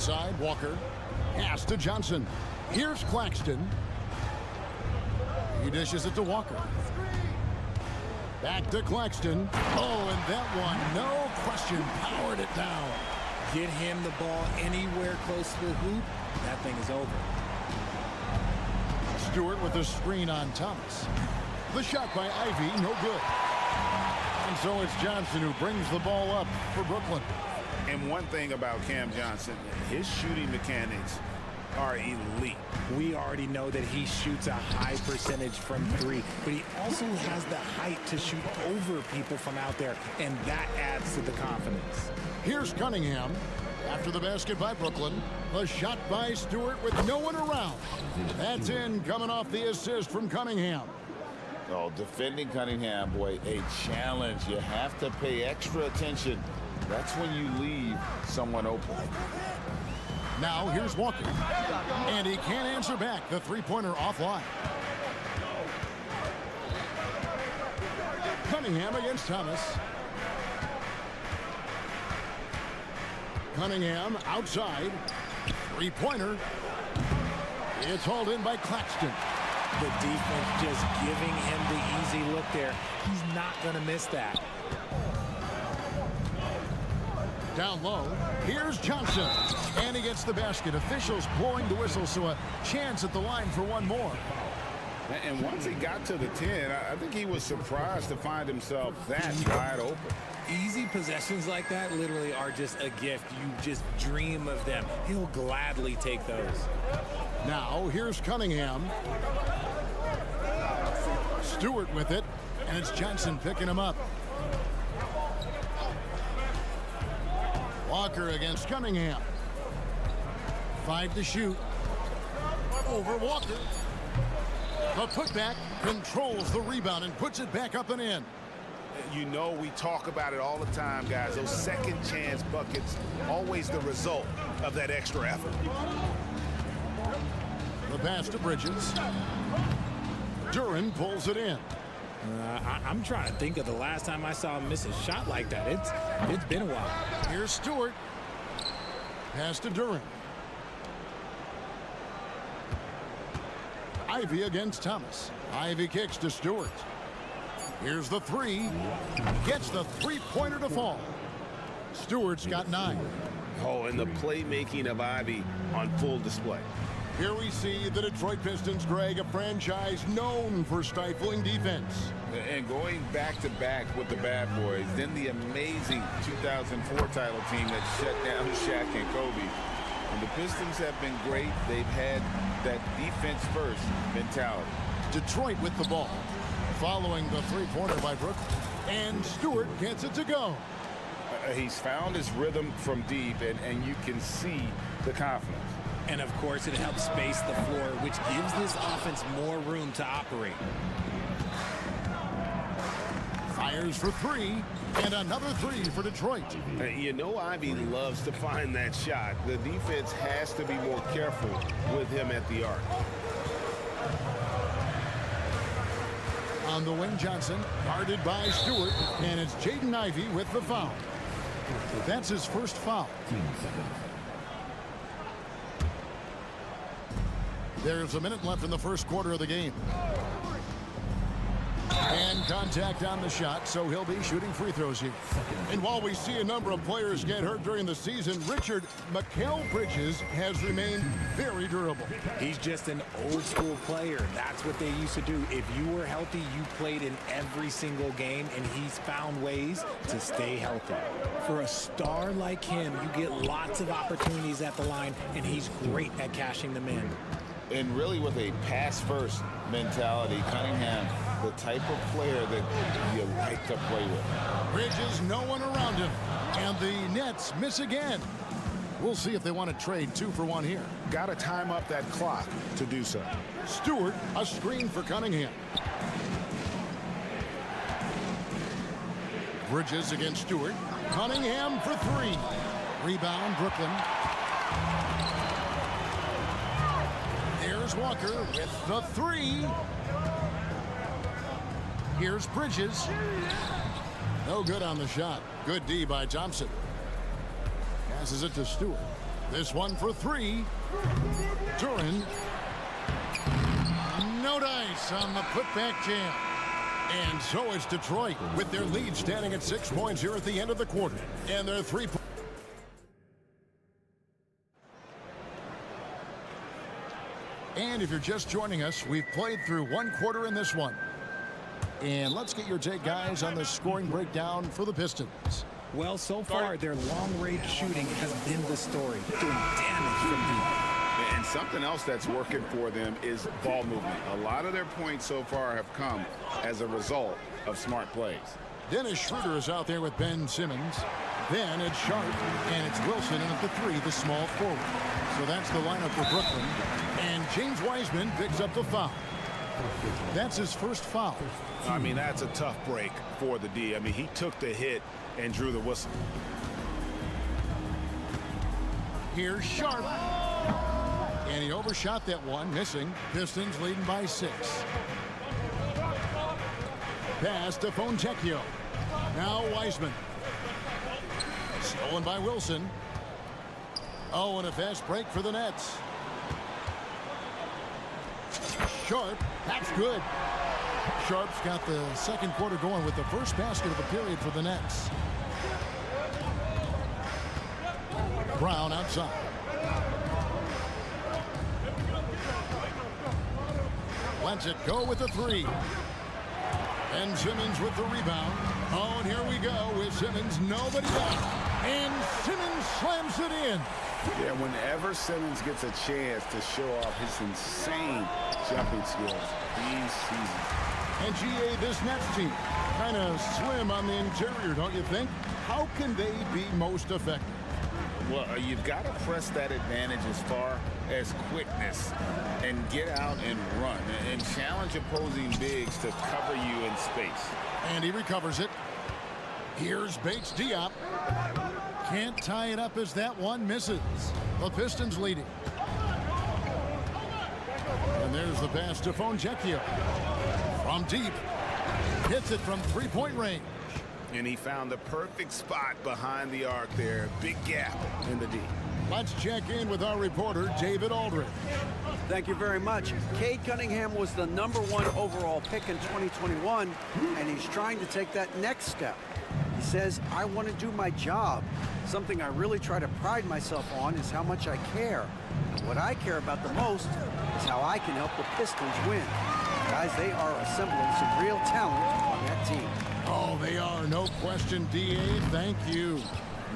Side, Walker. Pass to Johnson. Here's Claxton. He dishes it to Walker. Back to Claxton. Oh, and that one, no question, powered it down. Get him the ball anywhere close to the hoop, that thing is over. Stewart with a screen on Thomas. The shot by Ivy, no good. And so it's Johnson who brings the ball up for Brooklyn. And one thing about Cam Johnson, his shooting mechanics are elite. We already know that he shoots a high percentage from three, but he also has the height to shoot over people from out there, and that adds to the confidence. Here's Cunningham. After the basket by Brooklyn, the shot by Stewart with no one around. That's in, coming off the assist from Cunningham. Oh, defending Cunningham, boy, a challenge. You have to pay extra attention. That's when you leave someone open. Now here's Walker. And he can't answer back. The three-pointer offline. Cunningham against Thomas. Cunningham outside. Three-pointer. It's hauled in by Claxton. The defense just giving him the easy look there. He's not going to miss that. Down low, here's Johnson. And he gets the basket. Officials blowing the whistle, so a chance at the line for one more. And once he got to the 10, I think he was surprised to find himself that wide open. Easy possessions like that literally are just a gift. You just dream of them. He'll gladly take those. Now, here's Cunningham. Stewart with it, and it's Johnson picking him up. Walker against Cunningham. 5 to shoot. Over Walker. The putback controls the rebound and puts it back up and in. You know, we talk about it all the time, guys. Those second chance buckets, always the result of that extra effort. The pass to Bridges. Duran pulls it in. I'm trying to think of the last time I saw him miss a shot like that. It's been a while. Here's Stewart. Pass to Duran. Ivy against Thomas. Ivy kicks to Stewart. Here's the three. Gets the three-pointer to fall. Stewart's got 9. Oh, and the playmaking of Ivy on full display. Here we see the Detroit Pistons, Greg, a franchise known for stifling defense. And going back-to-back with the bad boys, then the amazing 2004 title team that shut down Shaq and Kobe. And the Pistons have been great. They've had that defense-first mentality. Detroit with the ball, following the three-pointer by Brooklyn. And Stewart gets it to go. He's found his rhythm from deep, and you can see the confidence. And, of course, it helps space the floor, which gives this offense more room to operate. Fires for 3, and another 3 for Detroit. You know Ivy loves to find that shot. The defense has to be more careful with him at the arc. On the wing, Johnson, guarded by Stewart, and it's Jaden Ivey with the foul. That's his first foul. There's a minute left in the first quarter of the game. And contact on the shot, so he'll be shooting free throws here. And while we see a number of players get hurt during the season, Richard, Mikal Bridges has remained very durable. He's just an old-school player. That's what they used to do. If you were healthy, you played in every single game, and he's found ways to stay healthy. For a star like him, you get lots of opportunities at the line, and he's great at cashing them in. And really with a pass-first mentality, Cunningham, the type of player that you like to play with. Bridges, no one around him. And the Nets miss again. We'll see if they want to trade 2 for 1 here. Got to time up that clock to do so. Stewart, a screen for Cunningham. Bridges against Stewart. Cunningham for 3. Rebound, Brooklyn. There's Walker with the 3. Here's Bridges. No good on the shot. Good D by Thompson. Passes it to Stewart. This one for three. Duran. No dice on the putback jam. And so it's Detroit with their lead standing at 6 points here at the end of the quarter. And their 3 points. And if you're just joining us, we've played through 1 quarter in this one. And let's get your take, guys, on the scoring breakdown for the Pistons. Well, so far, their long-range shooting has been the story, doing damage from deep. And something else that's working for them is ball movement. A lot of their points so far have come as a result of smart plays. Dennis Schroeder is out there with Ben Simmons. Then it's Sharp, and it's Wilson, and at the 3, the small forward. So that's the lineup for Brooklyn. And James Wiseman picks up the foul. That's his first foul. I mean, that's a tough break for the D. I mean, he took the hit and drew the whistle. Here's Sharp. And he overshot that one, missing. Pistons leading by 6. Pass to Fontecchio. Now Wiseman. Stolen by Wilson. Oh, and a fast break for the Nets. Sharp, that's good. Sharp's got the second quarter going with the first basket of the period for the Nets. Brown outside. Lets it go with the 3. And Simmons with the rebound. Oh, and here we go with Simmons. Nobody down. And Simmons slams it in. Yeah, whenever Simmons gets a chance to show off his insane jumping skills, he's seasoned. And GA, this Nets team, kind of slim on the interior, don't you think? How can they be most effective? Well, you've got to press that advantage as far as quickness and get out and run and challenge opposing bigs to cover you in space. And he recovers it. Here's Bates Diop. Can't tie it up as that one misses. The Pistons leading. And there's the pass to Fontecchio. From deep. Hits it from 3-point range. And he found the perfect spot behind the arc there. Big gap in the D. Let's check in with our reporter, David Aldridge. Thank you very much. Cade Cunningham was the #1 overall pick in 2021, and he's trying to take that next step. He says, I want to do my job. Something I really try to pride myself on is how much I care. And what I care about the most is how I can help the Pistons win. Guys, they are assembling some real talent on that team. Oh, they are. No question, DA. Thank you.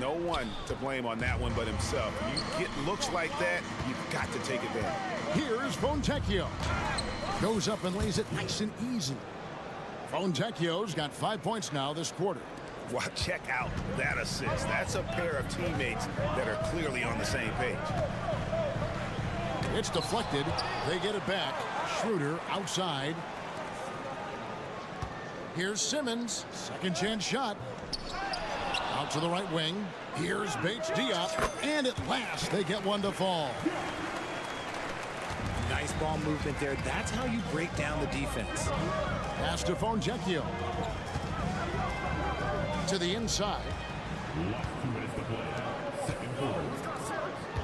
No one to blame on that one but himself. You get looks like that, you've got to take advantage. Here's Fontecchio. Goes up and lays it nice and easy. Fontecchio's got 5 points now this quarter. Well, check out that assist. That's a pair of teammates that are clearly on the same page. It's deflected. They get it back. Schroeder outside. Here's Simmons. Second chance shot. Out to the right wing. Here's Bates Diop. And at last, they get one to fall. Nice ball movement there. That's how you break down the defense. Pass to Fontecchio. To the inside.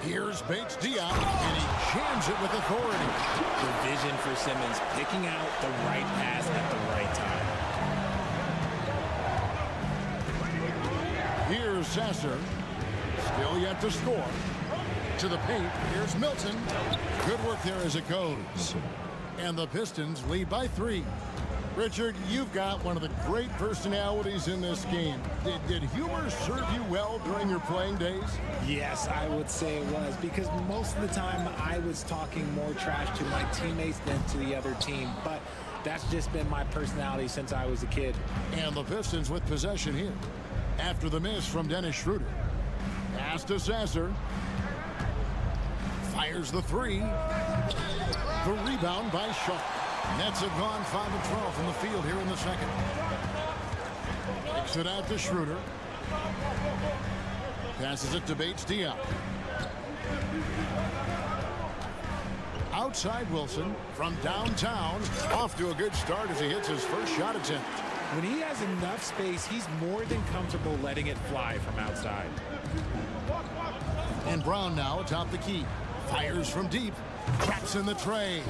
Here's Bates Diop, and he jams it with authority. The vision for Simmons, picking out the right pass at the right time. Here's Sasser. Still yet to score. To the paint. Here's Milton. Good work there as it goes. And the Pistons lead by 3. Richard, you've got one of the great personalities in this game. Did humor serve you well during your playing days? Yes, I would say it was, because most of the time I was talking more trash to my teammates than to the other team. But that's just been my personality since I was a kid. And the Pistons with possession here. After the miss from Dennis Schroeder. Pass to Sasser. Fires the 3. The rebound by Sharp. Nets have gone 5 of 12 from the field here in the second. Kicks it out to Schroeder. Passes it to Bates Diop. Outside Wilson from downtown. Off to a good start as he hits his first shot attempt. When he has enough space, he's more than comfortable letting it fly from outside. And Brown now atop the key. Fires from deep. Traps in the tray.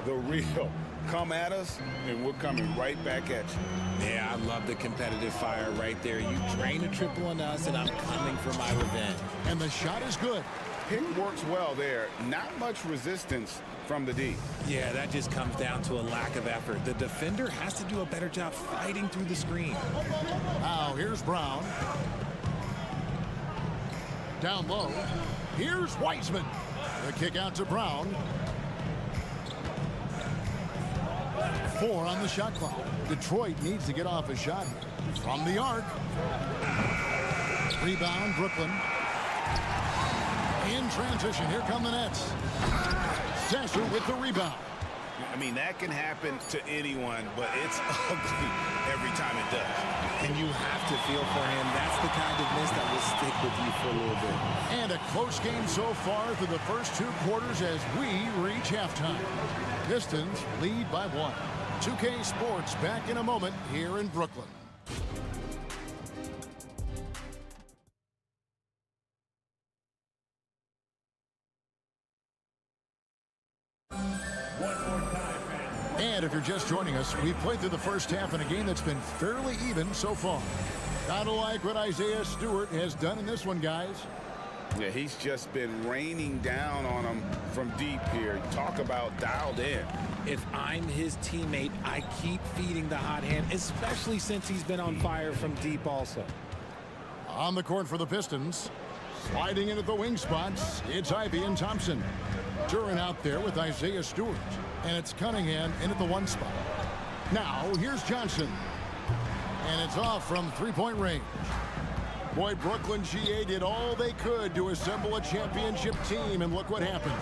The real. Come at us, and we're coming right back at you. Yeah, I love the competitive fire right there. You drain a triple on us, and I'm coming for my revenge. And the shot is good. Pick works well there. Not much resistance from the D. Yeah, that just comes down to a lack of effort. The defender has to do a better job fighting through the screen. Now here's Brown. Down low. Here's Wiseman. The kick out to Brown. 4 on the shot clock. Detroit needs to get off a shot here. From the arc. Rebound, Brooklyn. In transition, here come the Nets. Sasser with the rebound. I mean, that can happen to anyone, but it's ugly every time it does. And you have to feel for him. That's the kind of miss that will stick with you for a little bit. And a close game so far through the first 2 quarters as we reach halftime. Pistons lead by 1. 2K Sports back in a moment here in Brooklyn. And if you're just joining us, we've played through the first half in a game that's been fairly even so far. Gotta like what Isaiah Stewart has done in this one, guys. Yeah, he's just been raining down on him from deep here. Talk about dialed in. If I'm his teammate, I keep feeding the hot hand, especially since he's been on fire from deep also. On the court for the Pistons. Sliding into the wing spots, it's Ivy and Thompson. Duran out there with Isaiah Stewart. And it's Cunningham in at the 1 spot. Now, here's Johnson. And it's off from 3-point range. Boy, Brooklyn GA did all they could to assemble a championship team, and look what happened.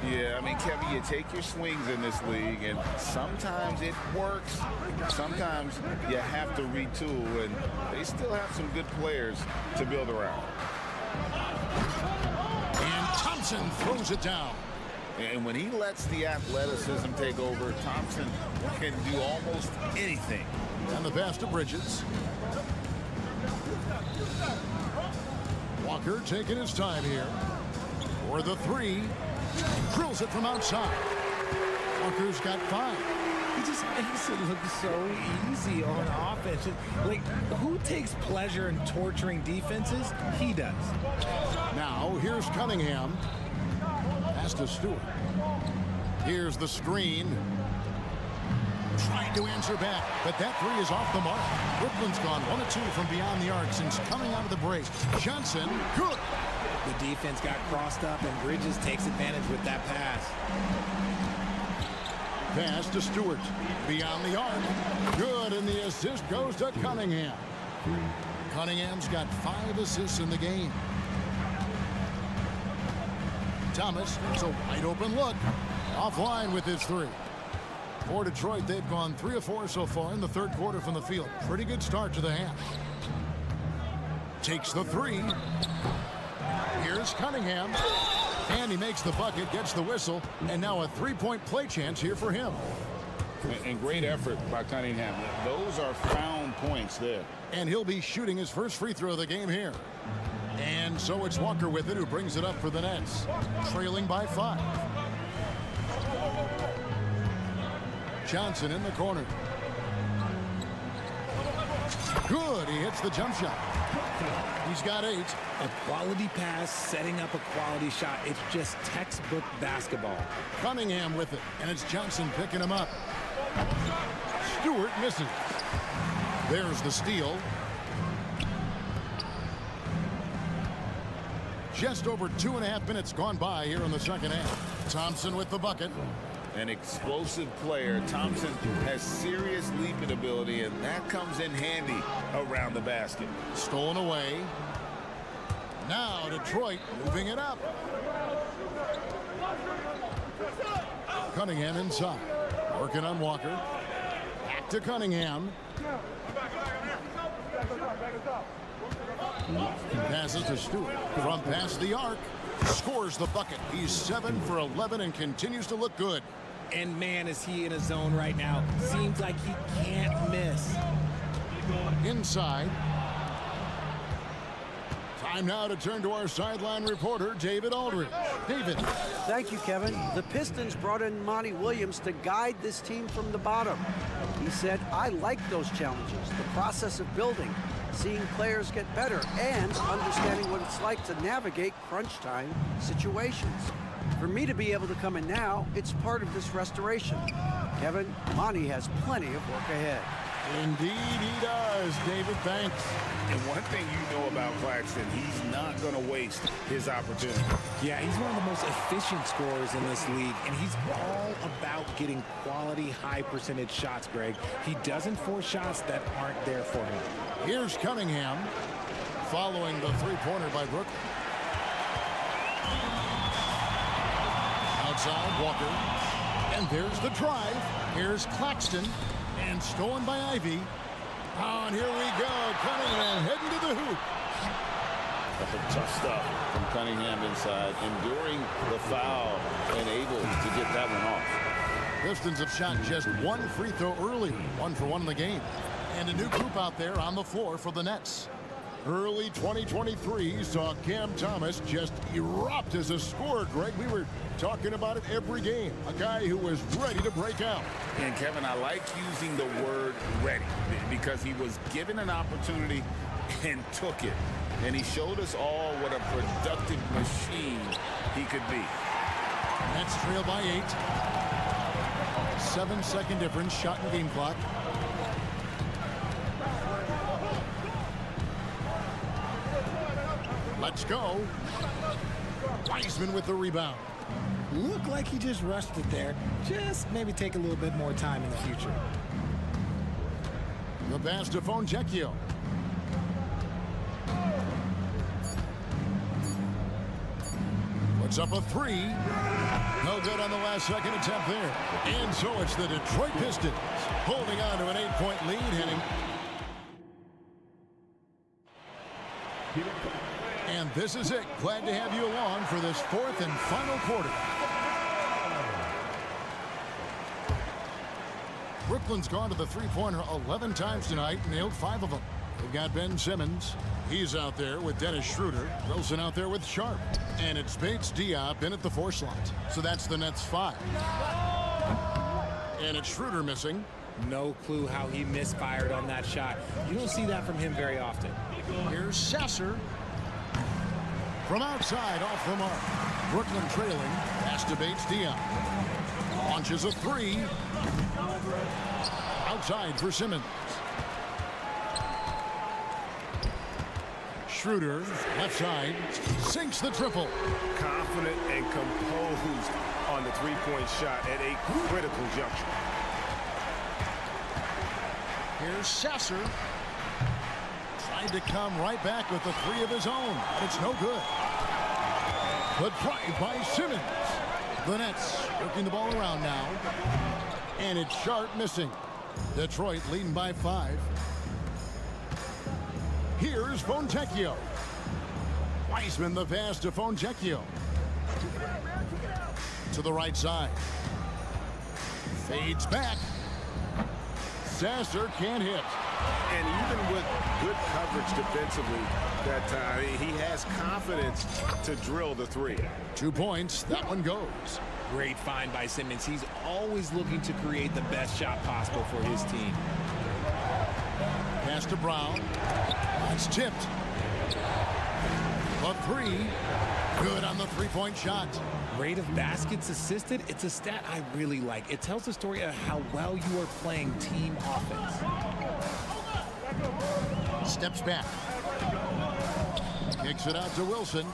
Yeah, I mean, Kevin, you take your swings in this league, and sometimes it works. Sometimes you have to retool, and they still have some good players to build around. And Thompson throws it down. And when he lets the athleticism take over, Thompson can do almost anything. And the pass to Bridges. Walker taking his time here. For the 3. Drills it from outside. Walker's got 5. He just makes it look so easy on offense. Like, who takes pleasure in torturing defenses? He does. Now, here's Cunningham. Pass to Stewart. Here's the screen. Trying to answer back, but that 3 is off the mark. Brooklyn's gone 1 of 2 from beyond the arc since coming out of the break. Johnson, good. The defense got crossed up, and Bridges takes advantage with that pass. Pass to Stewart. Beyond the arc. Good, and the assist goes to Cunningham. Cunningham's got 5 assists in the game. Thomas, it's a wide open look. Offline with his 3. For Detroit, they've gone 3 of 4 so far in the 3rd quarter from the field. Pretty good start to the half. Takes the 3. Here's Cunningham. And he makes the bucket, gets the whistle, and now a 3-point play chance here for him. And great effort by Cunningham. Those are found points there. And he'll be shooting his first free throw of the game here. And so it's Walker with it, who brings it up for the Nets. Trailing by 5. Johnson in the corner. Good, he hits the jump shot. He's got 8. A quality pass, setting up a quality shot. It's just textbook basketball. Cunningham with it, and it's Johnson picking him up. Stewart misses. There's the steal. Just over 2.5 minutes gone by here in the second half. Thompson with the bucket. An explosive player. Thompson has serious leaping ability, and that comes in handy around the basket. Stolen away. Now Detroit moving it up. Cunningham inside. Working on Walker. Back to Cunningham. Passes to Stewart. From past the arc. Scores the bucket. He's 7 for 11 and continues to look good. And man, is he in a zone right now. Seems like he can't miss. Inside. Time now to turn to our sideline reporter, David Aldridge. David. Thank you, Kevin. The Pistons brought in Monty Williams to guide this team from the bottom. He said, I like those challenges, the process of building, seeing players get better, and understanding what it's like to navigate crunch time situations. For me to be able to come in now, it's part of this restoration. Kevin, Monty has plenty of work ahead. Indeed he does, David. Thanks. And one thing you know about Claxton, he's not going to waste his opportunity. Yeah, he's one of the most efficient scorers in this league, and he's all about getting quality, high-percentage shots, Greg. He doesn't force shots that aren't there for him. Here's Cunningham following the three-pointer by Brooklyn. Outside, Walker. And there's the drive. Here's Claxton. And stolen by Ivy. Oh, and here we go. Cunningham heading to the hoop. That's tough stuff from Cunningham inside, enduring the foul and able to get that one off. Pistons have shot just one free throw early. 1 for 1 in the game. And a new group out there on the floor for the Nets. Early 2023 saw Cam Thomas just erupt as a scorer, Greg. We were talking about it every game. A guy who was ready to break out. And Kevin, I like using the word ready because he was given an opportunity and took it. And he showed us all what a productive machine he could be. Nets trail by 8. 7-second difference, shot in game clock. Let's go. Wiseman with the rebound. Looked like he just rushed it there. Just maybe take a little bit more time in the future. The pass to Fontecchio. Puts up a three. No good on the last second attempt there. And so it's the Detroit Pistons holding on to an 8-point lead, heading. And this is it. Glad to have you along for this fourth and final quarter. Brooklyn's gone to the three-pointer 11 times tonight, nailed 5 of them. They've got Ben Simmons. He's out there with Dennis Schroeder. Wilson out there with Sharp. And it's Bates Diop in at the 4 slot. So that's the Nets 5. And it's Schroeder missing. No clue how he misfired on that shot. You don't see that from him very often. Here's Sasser. From outside, off the mark. Brooklyn trailing. Pass to Bates Diop. Launches a 3. Outside for Simmons. Schroeder, left side, sinks the triple. Confident and composed on the three-point shot at a critical juncture. Here's Sasser. Tried to come right back with the 3 of his own. It's no good. The drive by Simmons. The Nets working the ball around now. And it's Sharp missing. Detroit leading by 5. Here's Fontecchio. Wiseman the pass to Fontecchio. To the right side. Fades back. Sasser can't hit. And even with good coverage defensively that time, he has confidence to drill the 3. 2 points. That one goes. Great find by Simmons. He's always looking to create the best shot possible for his team. Pass to Brown. It's tipped. The 3. Good on the 3-point shot. Rate of baskets assisted, it's a stat I really like. It tells the story of how well you are playing team offense. Steps back. Kicks it out to Wilson.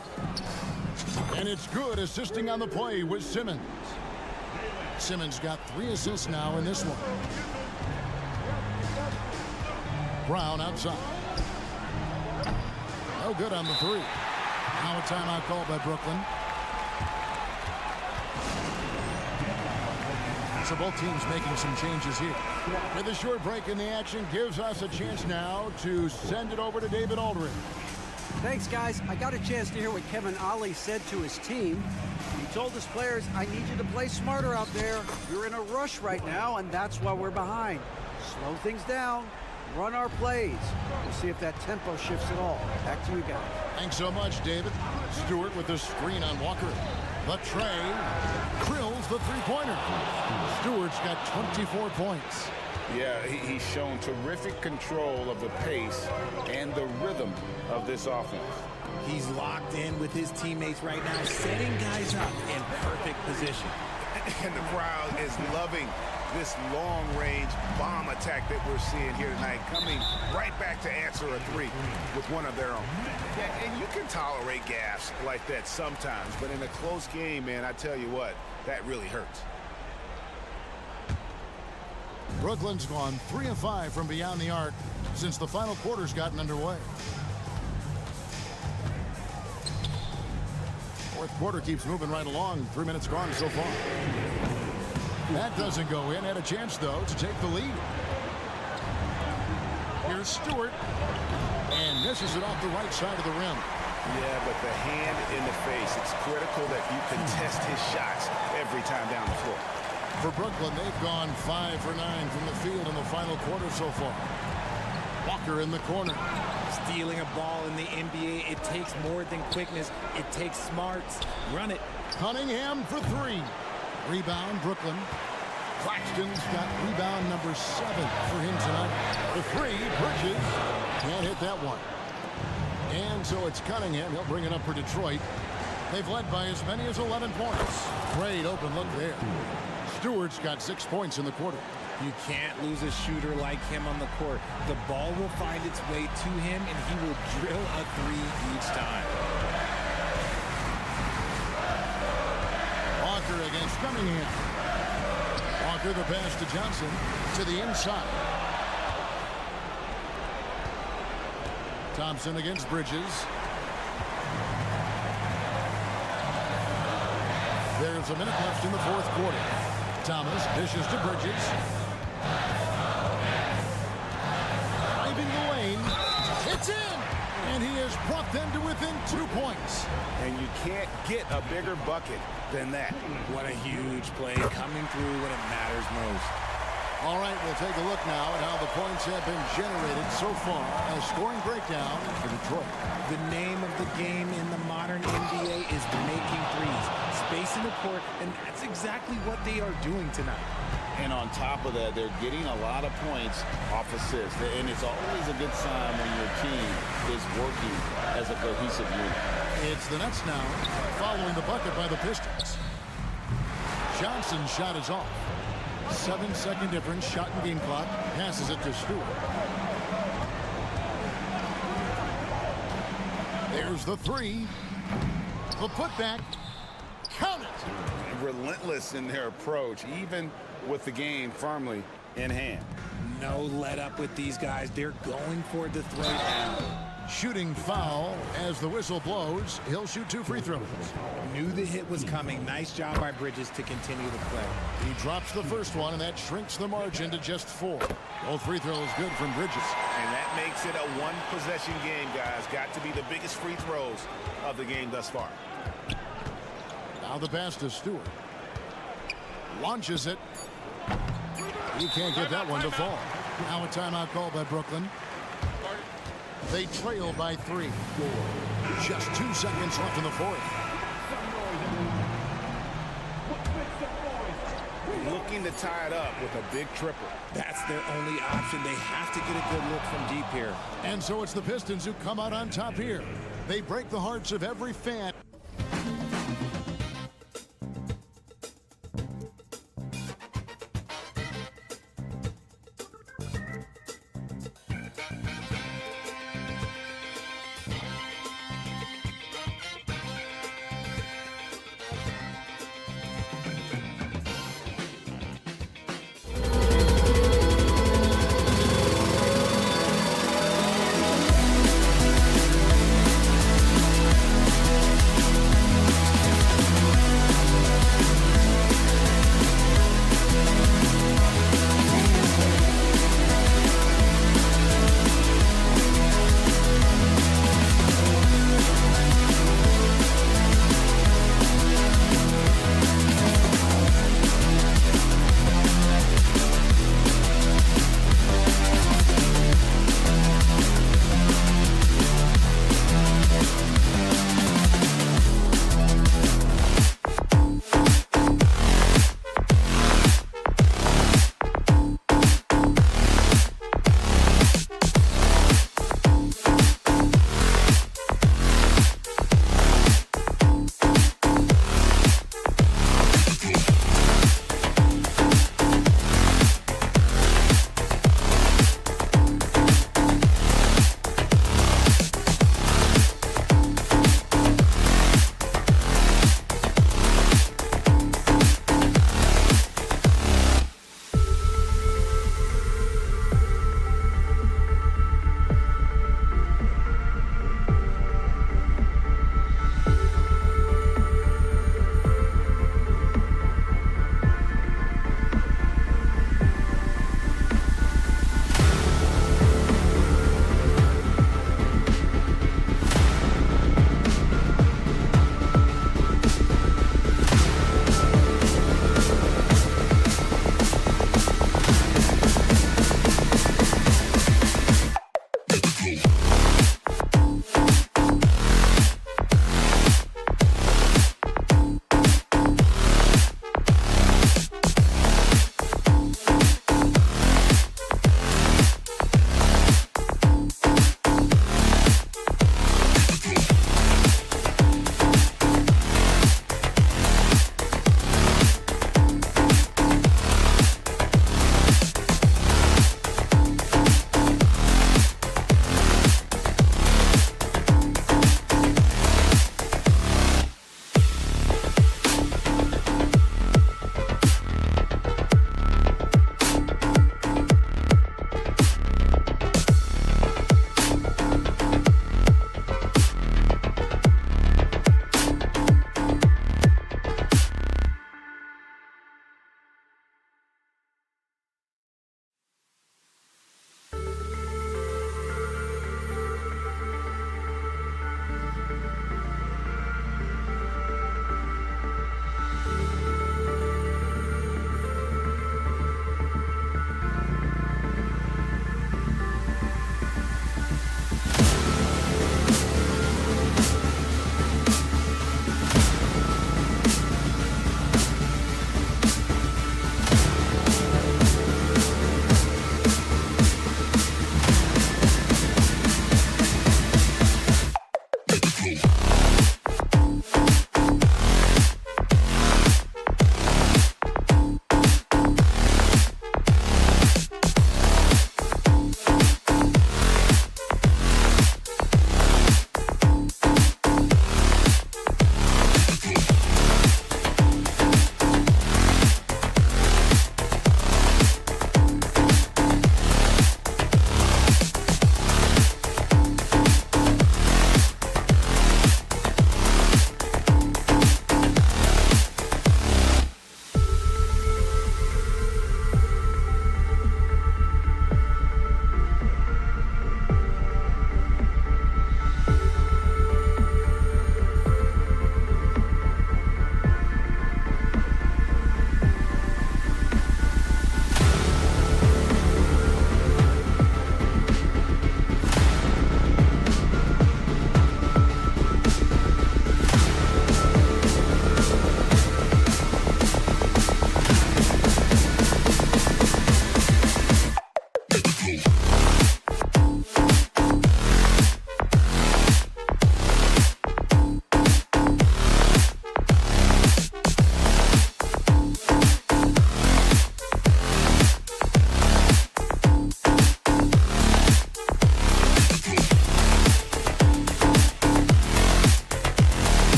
And it's good, assisting on the play with Simmons. Simmons got 3 assists now in this one. Brown outside. No good on the 3. Now a timeout called by Brooklyn. So both teams making some changes here. With a short break in the action gives us a chance now to send it over to David Aldridge. Thanks, guys. I got a chance to hear what Kevin Ollie said to his team. He told his players, I need you to play smarter out there. You're in a rush right now, and that's why we're behind. Slow things down. Run our plays. We'll see if that tempo shifts at all. Back to you guys. Thanks so much, David. Stewart with the screen on Walker. The tray drills the three-pointer. Stewart's got 24 points. Yeah, he's shown terrific control of the pace and the rhythm of this offense. He's locked in with his teammates right now, setting guys up in perfect position. And the crowd is loving this long-range bomb attack that we're seeing here tonight, coming right back to answer a three with one of their own. Yeah, and you can tolerate gas like that sometimes, but in a close game, man, I tell you what, that really hurts. Brooklyn's gone 3 of 5 from beyond the arc since the final quarter's gotten underway. Fourth quarter keeps moving right along. 3 minutes gone so far. That doesn't go in. Had a chance, though, to take the lead. Here's Stewart. And misses it off the right side of the rim. Yeah, but the hand in the face, it's critical that you contest his shots every time down the floor. For Brooklyn, they've gone 5 for 9 from the field in the final quarter so far. Walker in the corner. Stealing a ball in the NBA, it takes more than quickness. It takes smarts. Run it. Cunningham for 3. Rebound, Brooklyn. Claxton's got rebound number 7 for him tonight. The 3, Bridges. Can't hit that one. And so it's Cunningham. He'll bring it up for Detroit. They've led by as many as 11 points. Great open look there. Stewart's got 6 points in the quarter. You can't lose a shooter like him on the court. The ball will find its way to him, and he will drill a 3 each time. Walker against Cunningham. Walker the pass to Johnson to the inside. Thompson against Bridges. There's a minute left in the fourth quarter. Thomas dishes to Bridges. Driving the lane. It's in! And he has brought them to within 2 points. And you can't get a bigger bucket than that. What a huge play coming through when it matters most. All right, we'll take a look now at how the points have been generated so far. A scoring breakdown for Detroit. The name of the game in the modern NBA is making threes. Space in the court, and that's exactly what they are doing tonight. And on top of that, they're getting a lot of points off assists. And it's always a good sign when your team is working as a cohesive unit. It's the Nets now, following the bucket by the Pistons. Johnson's shot is off. 7-second difference, shot and game clock. Passes it to Stewart. There's the 3. The putback. Count it. Relentless in their approach, even with the game firmly in hand. No let up with these guys. They're going for the throwdown. Shooting foul as the whistle blows. He'll shoot 2 free throws. Knew the hit was coming. Nice job by Bridges to continue the play. He drops the first one, and that shrinks the margin to just 4. Both free throws good from Bridges. And that makes it a one-possession game, guys. Got to be the biggest free throws of the game thus far. Now the pass to Stewart. Launches it. He can't get that one to fall. Now a timeout call by Brooklyn. They trail by 3. Just 2 seconds left in the fourth. Looking to tie it up with a big triple. That's their only option. They have to get a good look from deep here. And so it's the Pistons who come out on top here. They break the hearts of every fan.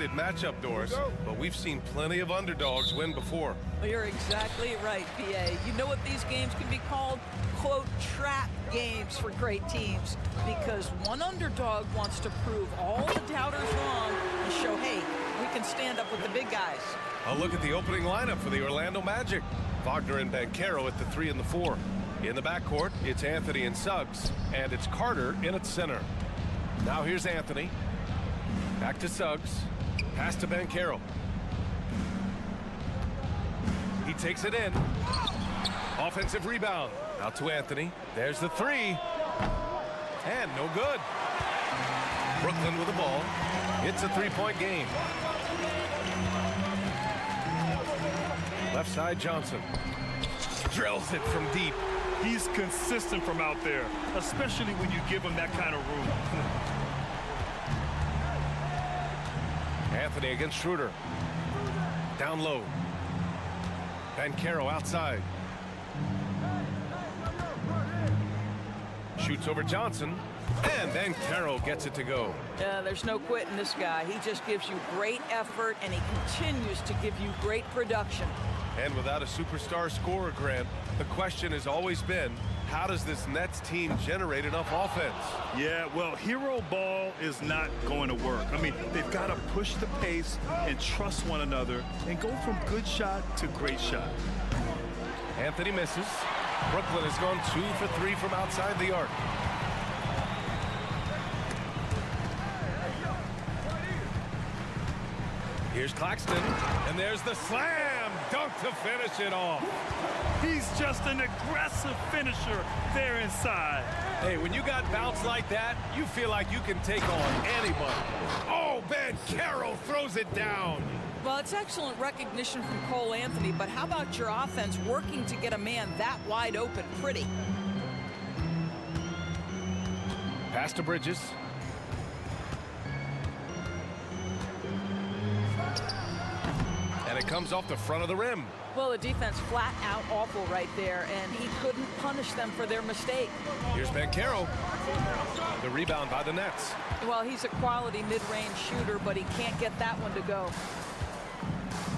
complicated matchup, Doris, but we've seen plenty of underdogs win before. Well, you're exactly right, PA. You know what these games can be called? Quote, trap games for great teams, because one underdog wants to prove all the doubters wrong and show, hey, we can stand up with the big guys. A look at the opening lineup for the Orlando Magic. Wagner and Banchero at the 3 and the 4. In the backcourt, it's Anthony and Suggs, and it's Carter in at center. Now here's Anthony. Back to Suggs. Pass to Banchero. He takes it in. Offensive rebound. Out to Anthony. There's the 3. And no good. Brooklyn with the ball. It's a 3-point game. Left side, Johnson. Drills it from deep. He's consistent from out there, especially when you give him that kind of room. Anthony against Schroeder. Down low. Banchero outside. Shoots over Johnson. And Banchero gets it to go. There's no quitting this guy. He just gives you great effort, and he continues to give you great production. And without a superstar scorer, Grant, the question has always been, how does this Nets team generate enough offense? Yeah, well, hero ball is not going to work. I mean, they've got to push the pace and trust one another and go from good shot to great shot. Anthony misses. Brooklyn has gone 2 for 3 from outside the arc. Here's Claxton, and there's the slam dunk to finish it off. He's just an aggressive finisher there inside. Hey, when you got bounce like that, you feel like you can take on anybody. Oh, Banchero throws it down. Well, it's excellent recognition from Cole Anthony, but how about your offense working to get a man that wide open pretty? Pass to Bridges. And it comes off the front of the rim. Well, the defense flat out awful right there, and he couldn't punish them for their mistake. Here's Banchero. The rebound by the Nets. Well, he's a quality mid-range shooter, but he can't get that one to go.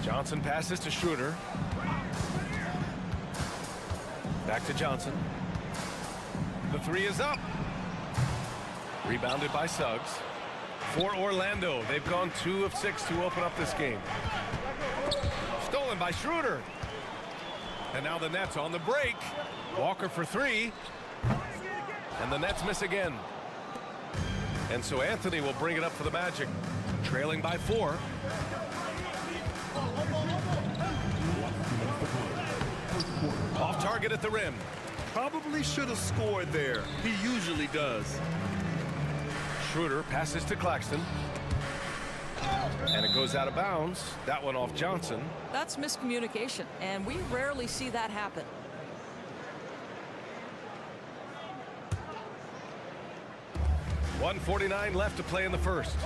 Johnson passes to Schroeder. Back to Johnson. The 3 is up. Rebounded by Suggs. For Orlando, they've gone 2 of 6 to open up this game. Stolen by Schroeder. And now the Nets on the break. Walker for 3. And the Nets miss again. And so Anthony will bring it up for the Magic. Trailing by 4. Off target at the rim. Probably should have scored there. He usually does. Schroeder passes to Claxton. And it goes out of bounds. That one off Johnson. That's miscommunication, and we rarely see that happen. .149 left to play in the first.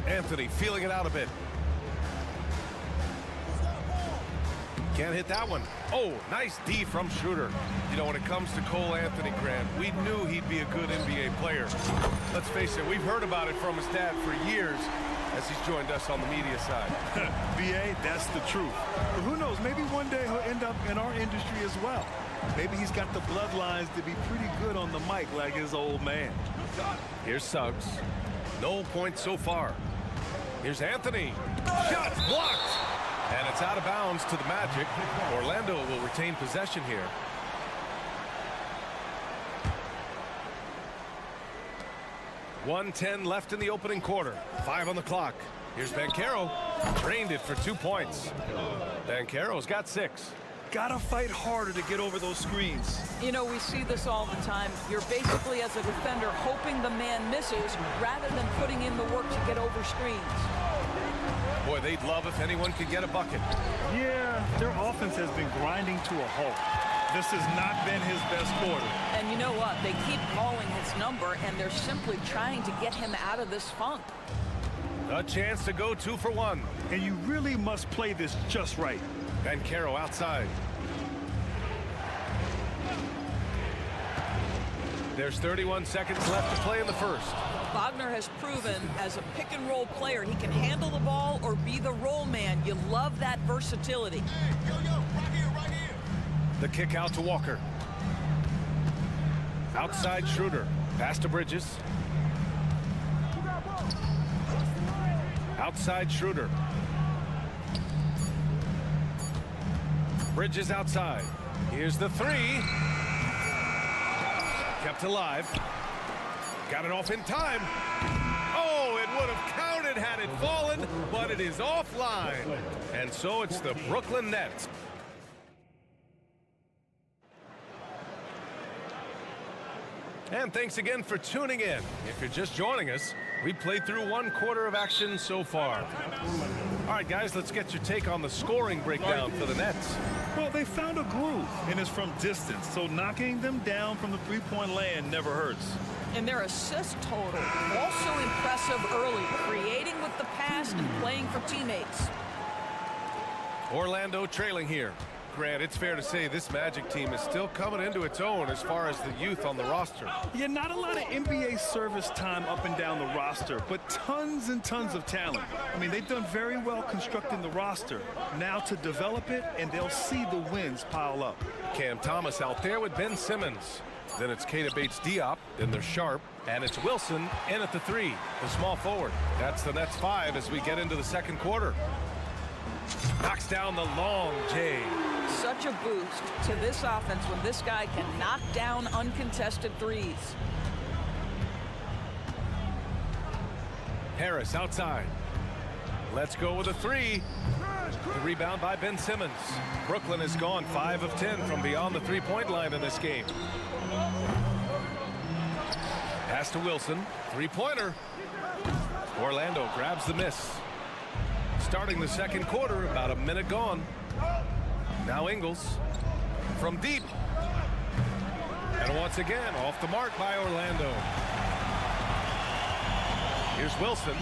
Anthony feeling it out a bit. Can't hit that one. Oh, nice D from Schroeder. You know, when it comes to Cole Anthony, Grant, we knew he'd be a good NBA player. Let's face it, we've heard about it from his dad for years as he's joined us on the media side. BA, that's the truth. But who knows, maybe one day he'll end up in our industry as well. Maybe he's got the bloodlines to be pretty good on the mic like his old man. Here's Suggs. No points so far. Here's Anthony. Shot blocked. And it's out of bounds to the Magic. Orlando will retain possession here. .110 left in the opening quarter. 5 on the clock. Here's Banchero. Drained it for 2 points. Banchero's got 6. Gotta fight harder to get over those screens. You know, we see this all the time. You're basically, as a defender, hoping the man misses rather than putting in the work to get over screens. Boy, they'd love if anyone could get a bucket. Yeah, their offense has been grinding to a halt. This has not been his best quarter. And you know what? They keep calling his number, and they're simply trying to get him out of this funk. A chance to go 2 for 1. And you really must play this just right. Banchero outside. There's 31 seconds left to play in the first. Wagner has proven as a pick-and-roll player he can handle the ball or be the roll man. You love that versatility. Hey, yo, right here. The kick out to Walker. Outside Schroeder. Pass to Bridges. Outside Schroeder. Bridges outside. Here's the three. Kept alive. Got it off in time. Oh, it would have counted had it fallen, but it is offline. And so it's the Brooklyn Nets. And thanks again for tuning in. If you're just joining us, we played through 1 quarter of action so far. All right, guys, let's get your take on the scoring breakdown for the Nets. Well, they found a groove, and it's from distance, so knocking them down from the three-point land never hurts. And their assist total, also impressive early, creating with the pass and playing for teammates. Orlando trailing here. Grant, it's fair to say this Magic team is still coming into its own as far as the youth on the roster. Yeah, not a lot of NBA service time up and down the roster, but tons and tons of talent. I mean, they've done very well constructing the roster. Now to develop it, and they'll see the wins pile up. Cam Thomas out there with Ben Simmons. Then it's Keita Bates-Diop. Then there's Sharp. And it's Wilson in at the 3, the small forward. That's the Nets 5 as we get into the second quarter. Knocks down the long J. Such a boost to this offense when this guy can knock down uncontested threes. Harris outside. Let's go with a 3. The rebound by Ben Simmons. Brooklyn has gone 5 of 10 from beyond the three-point line in this game. Pass to Wilson. Three-pointer. Orlando grabs the miss. Starting the second quarter, about a minute gone. Now Ingles from deep. And once again, off the mark by Orlando. Here's Wilson.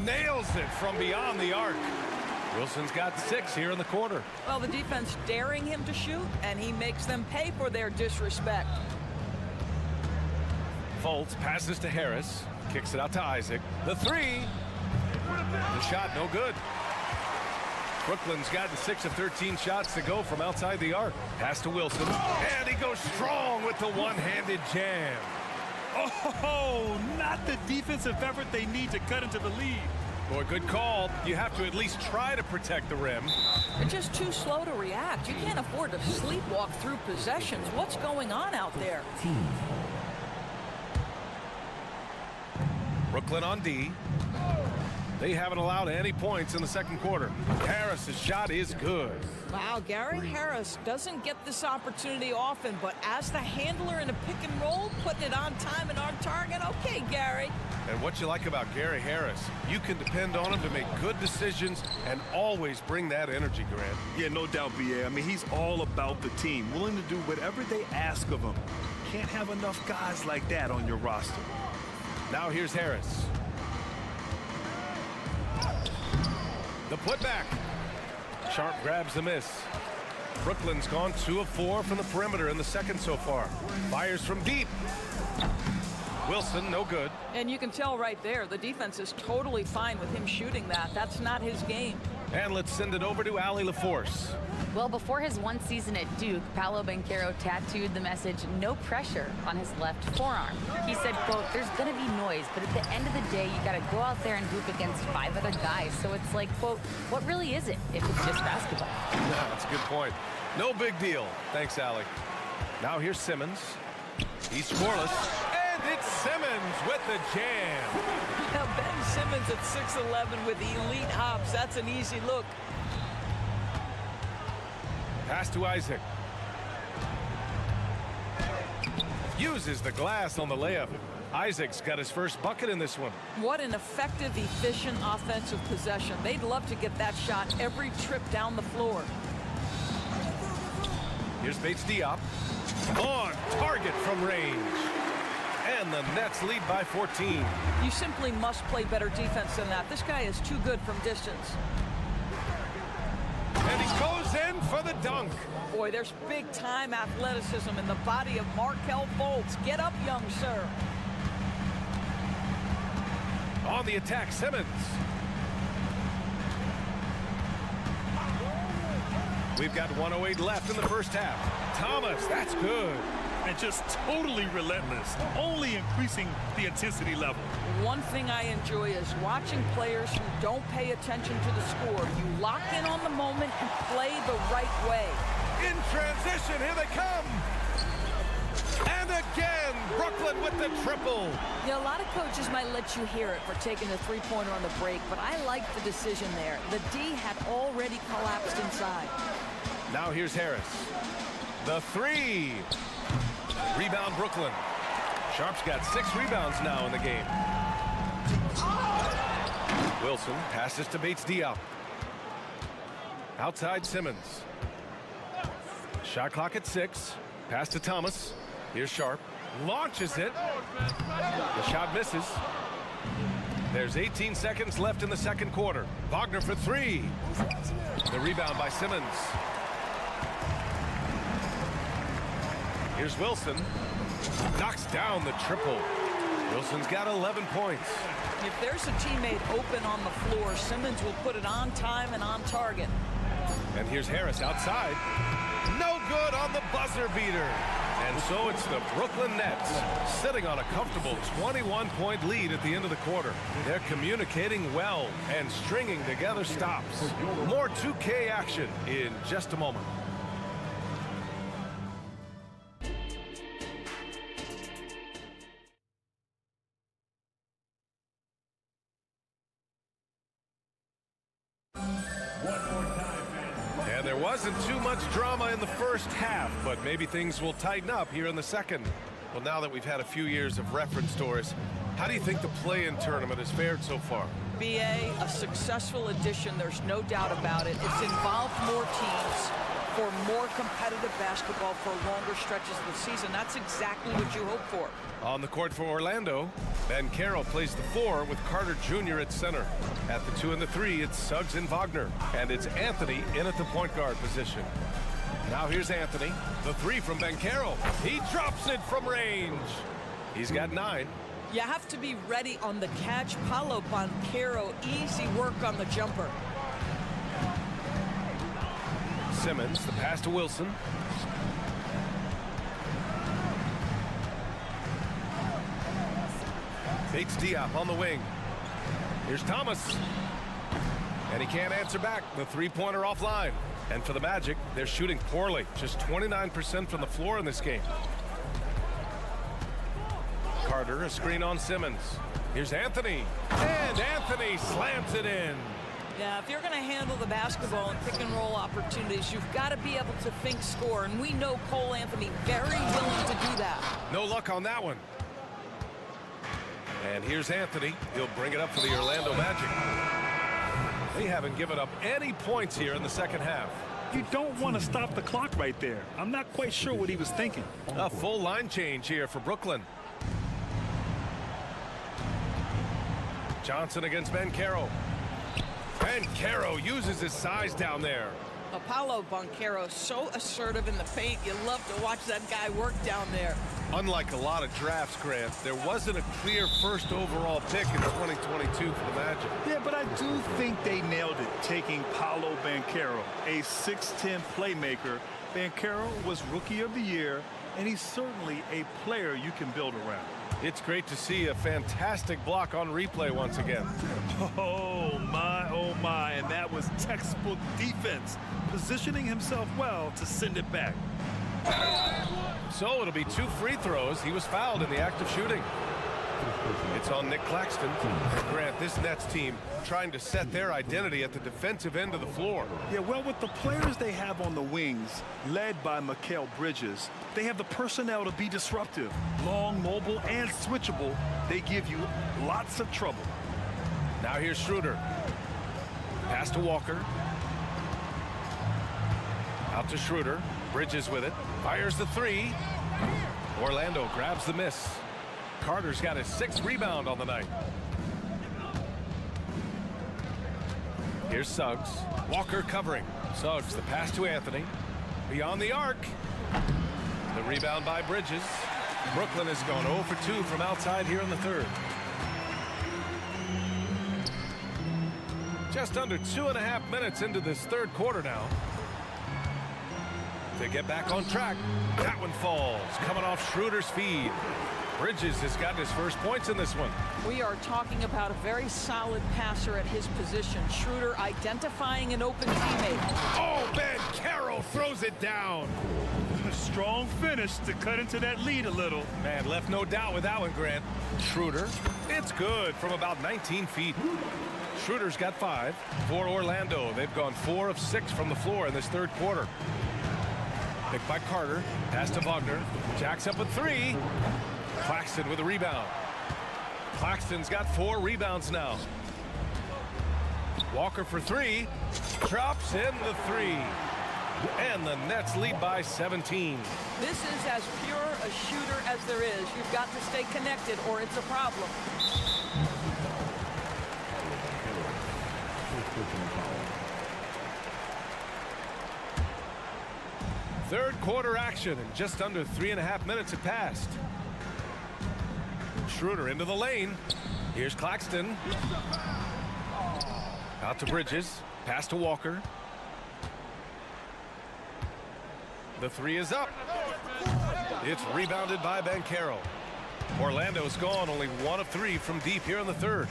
Nails it from beyond the arc. Wilson's got 6 here in the quarter. Well, the defense daring him to shoot, and he makes them pay for their disrespect. Fultz passes to Harris. Kicks it out to Isaac. The 3. The shot no good. Brooklyn's gotten 6 of 13 shots to go from outside the arc. Pass to Wilson. And he goes strong with the one-handed jam. Oh, not the defensive effort they need to cut into the lead. Boy, good call. You have to at least try to protect the rim. They're just too slow to react. You can't afford to sleepwalk through possessions. What's going on out there? Brooklyn on D. They haven't allowed any points in the second quarter. Harris's shot is good. Wow, Gary Harris doesn't get this opportunity often, but as the handler in a pick and roll, putting it on time and on target, okay, Gary. And what you like about Gary Harris, you can depend on him to make good decisions and always bring that energy, Grant. Yeah, no doubt, B.A. I mean, he's all about the team, willing to do whatever they ask of him. Can't have enough guys like that on your roster. Now here's Harris. The putback. Sharp grabs the miss. Brooklyn's gone 2 of 4 from the perimeter in the second so far. Fires from deep. Wilson, no good. And you can tell right there, the defense is totally fine with him shooting that. That's not his game. And let's send it over to Allie LaForce. Well, before his one season at Duke, Paolo Banchero tattooed the message, "No pressure," on his left forearm. He said, quote, "There's going to be noise, but at the end of the day, you got to go out there and hoop against 5 other guys. So it's like, quote, what really is it if it's just basketball?" Yeah, that's a good point. No big deal. Thanks, Allie. Now here's Simmons. He's scoreless. And it's Simmons with the jam. Now Ben Simmons at 6'11" with elite hops. That's an easy look. Pass to Isaac. Uses the glass on the layup. Isaac's got his first bucket in this one. What an effective, efficient offensive possession. They'd love to get that shot every trip down the floor. Here's Bates-Diop. On target from range. And the Nets lead by 14. You simply must play better defense than that. This guy is too good from distance. And he goes in for the dunk. Boy, there's big-time athleticism in the body of Markelle Fultz. Get up, young sir. On the attack, Simmons. We've got 1:08 left in the first half. Thomas, that's good. And just totally relentless, only increasing the intensity level. One thing I enjoy is watching players who don't pay attention to the score. You lock in on the moment and play the right way. In transition, here they come. And again, Brooklyn with the triple. Yeah, a lot of coaches might let you hear it for taking the three-pointer on the break, but I like the decision there. The D had already collapsed inside. Now here's Harris. The three. Rebound, Brooklyn. Sharp's got 6 rebounds now in the game. Wilson passes to Bates Diop. Outside Simmons. Shot clock at 6. Pass to Thomas. Here's Sharp. Launches it. The shot misses. There's 18 seconds left in the second quarter. Wagner for 3. The rebound by Simmons. Here's Wilson. Knocks down the triple. Wilson's got 11 points. If there's a teammate open on the floor, Simmons will put it on time and on target. And here's Harris outside. No good on the buzzer beater. And so it's the Brooklyn Nets sitting on a comfortable 21-point lead at the end of the quarter. They're communicating well and stringing together stops. More 2K action in just a moment. And there wasn't too much drama in the first half, but maybe things will tighten up here in the second. Well, now that we've had a few years of reference, Doris, how do you think the play-in tournament has fared so far? BA, a successful addition, there's no doubt about it. It's involved more teams for more competitive basketball for longer stretches of the season. That's exactly what you hope for. On the court for Orlando, Banchero plays the 4 with Carter Jr. at center. At the 2 and the 3, it's Suggs and Wagner. And it's Anthony in at the point guard position. Now here's Anthony. The 3 from Banchero. He drops it from range. He's got 9. You have to be ready on the catch. Paolo Banchero, easy work on the jumper. Simmons, the pass to Wilson. Bates Diop on the wing. Here's Thomas. And he can't answer back. The three-pointer offline. And for the Magic, they're shooting poorly. Just 29% from the floor in this game. Carter, a screen on Simmons. Here's Anthony. And Anthony slams it in. Yeah, if you're going to handle the basketball and pick and roll opportunities, you've got to be able to think score. And we know Cole Anthony very willing to do that. No luck on that one. And here's Anthony. He'll bring it up for the Orlando Magic. They haven't given up any points here in the second half. You don't want to stop the clock right there. I'm not quite sure what he was thinking. A full line change here for Brooklyn. Johnson against Banchero. Banchero uses his size down there. Paolo Banchero, so assertive in the paint. You love to watch that guy work down there. Unlike a lot of drafts, Grant, there wasn't a clear first overall pick in 2022 for the Magic. Yeah, but I do think they nailed it, taking Paolo Banchero, a 6'10 playmaker. Banchero was Rookie of the Year, and he's certainly a player you can build around. It's great to see a fantastic block on replay once again. Oh my, and that was textbook defense, positioning himself well to send it back. So it'll be 2 free throws. He was fouled in the act of shooting. It's on Nick Claxton. And Grant, this Nets team trying to set their identity at the defensive end of the floor. Yeah, well, with the players they have on the wings, led by Mikal Bridges, they have the personnel to be disruptive. Long, mobile, and switchable. They give you lots of trouble. Now here's Schroeder. Pass to Walker. Out to Schroeder. Bridges with it. Fires the 3. Orlando grabs the miss. Carter's got his 6th rebound on the night. Here's Suggs. Walker covering. Suggs, the pass to Anthony. Beyond the arc. The rebound by Bridges. Brooklyn has gone 0 for 2 from outside here in the third. Just under 2.5 minutes into this third quarter now. They get back on track. That one falls. Coming off Schroeder's feed. Bridges has gotten his first points in this one. We are talking about a very solid passer at his position. Schroeder identifying an open teammate. Oh, Banchero throws it down. A strong finish to cut into that lead a little. Man, left no doubt with that one, Grant. Schroeder, it's good from about 19 feet. Schroeder's got 5 for Orlando. They've gone 4 of 6 from the floor in this third quarter. Picked by Carter. Pass to Wagner. Jacks up with 3. Claxton with a rebound. Claxton's got 4 rebounds now. Walker for 3. Drops in the 3. And the Nets lead by 17. This is as pure a shooter as there is. You've got to stay connected or it's a problem. Third quarter action, and just under 3.5 minutes have passed. Schroeder into the lane. Here's Claxton. Out to Bridges. Pass to Walker. The 3 is up. It's rebounded by Banchero. Orlando's gone only 1 of 3 from deep here in the third.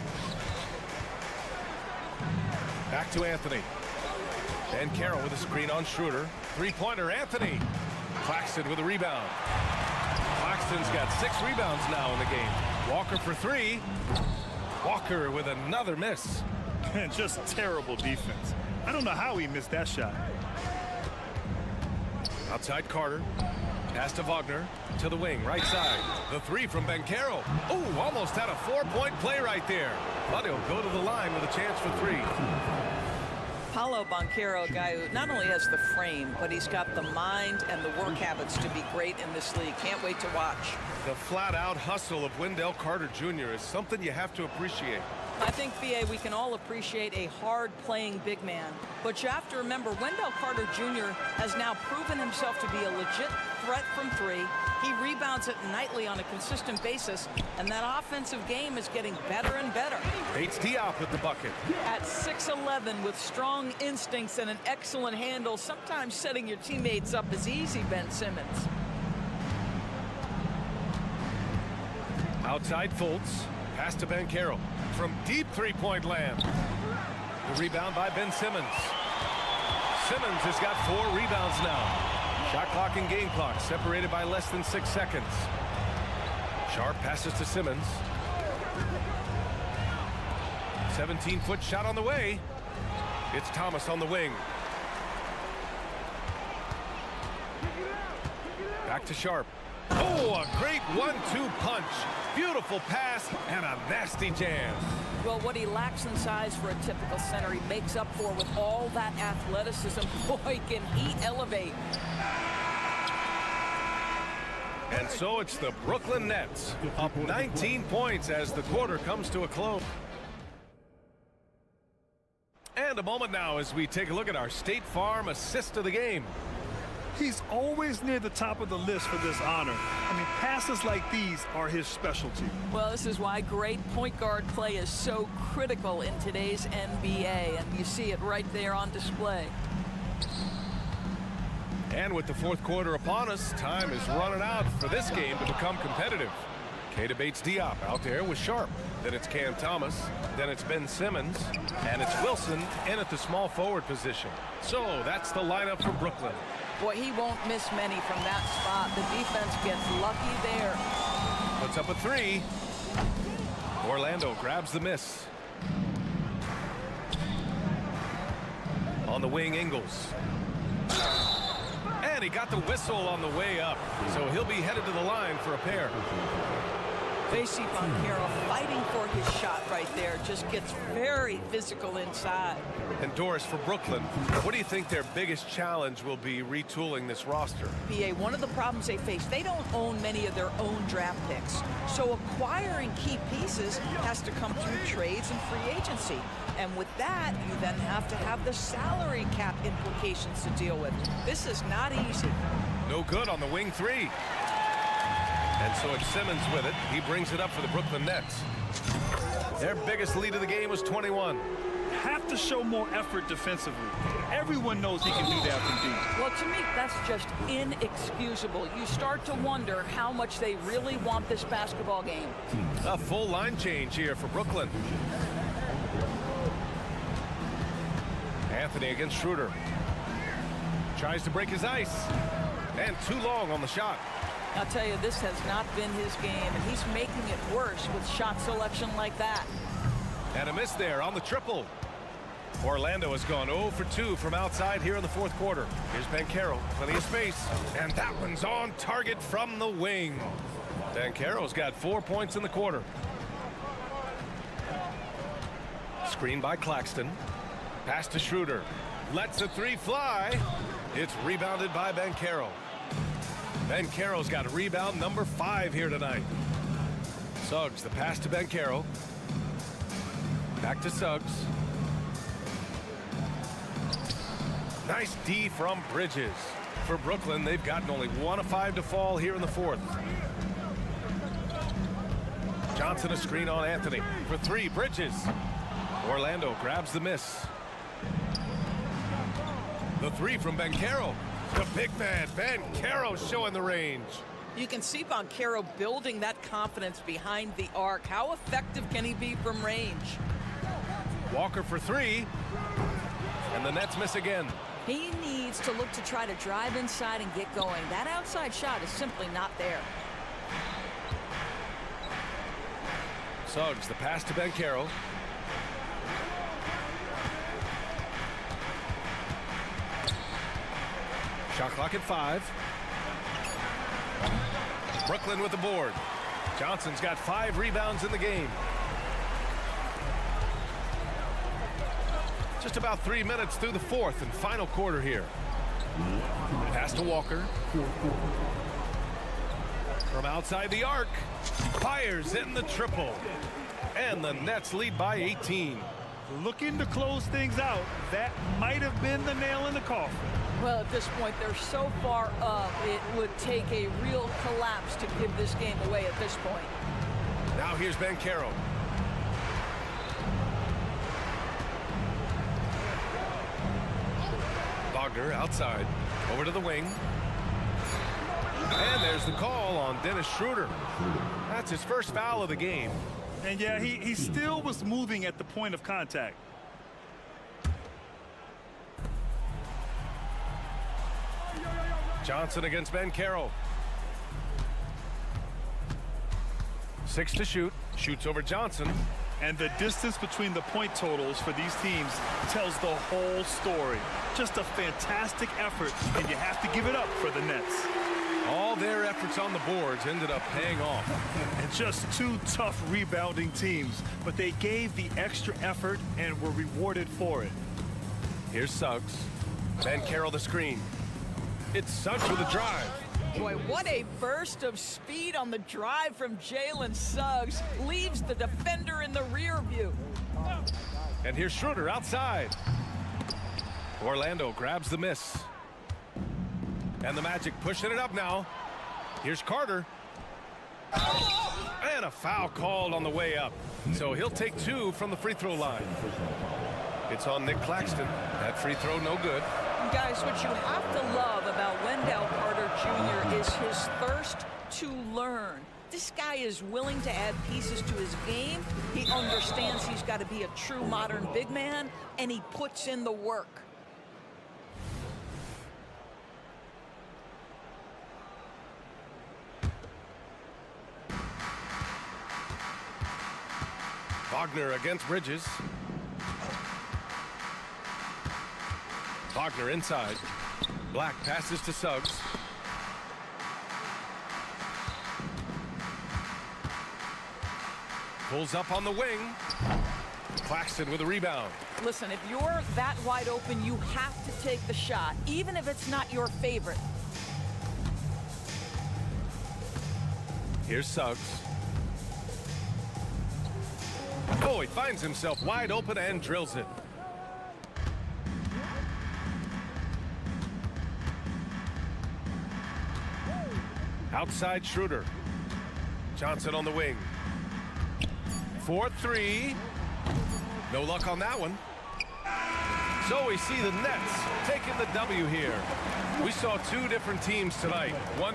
Back to Anthony. Banchero with a screen on Schroeder. Three-pointer, Anthony. Claxton with a rebound. Claxton's got 6 rebounds now in the game. Walker for 3. Walker with another miss. Just terrible defense. I don't know how he missed that shot. Outside Carter. Pass to Wagner. To the wing, right side. The 3 from Banchero. Oh, almost had a 4-point play right there. But he'll go to the line with a chance for 3. Paolo Banchero, a guy who not only has the frame, but he's got the mind and the work habits to be great in this league. Can't wait to watch. The flat-out hustle of Wendell Carter Jr. is something you have to appreciate. I think, BA, we can all appreciate a hard-playing big man. But you have to remember, Wendell Carter Jr. has now proven himself to be a legit threat from 3. He rebounds it nightly on a consistent basis, and that offensive game is getting better and better. Bates Diop with the bucket. At 6'11", with strong instincts and an excellent handle, sometimes setting your teammates up is easy, Ben Simmons. Outside Fultz. Pass to Banchero. From deep three-point land. The rebound by Ben Simmons. Simmons has got 4 rebounds now. Shot clock and game clock separated by less than 6 seconds. Sharp passes to Simmons. 17-foot shot on the way. It's Thomas on the wing. Back to Sharp. Oh, a great 1-2 punch. Beautiful pass and a nasty jam. Well, what he lacks in size for a typical center, he makes up for with all that athleticism. Boy, can he elevate. And so it's the Brooklyn Nets up 19 points as the quarter comes to a close. And a moment now as we take a look at our State Farm assist of the game. He's always near the top of the list for this honor. I mean, passes like these are his specialty. Well, this is why great point guard play is so critical in today's NBA, and you see it right there on display. And with the fourth quarter upon us, time is running out for this game to become competitive. Keita Bates-Diop out there with Sharp. Then it's Cam Thomas. Then it's Ben Simmons. And it's Wilson in at the small forward position. So that's the lineup for Brooklyn. Boy, he won't miss many from that spot. The defense gets lucky there. Puts up a 3. Orlando grabs the miss. On the wing, Ingles. And he got the whistle on the way up. So he'll be headed to the line for a pair. They see Banchero fighting for his shot right there. Just gets very physical inside. And Doris, for Brooklyn, what do you think their biggest challenge will be retooling this roster? PA, one of the problems they face, they don't own many of their own draft picks. So acquiring key pieces has to come through trades and free agency. And with that, you then have to have the salary cap implications to deal with. This is not easy. No good on the wing three. And so it's Simmons with it. He brings it up for the Brooklyn Nets. Their biggest lead of the game was 21. Have to show more effort defensively. Everyone knows he can do that from deep. Well, to me, that's just inexcusable. You start to wonder how much they really want this basketball game. A full line change here for Brooklyn. Anthony against Schroeder. Tries to break his ice. And too long on the shot. I'll tell you, this has not been his game, and he's making it worse with shot selection like that. And a miss there on the triple. Orlando has gone 0 for 2 from outside here in the fourth quarter. Here's Banchero, plenty of space. And that one's on target from the wing. Banchero's got 4 points in the quarter. Screen by Claxton. Pass to Schroeder. Lets a three fly. It's rebounded by Banchero. Banchero's got a rebound number 5 here tonight. Suggs, the pass to Banchero. Back to Suggs. Nice D from Bridges. For Brooklyn, they've gotten only 1 of 5 to fall here in the fourth. Johnson a screen on Anthony. For 3, Bridges. Orlando grabs the miss. The 3 from Banchero. The big man, Banchero, showing the range. You can see Banchero building that confidence behind the arc. How effective can he be from range? Walker for 3. And the Nets miss again. He needs to look to try to drive inside and get going. That outside shot is simply not there. Suggs, the pass to Banchero. Shot clock at 5. Brooklyn with the board. Johnson's got 5 rebounds in the game. Just about 3 minutes through the fourth and final quarter here. Pass to Walker. From outside the arc. Fires in the triple. And the Nets lead by 18. Looking to close things out. That might have been the nail in the coffin. Well, at this point, they're so far up, it would take a real collapse to give this game away at this point. Now here's Banchero. Wagner outside. Over to the wing. And there's the call on Dennis Schroeder. That's his first foul of the game. And yeah, he still was moving at the point of contact. Johnson against Banchero. 6 to shoot. Shoots over Johnson. And the distance between the point totals for these teams tells the whole story. Just a fantastic effort, and you have to give it up for the Nets. All their efforts on the boards ended up paying off. And just 2 tough rebounding teams, but they gave the extra effort and were rewarded for it. Here's Suggs. Banchero the screen. It's Suggs with a drive. Boy, what a burst of speed on the drive from Jalen Suggs. Leaves the defender in the rear view. And here's Schroeder outside. Orlando grabs the miss. And the Magic pushing it up now. Here's Carter. And a foul called on the way up. So he'll take 2 from the free throw line. It's on Nick Claxton. That free throw no good. Guys, what you have to love about Wendell Carter Jr. is his thirst to learn. This guy is willing to add pieces to his game. He understands he's got to be a true modern big man, and he puts in the work. Wagner against Bridges. Wagner inside. Black passes to Suggs. Pulls up on the wing. Claxton with a rebound. Listen, if you're that wide open, you have to take the shot, even if it's not your favorite. Here's Suggs. Oh, he finds himself wide open and drills it. Outside Schroeder. Johnson on the wing. 4-3. No luck on that one. So we see the Nets taking the W here. We saw two different teams tonight. One.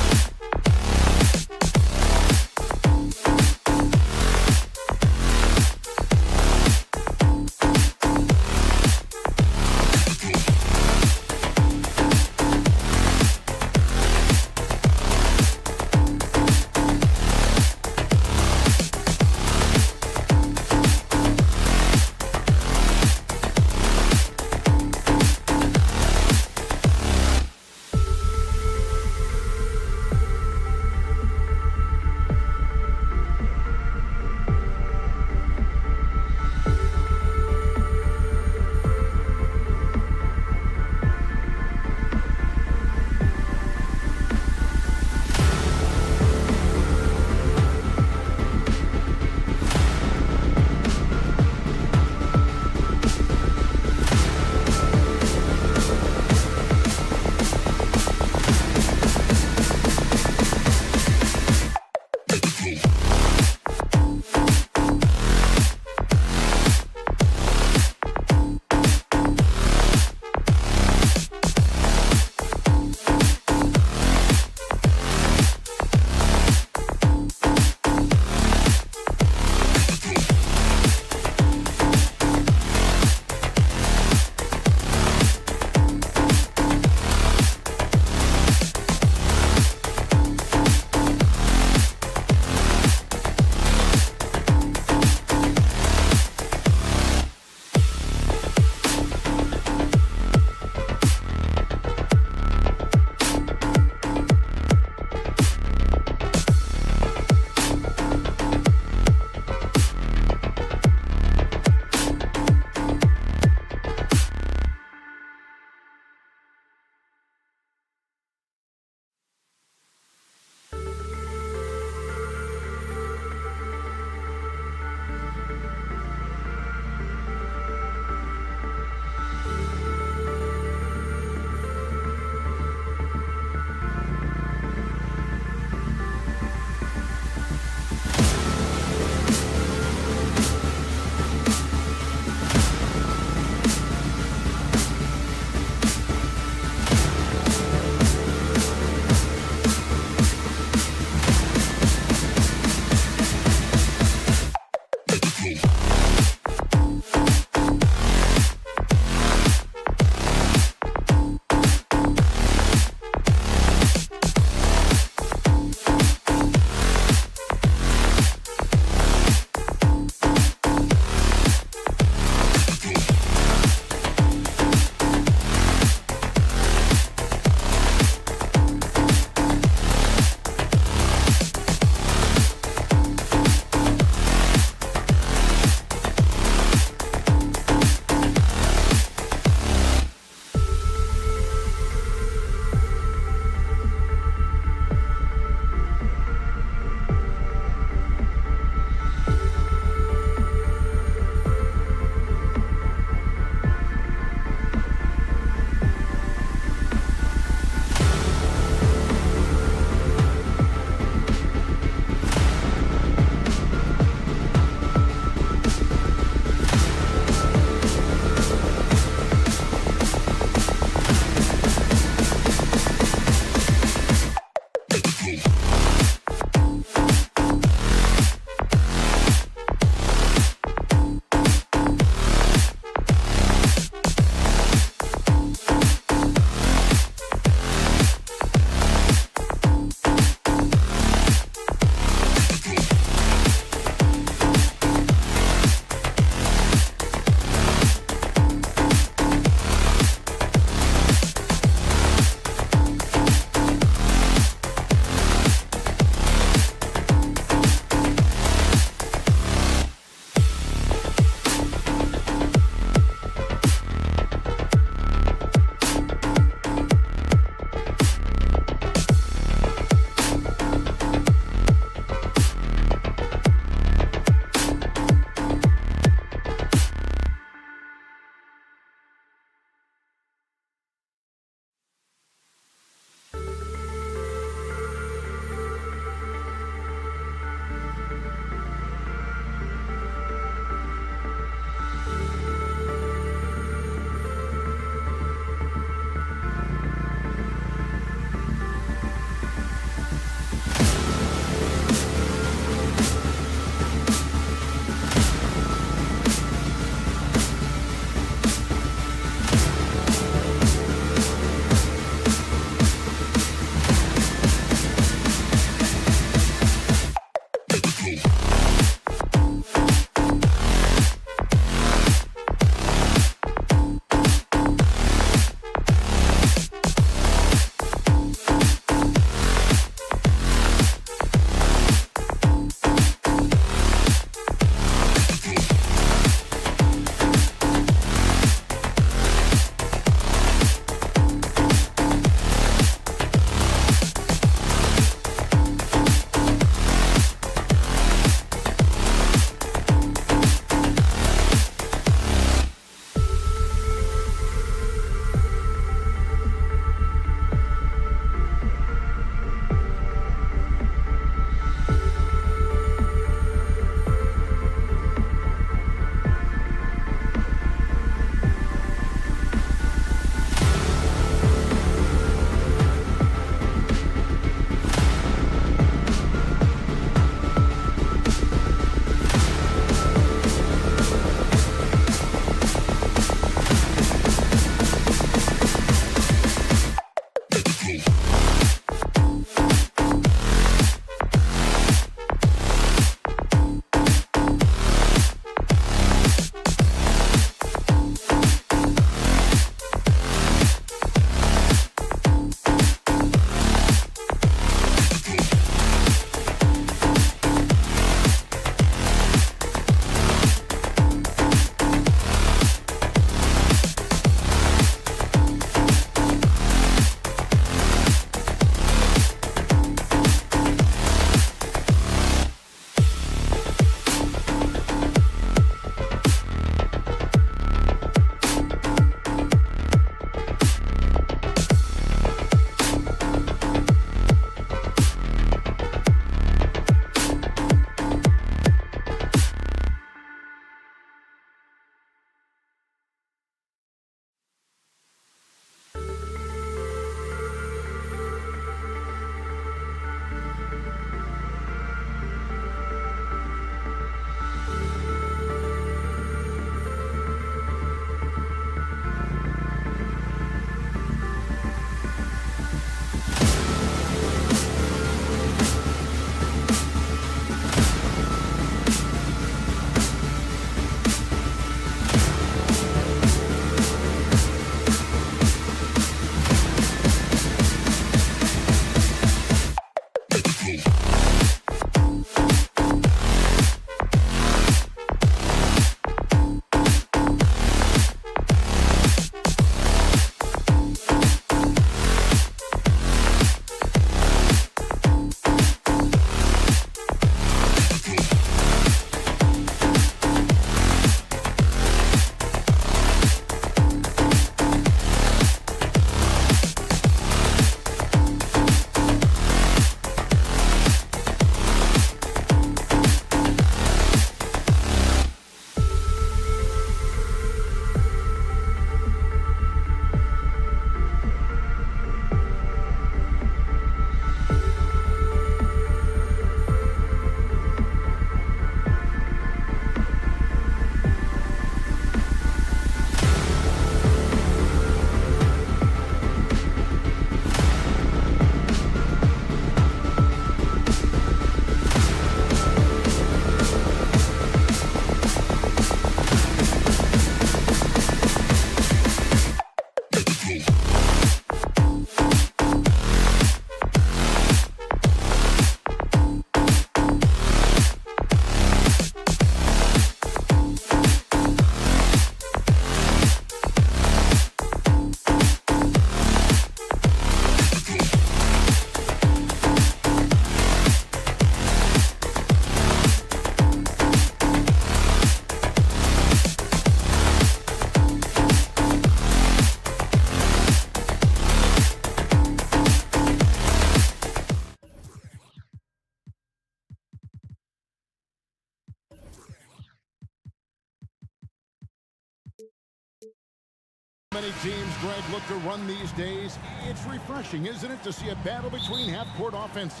Many teams, Greg, look to run these days. It's refreshing, isn't it, to see a battle between half-court offenses?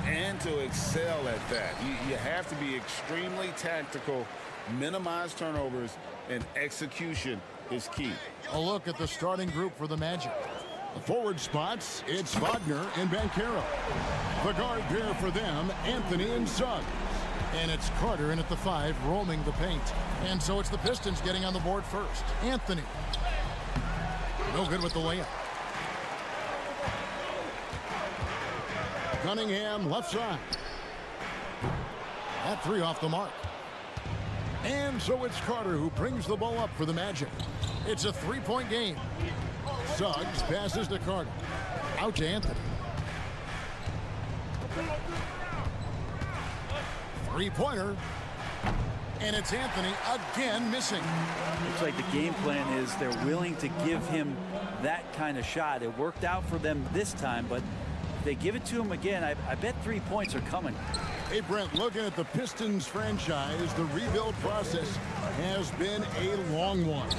And to excel at that. You have to be extremely tactical, minimize turnovers, and execution is key. A look at the starting group for the Magic. The forward spots, it's Wagner and Banchero. The guard pair for them, Anthony and Suggs. And it's Carter in at the 5, roaming the paint. And so it's the Pistons getting on the board first. Anthony. No good with the layup. Cunningham left side. That 3 off the mark. And so it's Carter who brings the ball up for the Magic. It's a 3-point game. Suggs passes to Carter. Out to Anthony. 3-pointer. And it's Anthony again missing. Looks like the game plan is they're willing to give him that kind of shot. It worked out for them this time, but if they give it to him again, I bet 3 points are coming. Hey, Brent, looking at the Pistons franchise, the rebuild process has been a long one.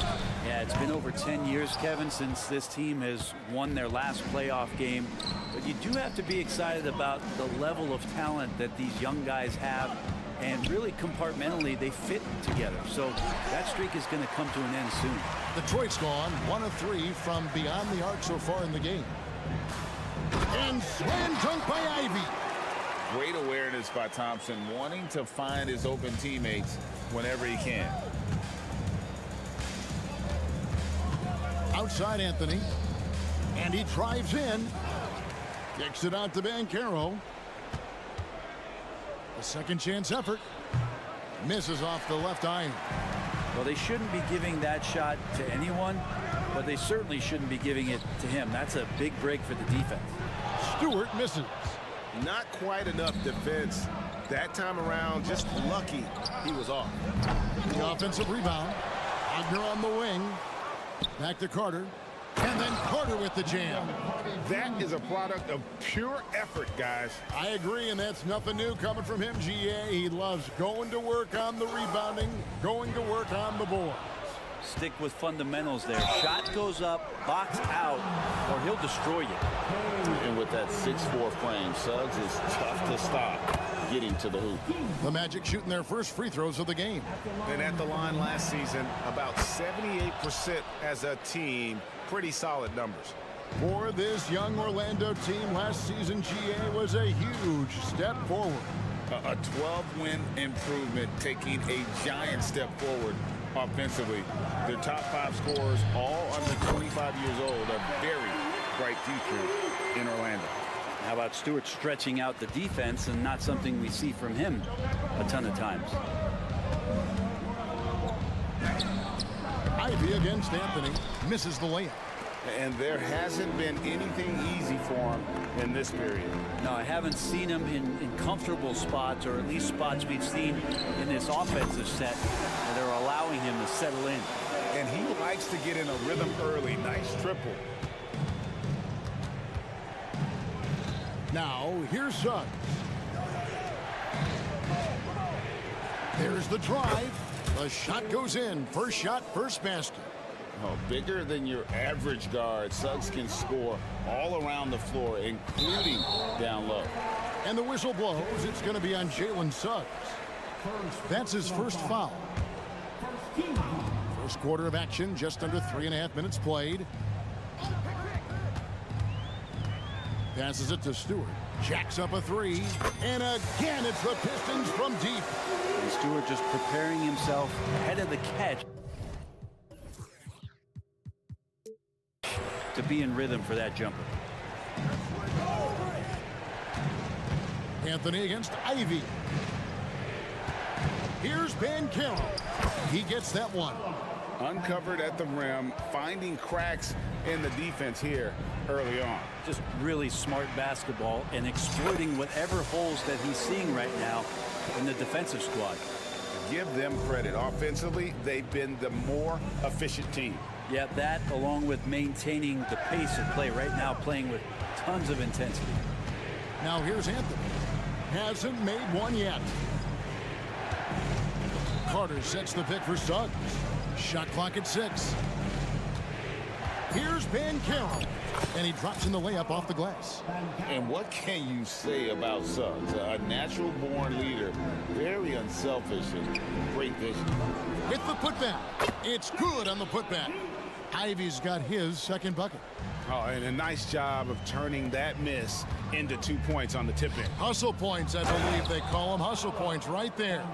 Yeah, it's been over 10 years, Kevin, since this team has won their last playoff game. But you do have to be excited about the level of talent that these young guys have. And really compartmentally, they fit together. So that streak is going to come to an end soon. Detroit's gone 1 of 3 from beyond the arc so far in the game. And slam dunk by Ivy. Great awareness by Thompson, wanting to find his open teammates whenever he can. Outside Anthony. And he drives in. Kicks it out to Banchero. A second chance effort. Misses off the left iron. Well, they shouldn't be giving that shot to anyone, but they certainly shouldn't be giving it to him. That's a big break for the defense. Stewart misses. Not quite enough defense that time around. Just lucky he was off. The offensive rebound. Wagner on the wing. Back to Carter. And then Carter with the jam. That is a product of pure effort, guys. I agree, and that's nothing new coming from him, GA. He loves going to work on the rebounding, going to work on the board. Stick with fundamentals there. Shot goes up, box out, or he'll destroy you. And with that 6'4" frame, Suggs is tough to stop getting to the hoop. The Magic shooting their first free throws of the game. And at the line last season, about 78% as a team. Pretty solid numbers. For this young Orlando team, last season, GA was a huge step forward. A 12-win improvement, taking a giant step forward offensively. Their top 5 scorers, all under 25 years old, a very bright future in Orlando. How about Stewart stretching out the defense, and not something we see from him a ton of times. Ivy against Anthony. Misses the layup. And there hasn't been anything easy for him in this period. No, I haven't seen him in comfortable spots, or at least spots we've seen in this offensive set that are allowing him to settle in. And he likes to get in a rhythm early. Nice triple. Now, here's Suggs. There's the drive. The shot goes in. First shot, first basket. Oh, bigger than your average guard, Suggs can score all around the floor, including down low. And the whistle blows. It's going to be on Jalen Suggs. That's his first foul. First quarter of action, just under 3.5 minutes played. Passes it to Stewart. Jacks up a 3. And again, it's the Pistons from deep. And Stewart just preparing himself ahead of the catch to be in rhythm for that jumper. Anthony against Ivy. Here's Banchero. He gets that one. Uncovered at the rim, finding cracks in the defense here early on. Just really smart basketball and exploiting whatever holes that he's seeing right now in the defensive squad. Give them credit. Offensively, they've been the more efficient team. Yeah, that along with maintaining the pace of play right now, playing with tons of intensity. Now here's Anthony. Hasn't made one yet. Carter sets the pick for Suggs. Shot clock at 6. Here's Banchero. And he drops in the layup off the glass. And what can you say about Suggs? A natural-born leader, very unselfish and great vision. Hit the putback. It's good on the putback. Ivy's got his second bucket. Oh, and a nice job of turning that miss into 2 points on the tip-in. Hustle points, I believe they call them. Hustle points right there.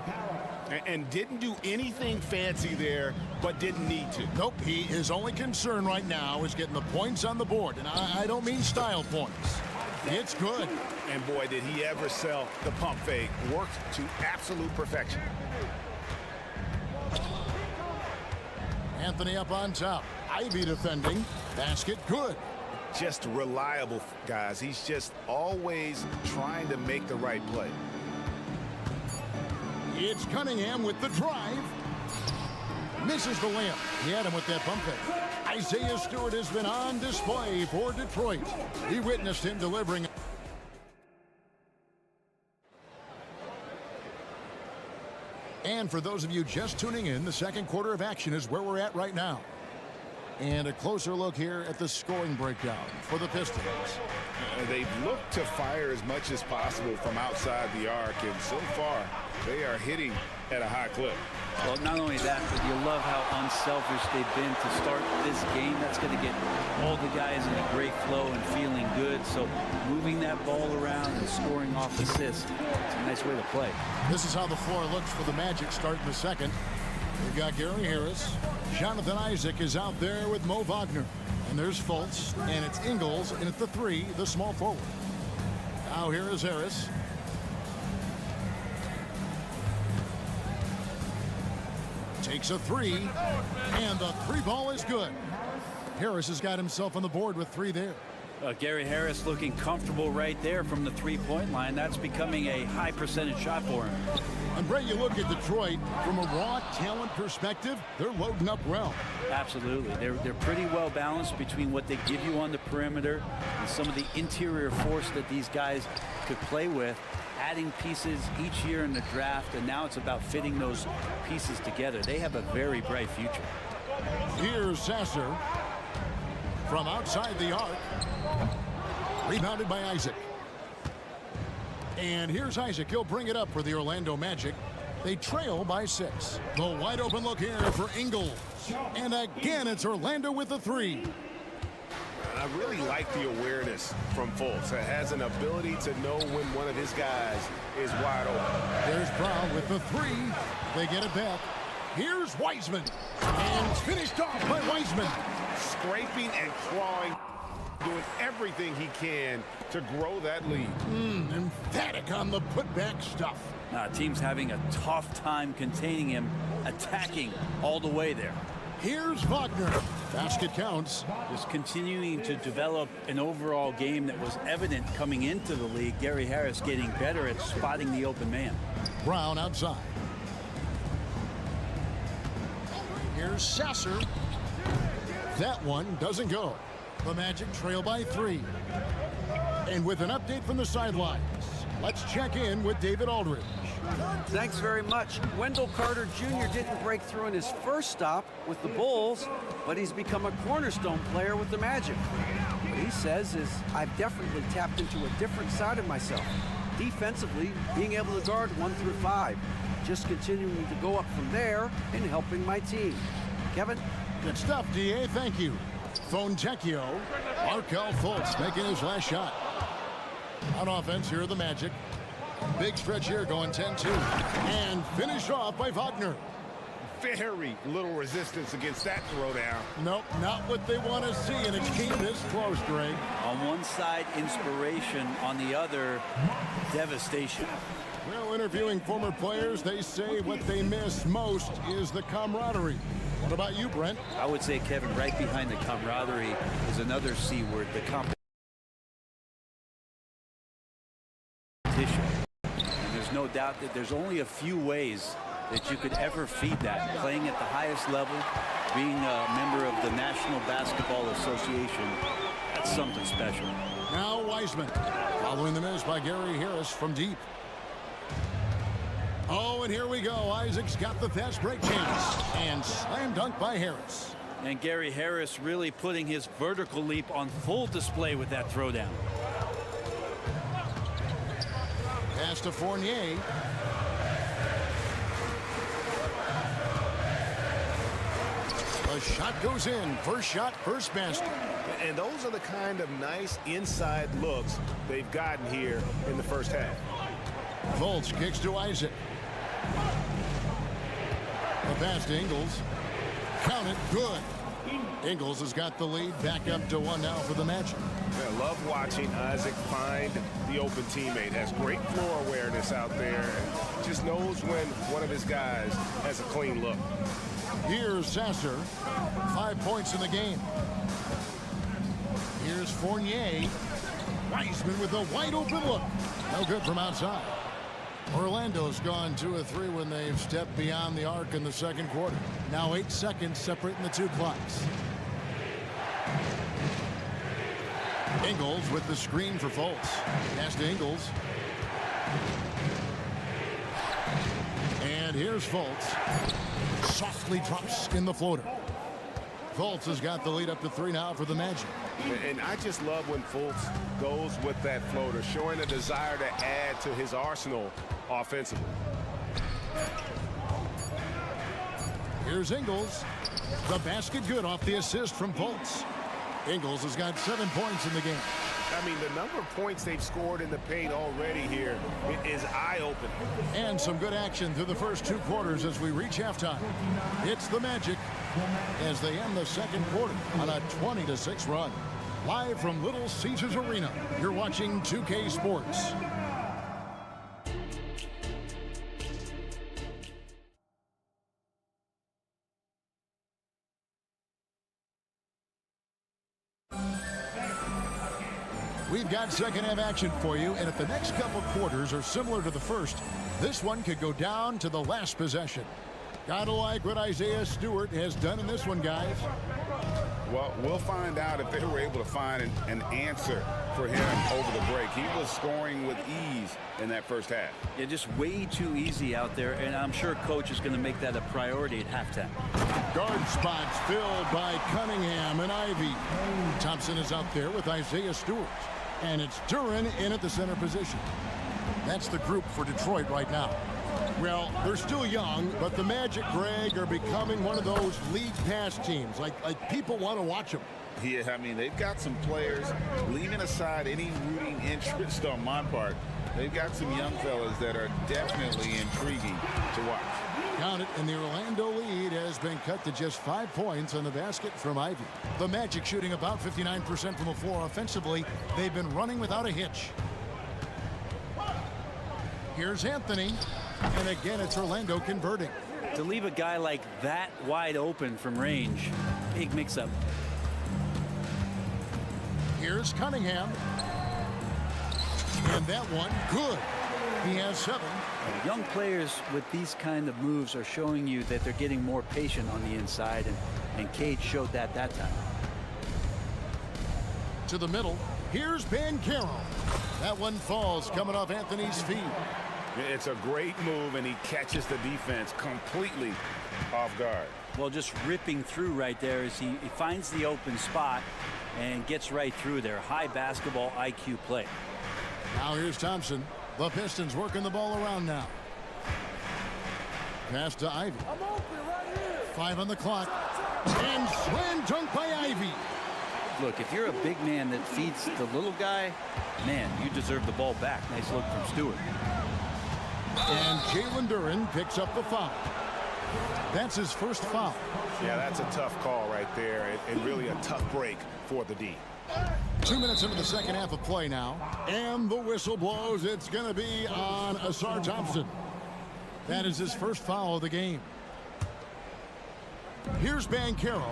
And didn't do anything fancy there, but didn't need to. Nope, his only concern right now is getting the points on the board. And I don't mean style points. It's good. And boy, did he ever sell the pump fake. Worked to absolute perfection. Anthony up on top. Ivy defending. Basket good. Just reliable, guys. He's just always trying to make the right play. It's Cunningham with the drive. Misses the layup. He had him with that pump fake. Isaiah Stewart has been on display for Detroit. He witnessed him delivering. And for those of you just tuning in, the second quarter of action is where we're at right now. And a closer look here at the scoring breakdown for the Pistons. They've looked to fire as much as possible from outside the arc, and so far they are hitting at a high clip. Well, not only that, but you love how unselfish they've been to start this game. That's going to get all the guys in a great flow and feeling good. So moving that ball around and scoring off assists, it's a nice way to play. This is how the floor looks for the Magic starting the second. We've got Gary Harris. Jonathan Isaac is out there with Mo Wagner. And there's Fultz, and it's Ingles, and at the 3, the small forward. Now here is Harris. Takes a 3, and the 3 ball is good. Harris has got himself on the board with 3 there. Gary Harris looking comfortable right there from the three-point line. That's becoming a high percentage shot for him. And Brett, you look at Detroit from a raw talent perspective, they're loading up well. Absolutely. They're pretty well balanced between what they give you on the perimeter and some of the interior force that these guys could play with, adding pieces each year in the draft, and now it's about fitting those pieces together. They have a very bright future. Here's Sasser from outside the arc. Rebounded by Isaac. And here's Isaac. He'll bring it up for the Orlando Magic. They trail by 6. The wide open look here for Ingles. And again, it's Orlando with the 3. I really like the awareness from Fultz. It has an ability to know when one of his guys is wide open. There's Brown with the 3. They get it back. Here's Wiseman. And finished off by Wiseman. Scraping and clawing, doing everything he can to grow that lead. Emphatic on the putback stuff. Team's having a tough time containing him, attacking all the way there. Here's Wagner. Basket counts. Just continuing to develop an overall game that was evident coming into the league. Gary Harris getting better at spotting the open man. Brown outside. Here's Sasser. That one doesn't go. The Magic trail by 3. And with an update from the sidelines, let's check in with David Aldridge. Thanks very much. Wendell Carter Jr. didn't break through in his first stop with the Bulls, but he's become a cornerstone player with the Magic. What he says is, I've definitely tapped into a different side of myself. Defensively, being able to guard 1 through 5. Just continuing to go up from there and helping my team. Kevin? Good stuff, DA. Thank you. Fontecchio. Markelle Fultz making his last shot. On offense, here are the Magic. Big stretch here going 10-2. And finished off by Wagner. Very little resistance against that throwdown. Nope, not what they want to see in a game this close, Greg. On one side, inspiration. On the other, devastation. Well, interviewing former players, they say what they miss most is the camaraderie. What about you, Brent? I would say, Kevin, right behind the camaraderie is another C word, the competition. And there's no doubt that there's only a few ways that you could ever feed that. Playing at the highest level, being a member of the National Basketball Association, that's something special. Now Wiseman, following the miss by Gary Harris from deep. Oh, and here we go. Isaac's got the fast break chance. And slam dunk by Harris. And Gary Harris really putting his vertical leap on full display with that throwdown. Pass to Fournier. The shot goes in. First shot, first basket. And those are the kind of nice inside looks they've gotten here in the first half. Fultz kicks to Isaac. The pass to Ingles. Count it. Good. Ingles has got the lead. Back up to 1 now for the Magic. I love watching Isaac find the open teammate. Has great floor awareness out there. And just knows when one of his guys has a clean look. Here's Sasser. 5 points in the game. Here's Fournier. Wiseman with a wide open look. No good from outside. Orlando's gone 2 of 3 when they've stepped beyond the arc in the second quarter. Now 8 seconds separating the two clocks. Ingles with the screen for Fultz. Pass to Ingles. And here's Fultz. Softly drops in the floater. Fultz has got the lead up to 3 now for the Magic. And I just love when Fultz goes with that floater, showing a desire to add to his arsenal offensively. Here's Ingles. The basket good off the assist from Fultz. Ingles has got 7 points in the game. I mean, the number of points they've scored in the paint already here is eye-opening. And some good action through the first 2 quarters as we reach halftime. It's the Magic as they end the second quarter on a 20-6 run. Live from Little Caesars Arena, you're watching 2K Sports. We've got second half action for you, and if the next couple quarters are similar to the first, this one could go down to the last possession. Gotta like what Isaiah Stewart has done in this one, guys. Well, we'll find out if they were able to find an answer for him over the break. He was scoring with ease in that first half. Yeah, just way too easy out there, and I'm sure coach is going to make that a priority at halftime. Guard spots filled by Cunningham and Ivy. Thompson is out there with Isaiah Stewart. And it's Duren in at the center position. That's the group for Detroit right now. Well, they're still young, but the Magic, Greg, are becoming one of those league pass teams. Like people want to watch them. Yeah, I mean, they've got some players, leaving aside any rooting interest on my part, they've got some young fellas that are definitely intriguing to watch. Count it, and the Orlando lead has been cut to just 5 points on the basket from Ivy. The Magic shooting about 59% from the floor offensively. They've been running without a hitch. Here's Anthony. And again, it's Orlando converting. To leave a guy like that wide open from range, big mix-up. Here's Cunningham. And that one, good. He has 7. Young players with these kind of moves are showing you that they're getting more patient on the inside, and Cade showed that time. To the middle, here's Banchero. That one falls coming off Anthony's feet. It's a great move, and he catches the defense completely off guard. Well, just ripping through right there as he finds the open spot and gets right through there. High basketball IQ play. Now here's Thompson. The Pistons working the ball around now. Pass to Ivy. I'm open right here. 5 on the clock. And slam dunk by Ivy. Look, if you're a big man that feeds the little guy, man, you deserve the ball back. Nice look from Stewart. And Jalen Duren picks up the foul. That's his first foul. Yeah, that's a tough call right there, and really a tough break for the D. 2 minutes into the second half of play now, and the whistle blows. It's going to be on Asar Thompson. That is his first foul of the game. Here's Banchero.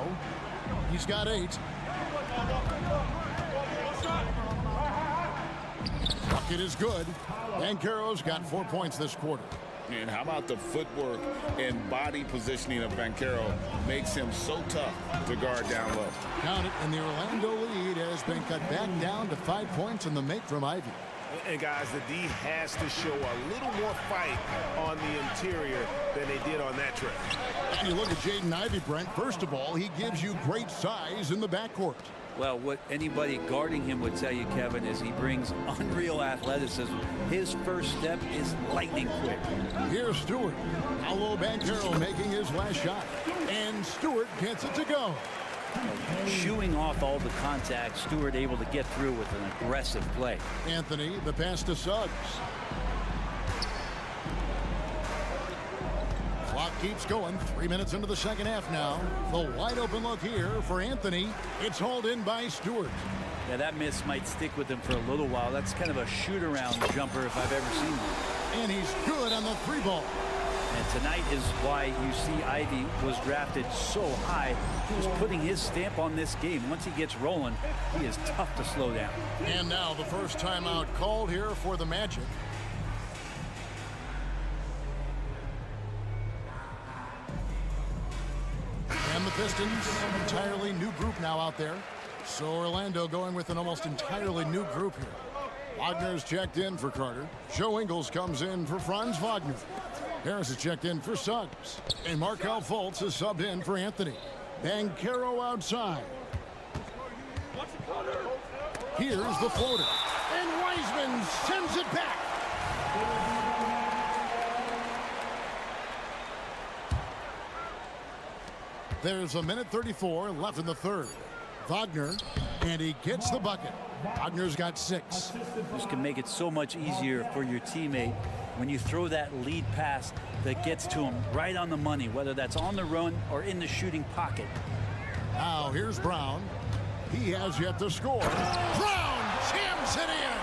He's got 8. Bucket is good. Banchero's got 4 points this quarter. And how about the footwork and body positioning of Banchero makes him so tough to guard down low. Count it, and the Orlando lead has been cut back down to 5 points in the make from Ivy. And guys, the D has to show a little more fight on the interior than they did on that trip. You look at Jaden Ivey, Brent. First of all, he gives you great size in the backcourt. Well, what anybody guarding him would tell you, Kevin, is he brings unreal athleticism. His first step is lightning quick. Here's Stewart. Paolo Banchero making his last shot. And Stewart gets it to go. Shooing off all the contact, Stewart able to get through with an aggressive play. Anthony, the pass to Suggs. Clock keeps going. 3 minutes into the second half now. The wide open look here for Anthony. It's hauled in by Stewart. Yeah, that miss might stick with him for a little while. That's kind of a shoot-around jumper if I've ever seen one. And he's good on the 3 ball. And tonight is why you see Ivy was drafted so high. He's putting his stamp on this game. Once he gets rolling, he is tough to slow down. And now the first timeout called here for the Magic. And the Pistons, entirely new group now out there. So Orlando going with an almost entirely new group here. Wagner's checked in for Carter. Joe Ingles comes in for Franz Wagner. Harris is checked in for Suggs. And Markelle Fultz is subbed in for Anthony. Banchero outside. Here's the floater. And Wiseman sends it back. There's 1:34 left in the third. Wagner, and he gets the bucket. Wagner's got 6. This can make it so much easier for your teammate when you throw that lead pass that gets to him right on the money, whether that's on the run or in the shooting pocket. Now here's Brown. He has yet to score. Brown jams it in.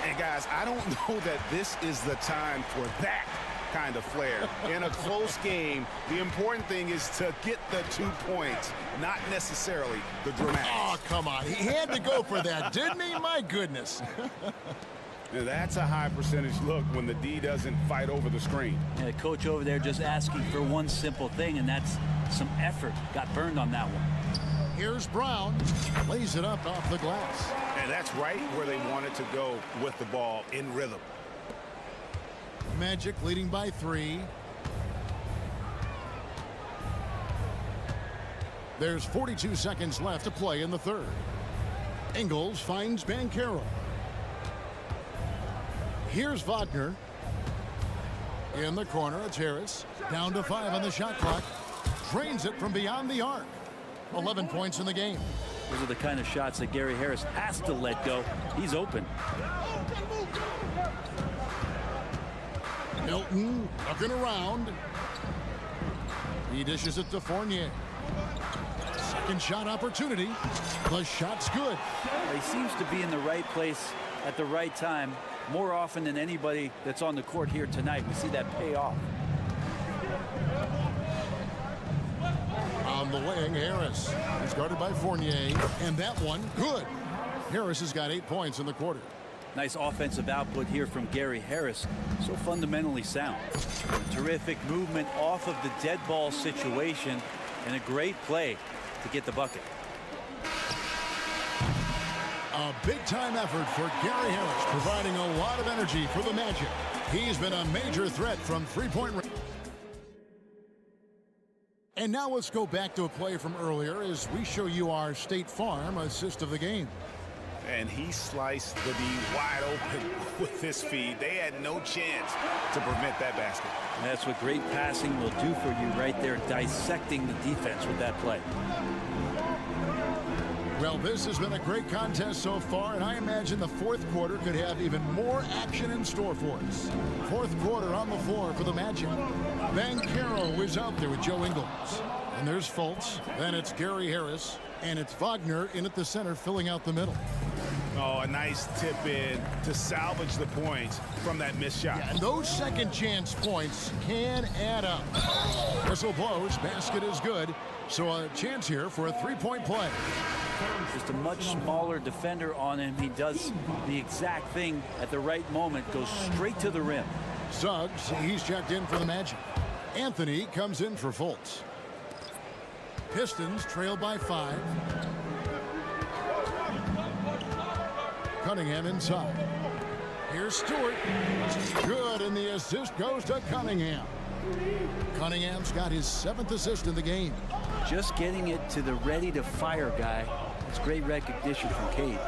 And guys, I don't know that this is the time for that kind of flair. In a close game, the important thing is to get the 2 points, not necessarily the dramatics. Oh, come on. He had to go for that, didn't he? My goodness. That's a high percentage look when the D doesn't fight over the screen. And the coach over there just asking for one simple thing, and that's some effort. Got burned on that one. Here's Brown. Lays it up off the glass. And that's right where they wanted to go with the ball, in rhythm. Magic leading by 3. There's 42 seconds left to play in the third. Ingles finds Banchero. Here's Wagner. In the corner, it's Harris. Down to 5 on the shot clock. Drains it from beyond the arc. 11 points in the game. Those are the kind of shots that Gary Harris has to let go. He's open. Milton looking around. He dishes it to Fournier. Second shot opportunity. The shot's good. He seems to be in the right place at the right time more often than anybody that's on the court here tonight. We see that pay off. On the wing, Harris. He's guarded by Fournier. And that one, good. Harris has got 8 points in the quarter. Nice offensive output here from Gary Harris. So fundamentally sound. Terrific movement off of the dead ball situation and a great play to get the bucket. A big-time effort for Gary Harris, providing a lot of energy for the Magic. He's been a major threat from three-point range. And now let's go back to a play from earlier as we show you our State Farm assist of the game. And he sliced the D wide open with his feed. They had no chance to prevent that basket. And that's what great passing will do for you right there, dissecting the defense with that play. Well, this has been a great contest so far, and I imagine the fourth quarter could have even more action in store for us. Fourth quarter on the floor for the Magic. Banchero is out there with Joe Ingles. And there's Fultz. Then it's Gary Harris. And it's Wagner in at the center, filling out the middle. Oh, a nice tip in to salvage the points from that missed shot. Yeah, and those second chance points can add up. Whistle blows. Basket is good. So a chance here for a three-point play. Just a much smaller defender on him. He does the exact thing at the right moment, goes straight to the rim. Suggs, he's checked in for the Magic. Anthony comes in for Fultz. Pistons trail by 5. Cunningham inside. Here's Stewart. Good, and the assist goes to Cunningham. Cunningham's got his 7th assist in the game. Just getting it to the ready-to-fire guy. It's great recognition from Cade.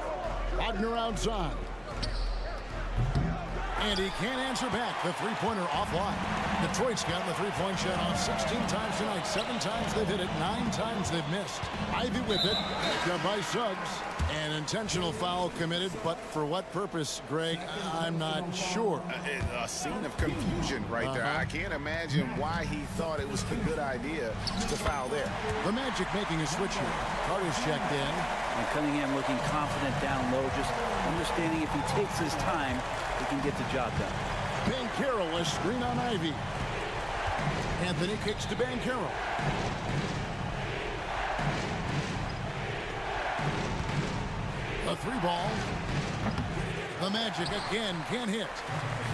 Wagner outside. And he can't answer back. The three-pointer offline. Detroit's gotten the three-point shot off 16 times tonight. 7 times they've hit it. 9 times they've missed. Ivy with it. Picked up by Suggs. An intentional foul committed, but for what purpose, Greg, I'm not sure. A scene of confusion right there. I can't imagine why he thought it was a good idea to foul there. The Magic making a switch here. Carter's checked in. And Cunningham looking confident down low, just understanding if he takes his time, he can get the job done. Banchero, a screen on Ivy. Anthony kicks to Banchero. A 3-ball. The Magic again can't hit.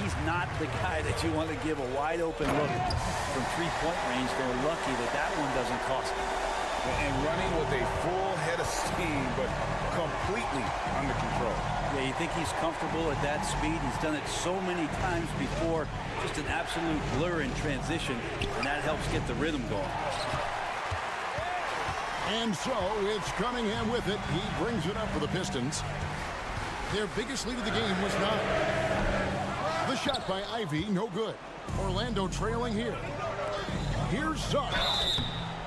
He's not the guy that you want to give a wide open look from 3-point range. They're lucky that that one doesn't cost them. And running with a full head of steam, but completely under control. Yeah, you think he's comfortable at that speed. He's done it so many times before. Just an absolute blur in transition, and that helps get the rhythm going. And so it's Cunningham with it. He brings it up for the Pistons. Their biggest lead of the game was 9. The shot by Ivy, no good. Orlando trailing here. Here's Suggs.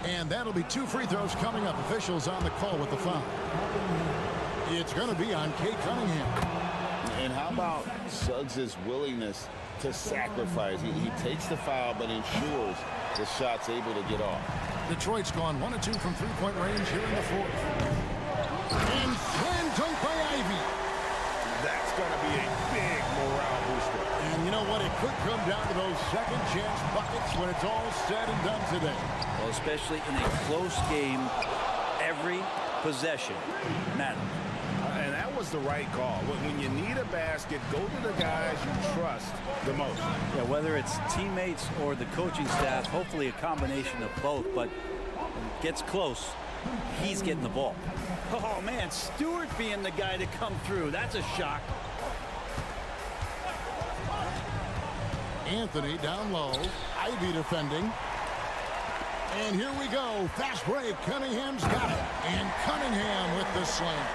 And that'll be 2 free throws coming up. Officials on the call with the foul. It's going to be on Cade Cunningham. And how about Suggs' willingness to sacrifice? He takes the foul, but ensures the shot's able to get off. Detroit's gone 1 of 2 from 3-point range here in the 4th. And slam dunk by Ivy. That's going to be a big morale booster. And you know what? It could come down to those second chance buckets when it's all said and done today. Well, especially in a close game, every possession matters. And that was the right call. When you need a basket, go to the guys you trust the most. Yeah, whether it's teammates or the coaching staff, hopefully a combination of both, but when it gets close, he's getting the ball. Oh, man, Stewart being the guy to come through. That's a shock. Anthony down low. Ivy defending. And here we go. Fast break. Cunningham's got it. And Cunningham with the slam.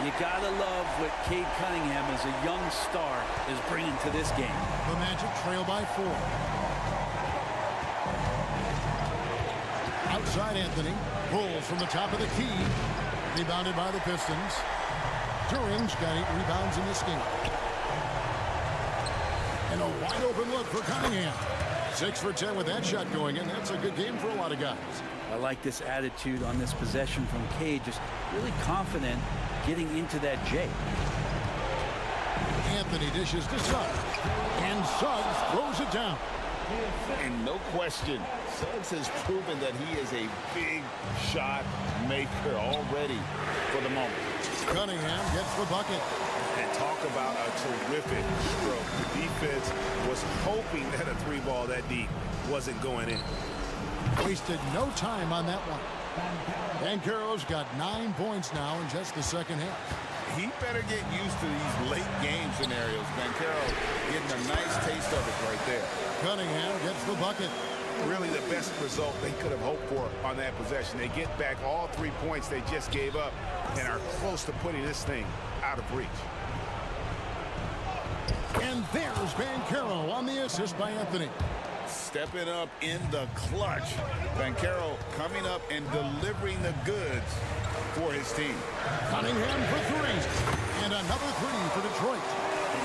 You gotta love what Cade Cunningham as a young star is bringing to this game. The Magic trail by 4. Outside Anthony. Pulls from the top of the key. Rebounded by the Pistons. Turing's got 8 rebounds in this game. And a wide open look for Cunningham. 6 for 10 with that shot going in. That's a good game for a lot of guys. I like this attitude on this possession from Cade. Just really confident getting into that J. Anthony dishes to Suggs. And Suggs throws it down. And no question, Suggs has proven that he is a big shot maker already for the moment. Cunningham gets the bucket. And talk about a terrific stroke. The defense was hoping that a 3-ball that deep wasn't going in. Wasted no time on that one. Banchero's got 9 points now in just the second half. He better get used to these late game scenarios. Banchero getting a nice taste of it right there. Cunningham gets the bucket. Really the best result they could have hoped for on that possession. They get back all 3 points they just gave up and are close to putting this thing out of reach. And there's Banchero on the assist by Anthony. Stepping up in the clutch. Banchero coming up and delivering the goods for his team. Cunningham for three. And another three for Detroit.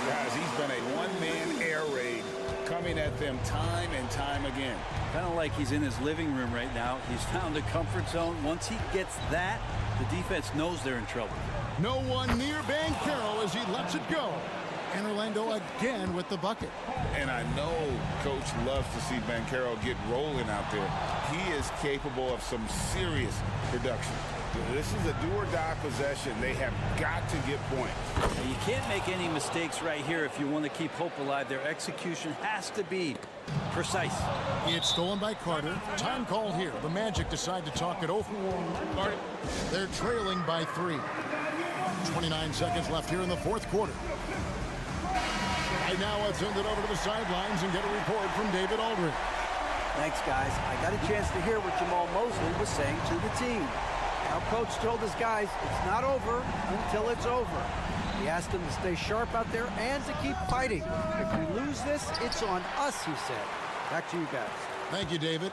Guys, he's been a one-man air raid coming at them time and time again. Kind of like he's in his living room right now. He's found a comfort zone. Once he gets that, the defense knows they're in trouble. No one near Banchero as he lets it go. And Orlando again with the bucket. And I know Coach loves to see Banchero get rolling out there. He is capable of some serious production. This is a do-or-die possession. They have got to get points. And you can't make any mistakes right here if you want to keep hope alive. Their execution has to be precise. It's stolen by Carter. Time call here. The Magic decide to talk it over. They're trailing by 3. 29 seconds left here in the fourth quarter. Right now, let's send it over to the sidelines and get a report from David Aldridge. Thanks, guys. I got a chance to hear what Jamal Mosley was saying to the team. Our coach told his guys it's not over until it's over. He asked them to stay sharp out there and to keep fighting. If we lose this, it's on us, he said. Back to you guys. Thank you, David.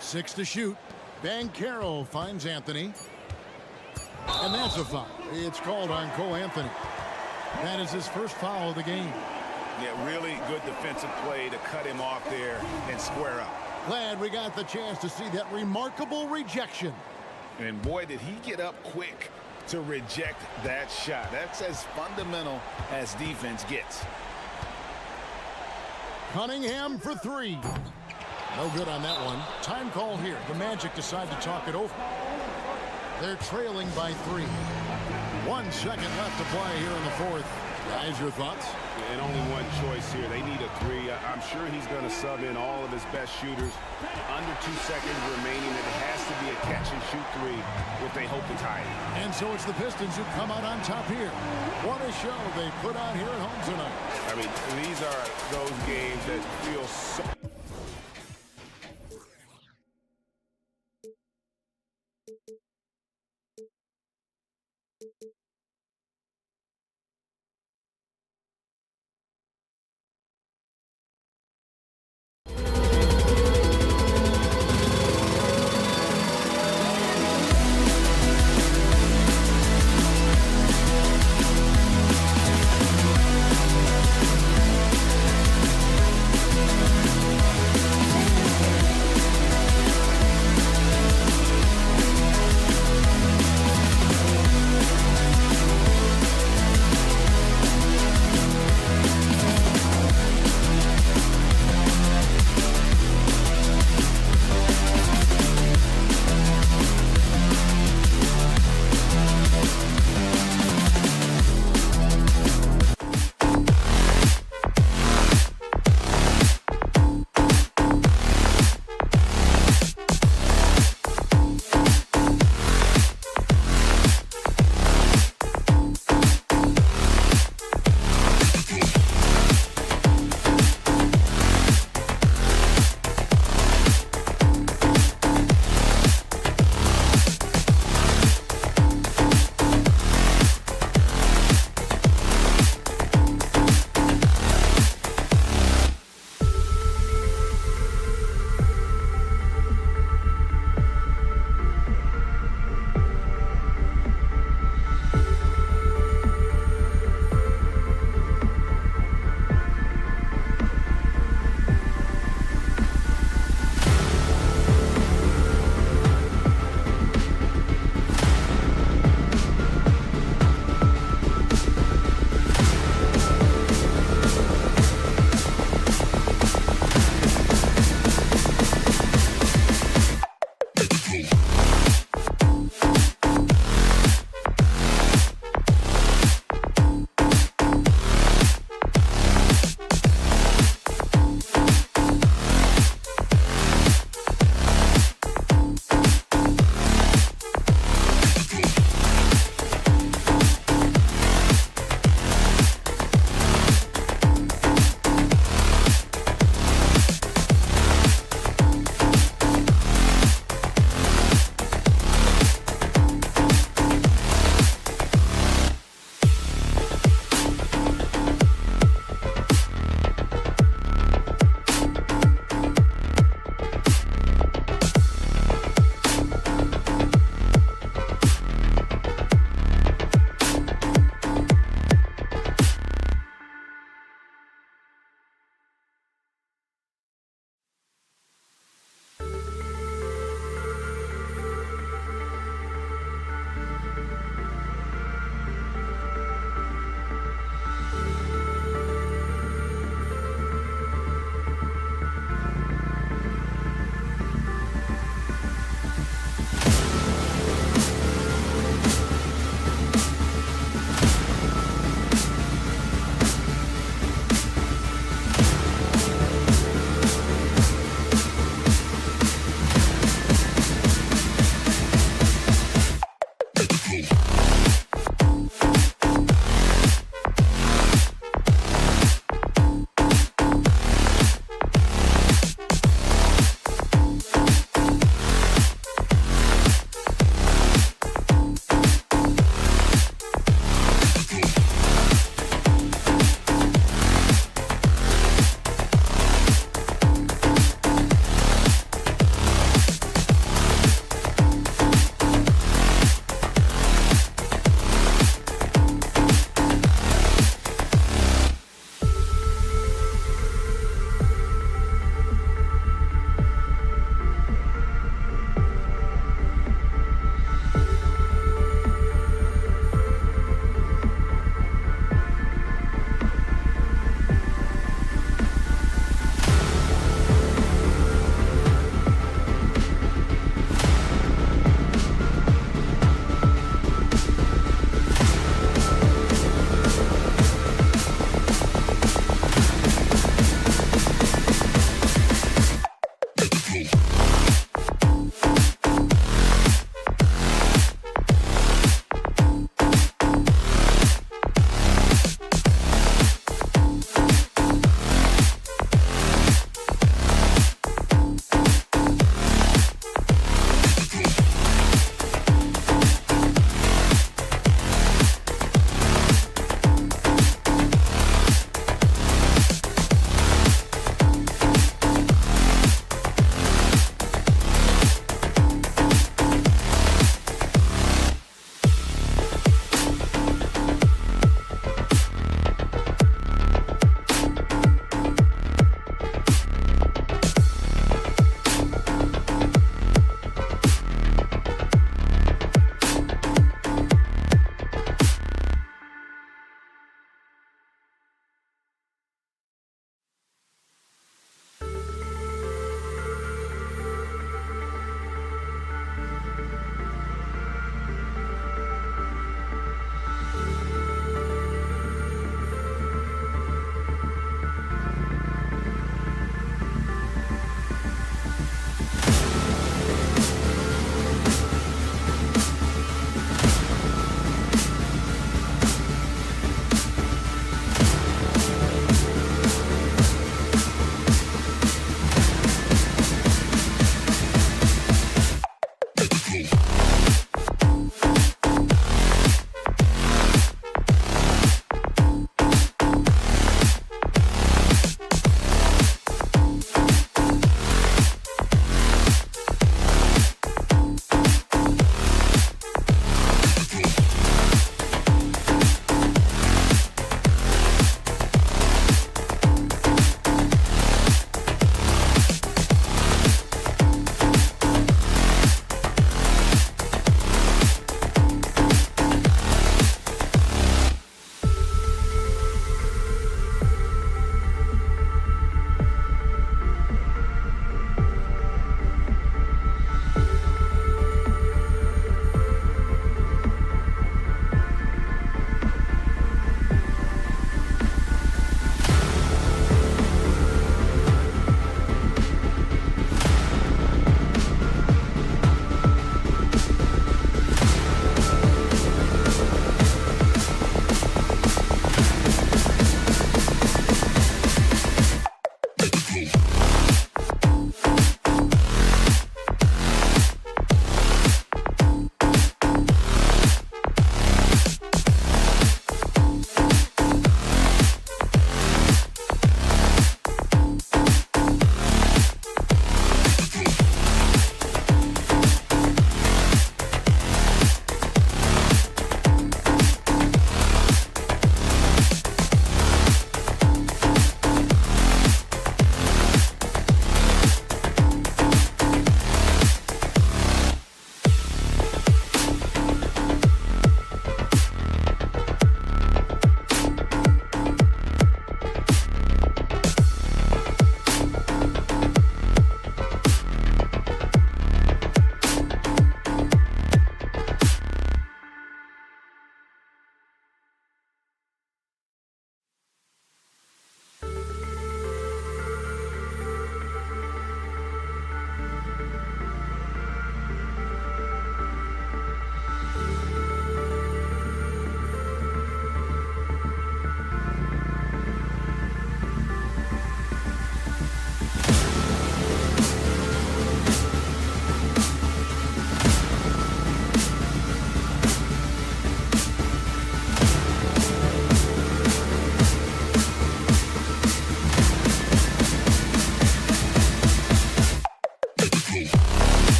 6 to shoot. Banchero finds Anthony. And that's a foul. It's called on Cole Anthony. That is his first foul of the game. Yeah, really good defensive play to cut him off there and square up. Glad we got the chance to see that remarkable rejection. And boy, did he get up quick to reject that shot. That's as fundamental as defense gets. Cunningham for 3. No good on that one. Time call here. The Magic decide to talk it over. They're trailing by 3. 1 second left to play here in the fourth. Guys, your thoughts? And only one choice here. They need a 3. I'm sure he's going to sub in all of his best shooters. Under 2 seconds remaining. It has to be a catch-and-shoot 3 if they hope to tie it. And so it's the Pistons who come out on top here. What a show they put on here at home tonight. I mean, these are those games that feel so...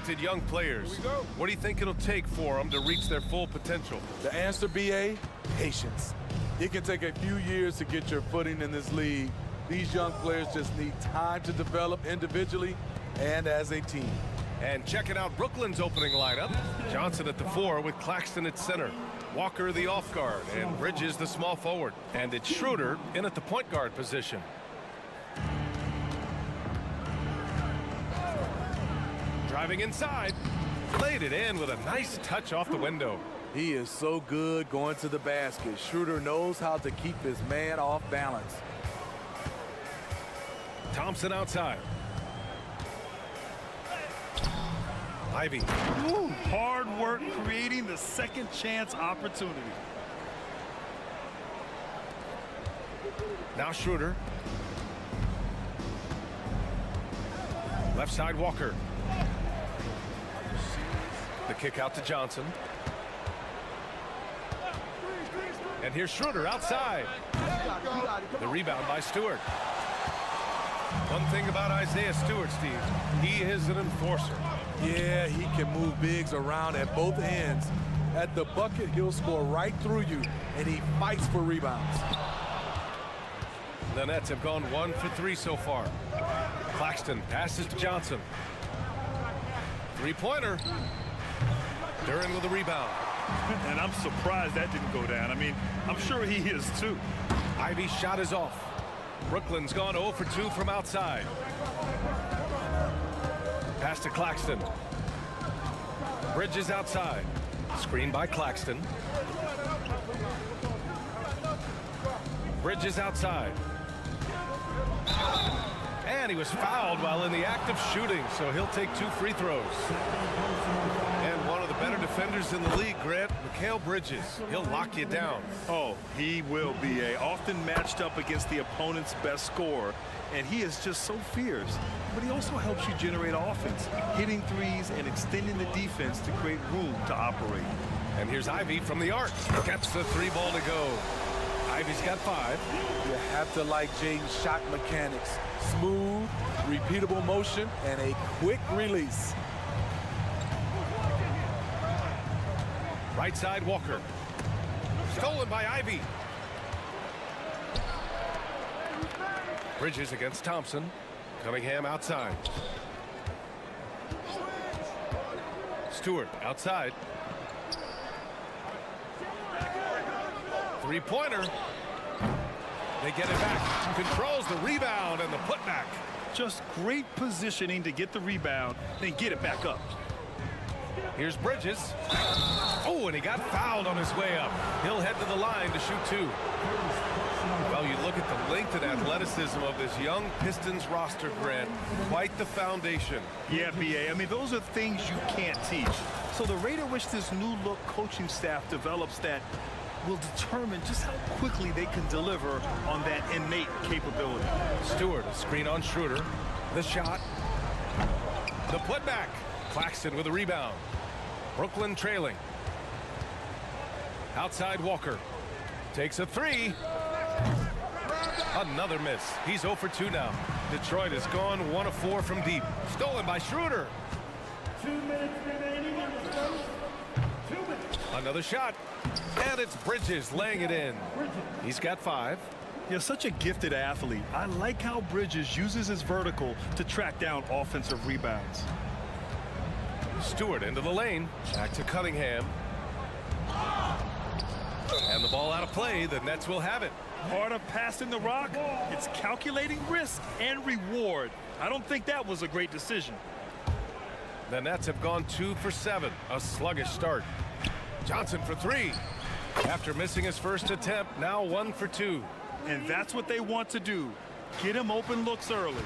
talented young players. What do you think it'll take for them to reach their full potential? The answer, BA, patience. It can take a few years to get your footing in this league. These young players just need time to develop individually and as a team. And checking out Brooklyn's opening lineup. Johnson at the 4 with Claxton at center. Walker the off guard and Bridges the small forward. And it's Schroeder in at the point guard position. Driving inside. Played it in with a nice touch off the window. He is so good going to the basket. Schroeder knows how to keep his man off balance. Thompson outside. Ivy. Ooh, hard work creating the second chance opportunity. Now Schroeder. Left side Walker. The kick out to Johnson. And here's Schroeder outside. The rebound by Stewart. One thing about Isaiah Stewart, Steve, he is an enforcer. Yeah, he can move bigs around at both ends. At the bucket, he'll score right through you, and he fights for rebounds. The Nets have gone 1 for 3 so far. Claxton passes to Johnson. Three-pointer. Duran with a rebound. And I'm surprised that didn't go down. I mean, I'm sure he is too. Ivy's shot is off. Brooklyn's gone 0 for 2 from outside. Pass to Claxton. Bridges outside. Screen by Claxton. Bridges outside. And he was fouled while in the act of shooting, so he'll take 2 free throws. And one of the better defenders in the league, Grant, Mikal Bridges. He'll lock you down. Oh, he will be often matched up against the opponent's best scorer, and he is just so fierce. But he also helps you generate offense, hitting threes and extending the defense to create room to operate. And here's Ivy from the arc. Gets the 3 ball to go. Ivy's got 5. You have to like Jaden's shot mechanics. Smooth, repeatable motion, and a quick release. Right side Walker. Stolen by Ivy. Bridges against Thompson. Cunningham outside. Stewart outside. Three-pointer. They get it back. Controls the rebound and the putback. Just great positioning to get the rebound, then get it back up. Here's Bridges. Oh, and he got fouled on his way up. He'll head to the line to shoot 2. Well, you look at the length and athleticism of this young Pistons roster, Grant. Quite the foundation. Yeah, BA. I mean, those are things you can't teach. So the rate at which this new look coaching staff develops that will determine just how quickly they can deliver on that innate capability. Stewart, a screen on Schroeder. The shot. The putback. Claxton with a rebound. Brooklyn trailing. Outside Walker. Takes a 3. Another miss. He's 0 for 2 now. Detroit has gone 1 of 4 from deep. Stolen by Schroeder. 2 minutes remaining in the first. 2 minutes. Another shot. And it's Bridges laying it in. He's got 5. You're such a gifted athlete. I like how Bridges uses his vertical to track down offensive rebounds. Stewart into the lane. Back to Cunningham. And the ball out of play. The Nets will have it. Part of passing the rock, it's calculating risk and reward. I don't think that was a great decision. The Nets have gone 2 for 7. A sluggish start. Johnson for 3. After missing his first attempt, now 1 for 2. And that's what they want to do. Get him open looks early.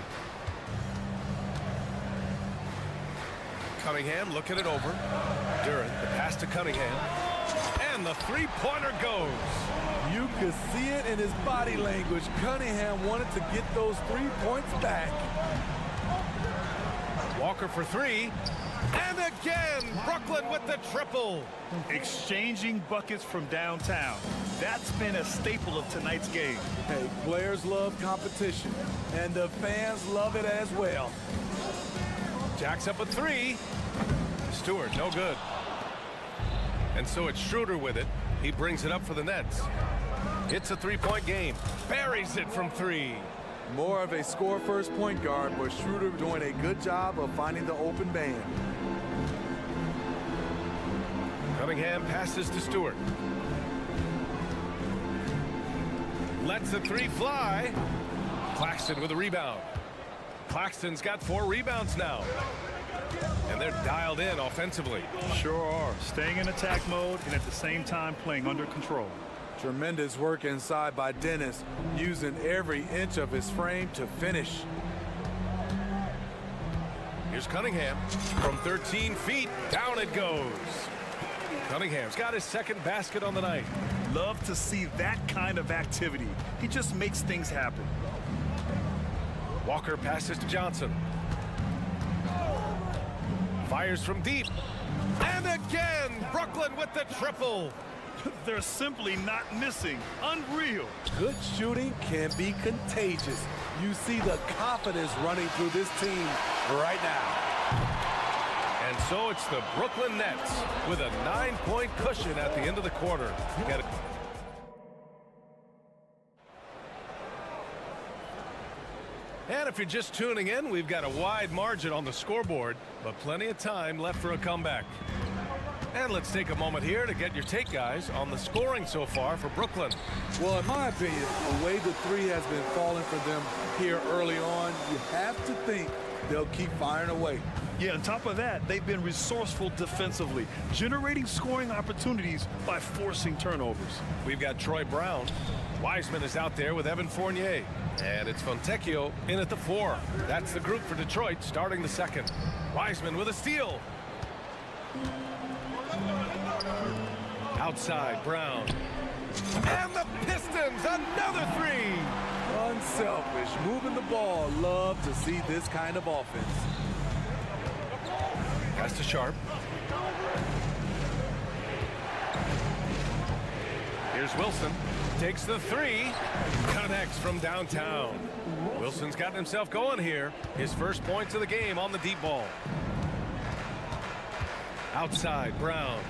Cunningham looking it over. Duran, the pass to Cunningham. And the three-pointer goes. You could see it in his body language. Cunningham wanted to get those 3 points back. Walker for 3. And again, Brooklyn with the triple. Exchanging buckets from downtown. That's been a staple of tonight's game. Hey, players love competition, and the fans love it as well. Jacks up a three. Stewart, no good. And so it's Schroeder with it. He brings it up for the Nets. It's a three-point game. Buries it from three. More of a score-first point guard, but Schroeder doing a good job of finding the open man. Cunningham passes to Stewart. Lets the three fly. Claxton with a rebound. Claxton's got 4 rebounds now. And they're dialed in offensively. Sure are. Staying in attack mode and at the same time playing under control. Tremendous work inside by Dennis, using every inch of his frame to finish. Here's Cunningham from 13 feet. Down it goes. Cunningham's got his second basket on the night. Love to see that kind of activity. He just makes things happen. Walker passes to Johnson. Fires from deep. And again, Brooklyn with the triple. They're simply not missing. Unreal. Good shooting can be contagious. You see the confidence running through this team right now. And so it's the Brooklyn Nets with a 9-point cushion at the end of the quarter. Got it. And if you're just tuning in, we've got a wide margin on the scoreboard, but plenty of time left for a comeback. And let's take a moment here to get your take, guys, on the scoring so far for Brooklyn. Well, in my opinion, the way the three has been falling for them here early on, you have to think they'll keep firing away. Yeah, on top of that, they've been resourceful defensively, generating scoring opportunities by forcing turnovers. We've got Troy Brown. Wiseman is out there with Evan Fournier. And it's Fontecchio in at the 4. That's the group for Detroit starting the second. Wiseman with a steal. Outside, Brown. And the Pistons, another 3. Unselfish, moving the ball. Love to see this kind of offense. Pass to Sharp. Here's Wilson. Takes the 3. Connects from downtown. Wilson's gotten himself going here. His first points of the game on the deep ball. Outside, Brown.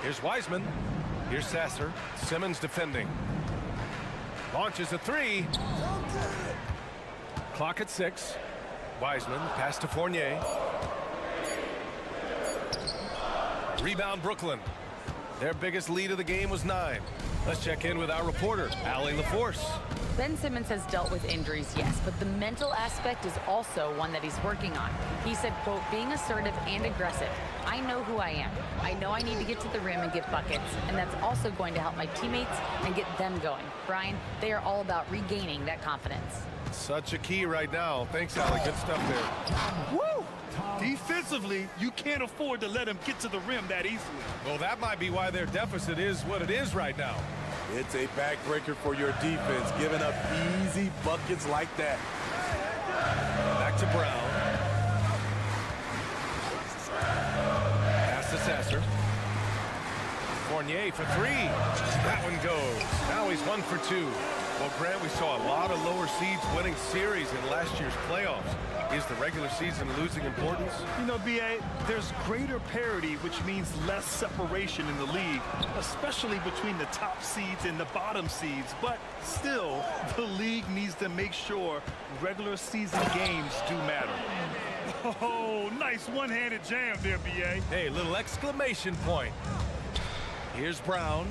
Here's Wiseman. Here's Sasser. Simmons defending. Launches a 3. Clock at 6. Wiseman, pass to Fournier. Rebound Brooklyn. Their biggest lead of the game was 9. Let's check in with our reporter, Allie LaForce. Ben Simmons has dealt with injuries, yes, but the mental aspect is also one that he's working on. He said, quote, being assertive and aggressive. I know who I am. I know I need to get to the rim and get buckets, and that's also going to help my teammates and get them going. Brian, they are all about regaining that confidence. Such a key right now. Thanks, Allie. Good stuff there. Woo! Defensively, you can't afford to let him get to the rim that easily. Well, that might be why their deficit is what it is right now. It's a backbreaker for your defense, giving up easy buckets like that. Back to Brown. Pass to Sasser. Fournier for 3. That one goes. Now he's 1 for 2. Well, Grant, we saw a lot of lower seeds winning series in last year's playoffs. Is the regular season losing importance? You know, B.A., there's greater parity, which means less separation in the league, especially between the top seeds and the bottom seeds. But still, the league needs to make sure regular season games do matter. Oh, nice one-handed jam there, B.A. Hey, little exclamation point. Here's Brown.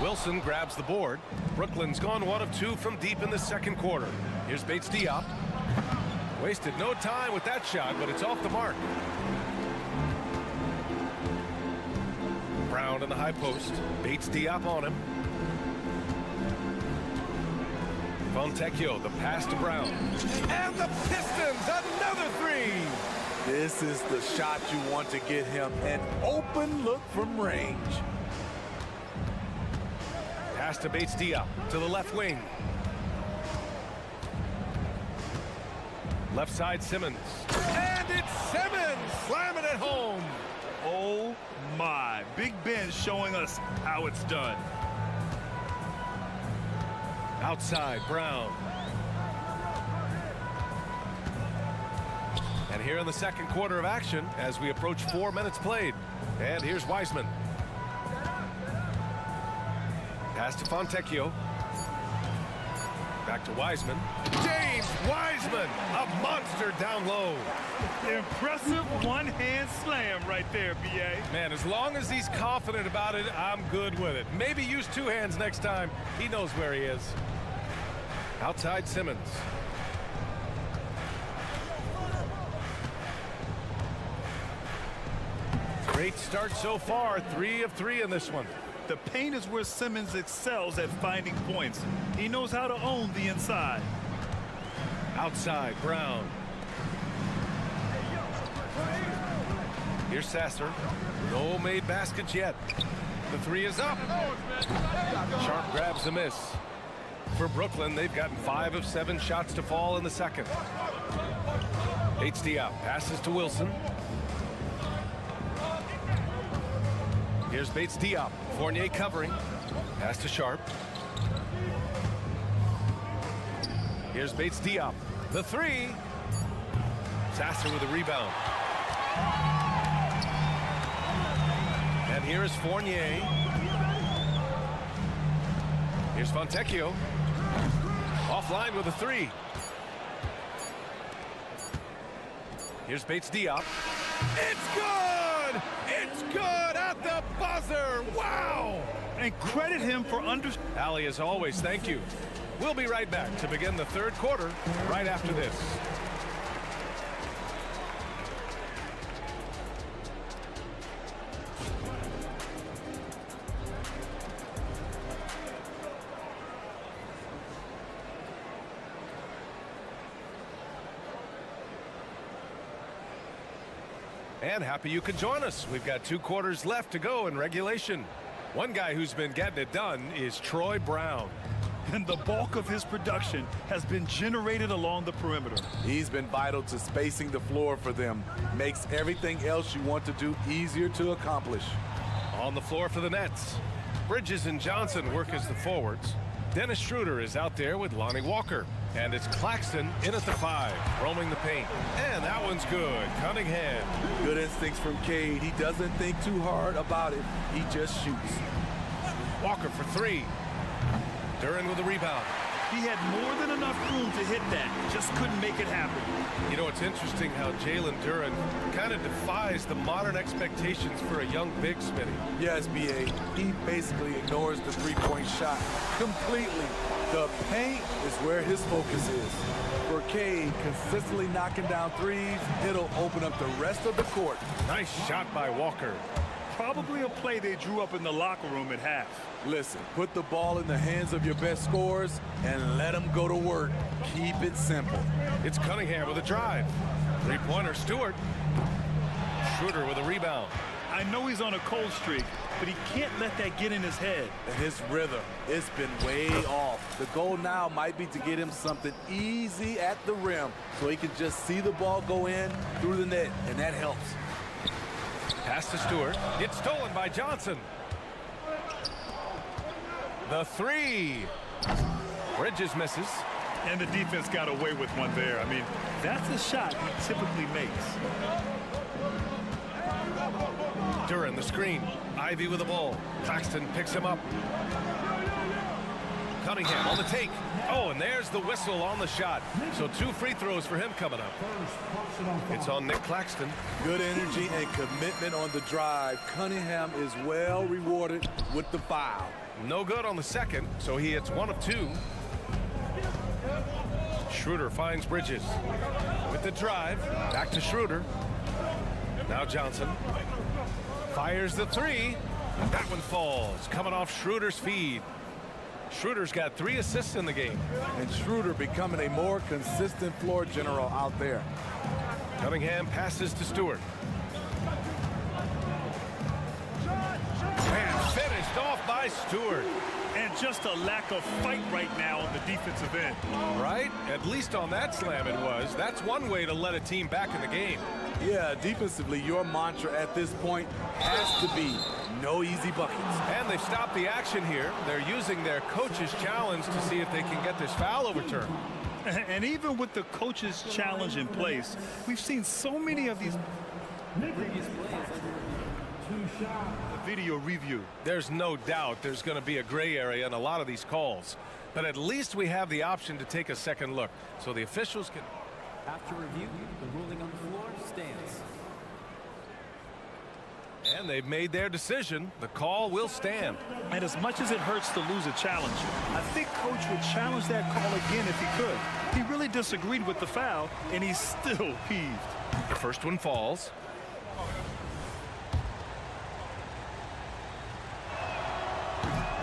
Wilson grabs the board. Brooklyn's gone 1 of 2 from deep in the second quarter. Here's Bates Diop. Wasted no time with that shot, but it's off the mark. Brown in the high post. Bates Diop on him. Fontecchio, the pass to Brown. And the Pistons, another 3. This is the shot you want to get him, an open look from range. Pass to Bates Diop to the left wing. Left side Simmons. And it's Simmons slamming it home. Oh my, Big Ben showing us how it's done. Outside Brown. here in the second quarter of action as we approach 4 minutes played. And here's Wiseman. Pass to Fontecchio. Back to Wiseman. James Wiseman, a monster down low. Impressive one-hand slam right there, B.A. Man, as long as he's confident about it, I'm good with it. Maybe use two hands next time. He knows where he is. Outside Simmons. Great start so far. 3 of 3 in this one. The paint is where Simmons excels at finding points. He knows how to own the inside. Outside, Brown. Here's Sasser. No made baskets yet. The 3 is up. Sharp grabs the miss. For Brooklyn, they've gotten 5 of 7 shots to fall in the second. Bates Diop passes to Wilson. Here's Bates Diop. Fournier covering. Pass to Sharp. Here's Bates Diop. The 3. Sasser with a rebound. And here is Fournier. Here's Fontecchio. Offline with a 3. Here's Bates Diop. It's good! It's good at the buzzer! Wow! And credit him for Ali, as always, thank you. We'll be right back to begin the third quarter right after this. And happy you could join us. We've got 2 quarters left to go in regulation. One guy who's been getting it done is Troy Brown. And the bulk of his production has been generated along the perimeter. He's been vital to spacing the floor for them. Makes everything else you want to do easier to accomplish. On the floor for the Nets. Bridges and Johnson work as the forwards. Dennis Schroeder is out there with Lonnie Walker. And it's Claxton in at the 5, roaming the paint. And that one's good. Cunningham. Good instincts from Cade. He doesn't think too hard about it. He just shoots. Walker for 3. Duren with a rebound. He had more than enough room to hit that. Just couldn't make it happen. You know, it's interesting how Jalen Duren kind of defies the modern expectations for a young big, Smitty. Yes, B.A. He basically ignores the three-point shot completely. The paint is where his focus is. For Cade, consistently knocking down threes, it'll open up the rest of the court. Nice shot by Walker. Probably a play they drew up in the locker room at half. Listen, put the ball in the hands of your best scorers and let them go to work. Keep it simple. It's Cunningham with a drive. Three-pointer, Stewart. Schroeder with a rebound. I know he's on a cold streak, but he can't let that get in his head. And his rhythm, it's been way off. The goal now might be to get him something easy at the rim so he can just see the ball go in through the net, and that helps. Pass to Stewart. It's stolen by Johnson. The 3. Bridges misses. And the defense got away with one there. I mean, that's a shot he typically makes. Duren the screen. Ivy with the ball. Claxton picks him up. Cunningham on the take. Oh, and there's the whistle on the shot. So 2 free throws for him coming up. It's on Nick Claxton. Good energy and commitment on the drive. Cunningham is well rewarded with the foul. No good on the second, so he hits 1 of 2. Schroeder finds Bridges. With the drive, back to Schroeder. Now Johnson. Fires the 3. That one falls, coming off Schroeder's feed. Schroeder's got 3 assists in the game. And Schroeder becoming a more consistent floor general out there. Cunningham passes to Stewart. And finished off by Stewart. And just a lack of fight right now on the defensive end. Right? At least on that slam it was. That's one way to let a team back in the game. Yeah, defensively, your mantra at this point has to be no easy buckets. And they've stopped the action here. They're using their coach's challenge to see if they can get this foul overturned. And even with the coach's challenge in place, we've seen so many of these previous plays. The video review. There's no doubt there's going to be a gray area in a lot of these calls. But at least we have the option to take a second look. So the officials can... After review, the ruling on the floor stands. And they've made their decision. The call will stand. And as much as it hurts to lose a challenge, I think Coach would challenge that call again if he could. He really disagreed with the foul, and he's still peeved. The first one falls.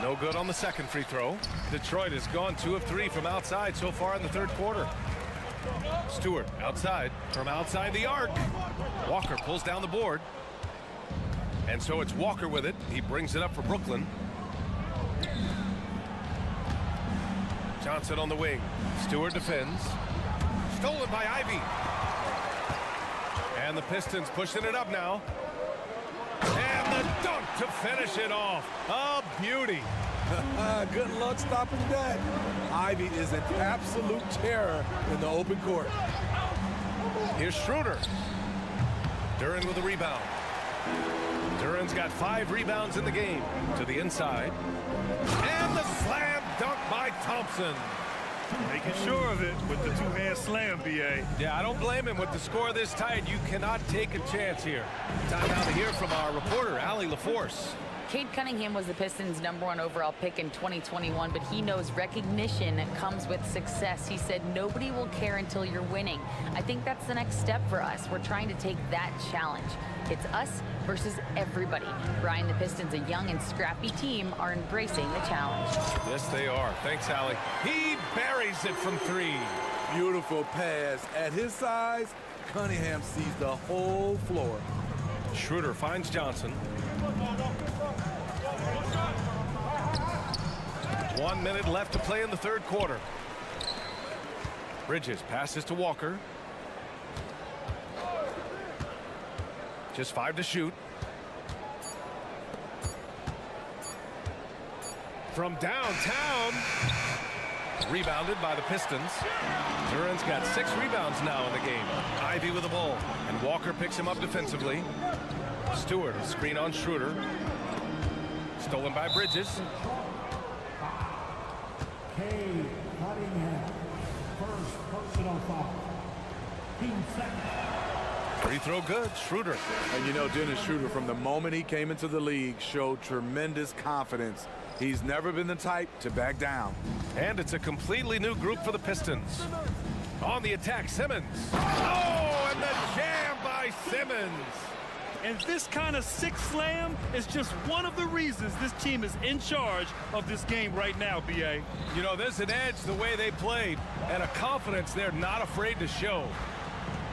No good on the second free throw. Detroit has gone 2 of 3 from outside so far in the third quarter. Stewart outside from outside the arc. Walker pulls down the board. And so it's Walker with it. He brings it up for Brooklyn. Johnson on the wing. Stewart defends. Stolen by Ivy. And the Pistons pushing it up now. And the dunk to finish it off. A beauty. Good luck stopping that. Ivy is an absolute terror in the open court. Here's Schroeder. Duran with a rebound. Duran's got 5 rebounds in the game. To the inside. And the slam dunk by Thompson. Making sure of it with the two-hand slam, B.A. Yeah, I don't blame him. With the score this tight, you cannot take a chance here. Time now to hear from our reporter, Allie LaForce. Cade Cunningham was the Pistons' #1 overall pick in 2021, but he knows recognition comes with success. He said, nobody will care until you're winning. I think that's the next step for us. We're trying to take that challenge. It's us versus everybody. Brian, the Pistons, a young and scrappy team, are embracing the challenge. Yes, they are. Thanks, Allie. He buries it from 3. Beautiful pass. At his size, Cunningham sees the whole floor. Schroeder finds Johnson. 1 minute left to play in the third quarter. Bridges passes to Walker. Just 5 to shoot. From downtown. Rebounded by the Pistons. Duran's got 6 rebounds now in the game. Ivy with the ball. And Walker picks him up defensively. Stewart, a screen on Schroeder. Stolen by Bridges. Cade Cunningham, first personal foul. 15 seconds. Free throw good. Schroeder. And you know, Dennis Schroeder, from the moment he came into the league, showed tremendous confidence. He's never been the type to back down. And it's a completely new group for the Pistons. On the attack, Simmons. Oh, and the jam by Simmons. And this kind of sick slam is just one of the reasons this team is in charge of this game right now, B.A. You know, there's an edge the way they played and a confidence they're not afraid to show.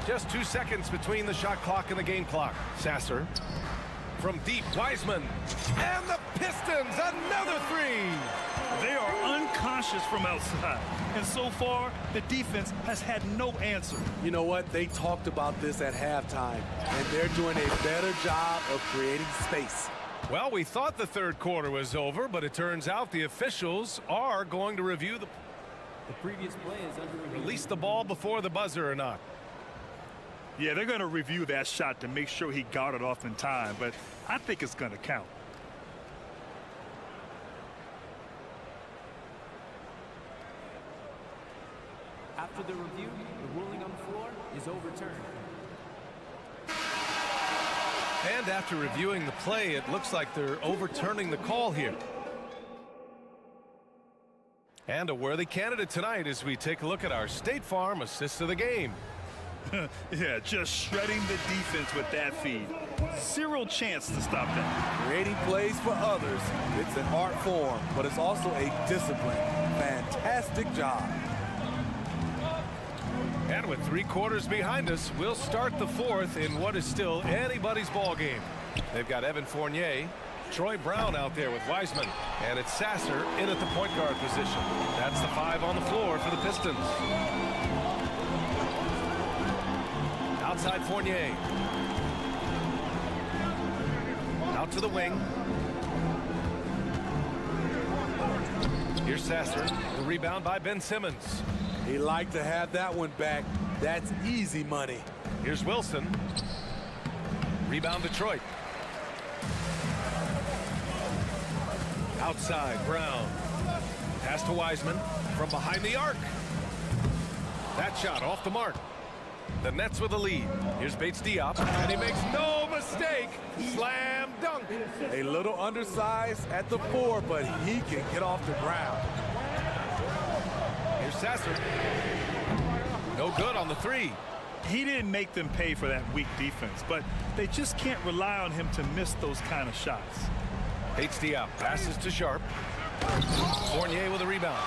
Just 2 seconds between the shot clock and the game clock. Sasser from deep. Wiseman. And the Pistons, another 3. They are unconscious from outside. And so far, the defense has had no answer. You know what? They talked about this at halftime, and they're doing a better job of creating space. Well, we thought the third quarter was over, but it turns out the officials are going to review the previous play is under review. Release the ball before the buzzer or not. Yeah, they're going to review that shot to make sure he got it off in time, but I think it's going to count. After the review, the ruling on the floor is overturned. And after reviewing the play, it looks like they're overturning the call here. And a worthy candidate tonight as we take a look at our State Farm assist of the game. Yeah, just shredding the defense with that feed. Zero chance to stop that. Creating plays for others, it's an art form, but it's also a discipline. Fantastic job. And with 3 quarters behind us, we'll start the fourth in what is still anybody's ball game. They've got Evan Fournier, Troy Brown out there with Wiseman, and it's Sasser in at the point guard position. That's the 5 on the floor for the Pistons. Outside Fournier. Out to the wing. Here's Sasser. The rebound by Ben Simmons. He liked to have that one back. That's easy money. Here's Wilson. Rebound Detroit. Outside, Brown. Pass to Wiseman from behind the arc. That shot off the mark. The Nets with the lead. Here's Bates Diop, and he makes no mistake. Slam dunk. A little undersized at the 4, but he can get off the ground. Here's Sasser. No good on the 3. He didn't make them pay for that weak defense, but they just can't rely on him to miss those kind of shots. Bates Diop passes to Sharp. Fournier with a rebound.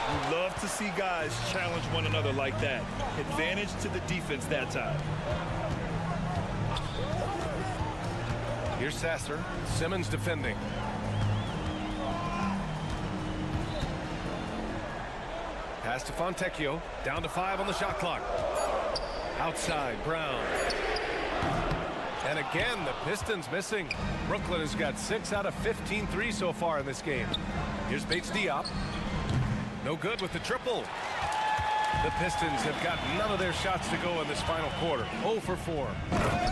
You love to see guys challenge one another like that. Advantage to the defense that time. Here's Sasser. Simmons defending. Pass to Fontecchio. Down to 5 on the shot clock. Outside, Brown. And again, the Pistons missing. Brooklyn has got 6 out of 15 threes so far in this game. Here's Bates Diop. No good with the triple. The Pistons have got none of their shots to go in this final quarter. 0 for 4.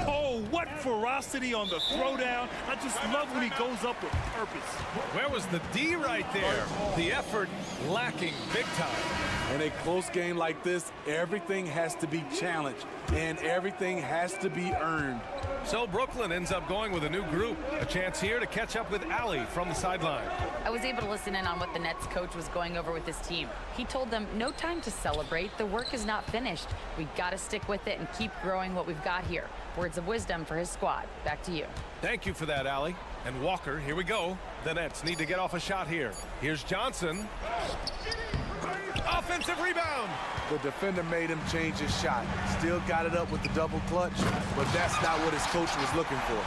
Oh, what ferocity on the throwdown. I just love when he goes up with purpose. Where was the D right there? The effort lacking big time. In a close game like this, everything has to be challenged, and everything has to be earned. So Brooklyn ends up going with a new group. A chance here to catch up with Allie from the sideline. I was able to listen in on what the Nets coach was going over with his team. He told them no time to celebrate. The work is not finished. We got to stick with it and keep growing what we've got here. Words of wisdom for his squad. Back to you. Thank you for that, Allie. And Walker, here we go. The Nets need to get off a shot here. Here's Johnson. Offensive rebound. The defender made him change his shot. Still got it up with the double clutch, but that's not what his coach was looking for.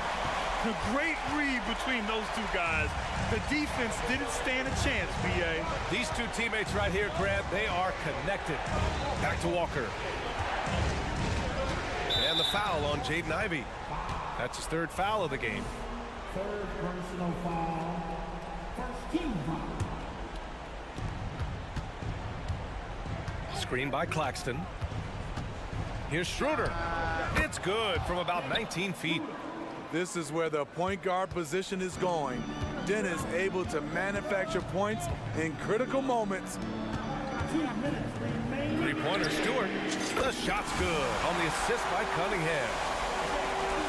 A great read between those two guys. The defense didn't stand a chance, B.A. These two teammates right here, Grant, they are connected. Back to Walker. And the foul on Jaden Ivey. That's his 3rd foul of the game. Third personal foul. First team foul. Screen by Claxton. Here's Schroeder. It's good from about 19 feet. This is where the point guard position is going. Dennis able to manufacture points in critical moments. 2 minutes remaining. Three-pointer Stewart. The shot's good on the assist by Cunningham.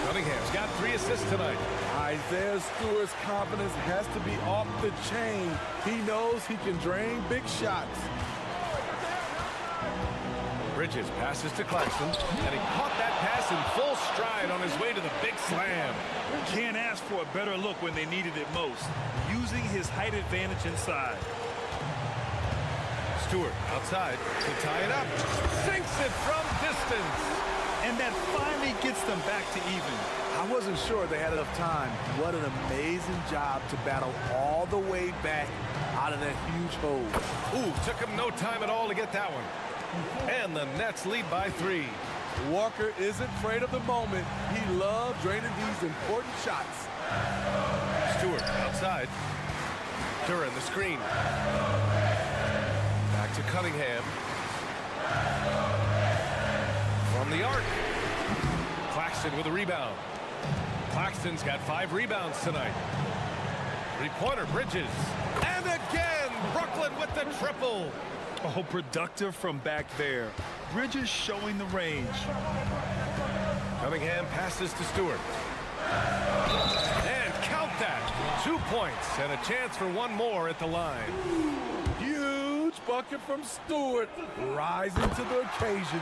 Cunningham's got 3 assists tonight. Isaiah Stewart's confidence has to be off the chain. He knows he can drain big shots. Bridges passes to Claxton, and he caught that pass in full stride on his way to the big slam. Can't ask for a better look when they needed it most. Using his height advantage inside. Stewart outside to tie it up. Sinks it from distance. And that finally gets them back to even. I wasn't sure they had enough time. What an amazing job to battle all the way back out of that huge hole. Ooh, took him no time at all to get that one. And the Nets lead by 3. Walker isn't afraid of the moment. He loved draining these important shots. Stewart outside. Duran the screen. Back to Cunningham. From the arc. Claxton with a rebound. Claxton's got 5 rebounds tonight. Three-pointer Bridges. And again, Brooklyn with the triple. Oh, productive from back there. Bridges showing the range. Cunningham passes to Stewart. And count that. 2 points and a chance for one more at the line. Huge bucket from Stewart, rising to the occasion.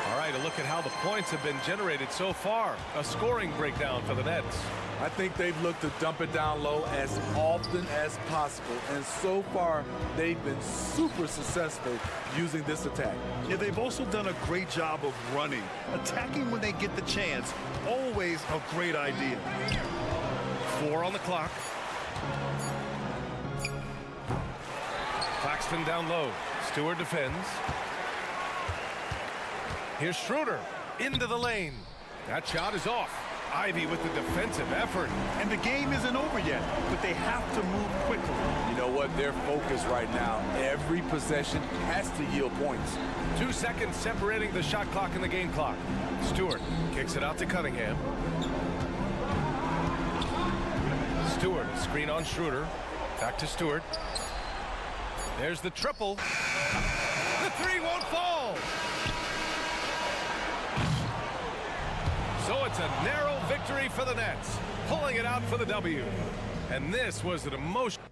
All right, a look at how the points have been generated so far. A scoring breakdown for the Nets. I think they've looked to dump it down low as often as possible, and so far they've been super successful using this attack. Yeah, they've also done a great job of running. Attacking when they get the chance, always a great idea. 4 on the clock. Claxton down low. Stewart defends. Here's Schroeder into the lane. That shot is off. Ivy with the defensive effort. And the game isn't over yet, but they have to move quickly. You know what? They're focused right now. Every possession has to yield points. 2 seconds separating the shot clock and the game clock. Stewart kicks it out to Cunningham. Stewart, screen on Schroeder. Back to Stewart. There's the triple. The three won't fall. So it's a narrow victory for the Nets, pulling it out for the W. And this was an emotional.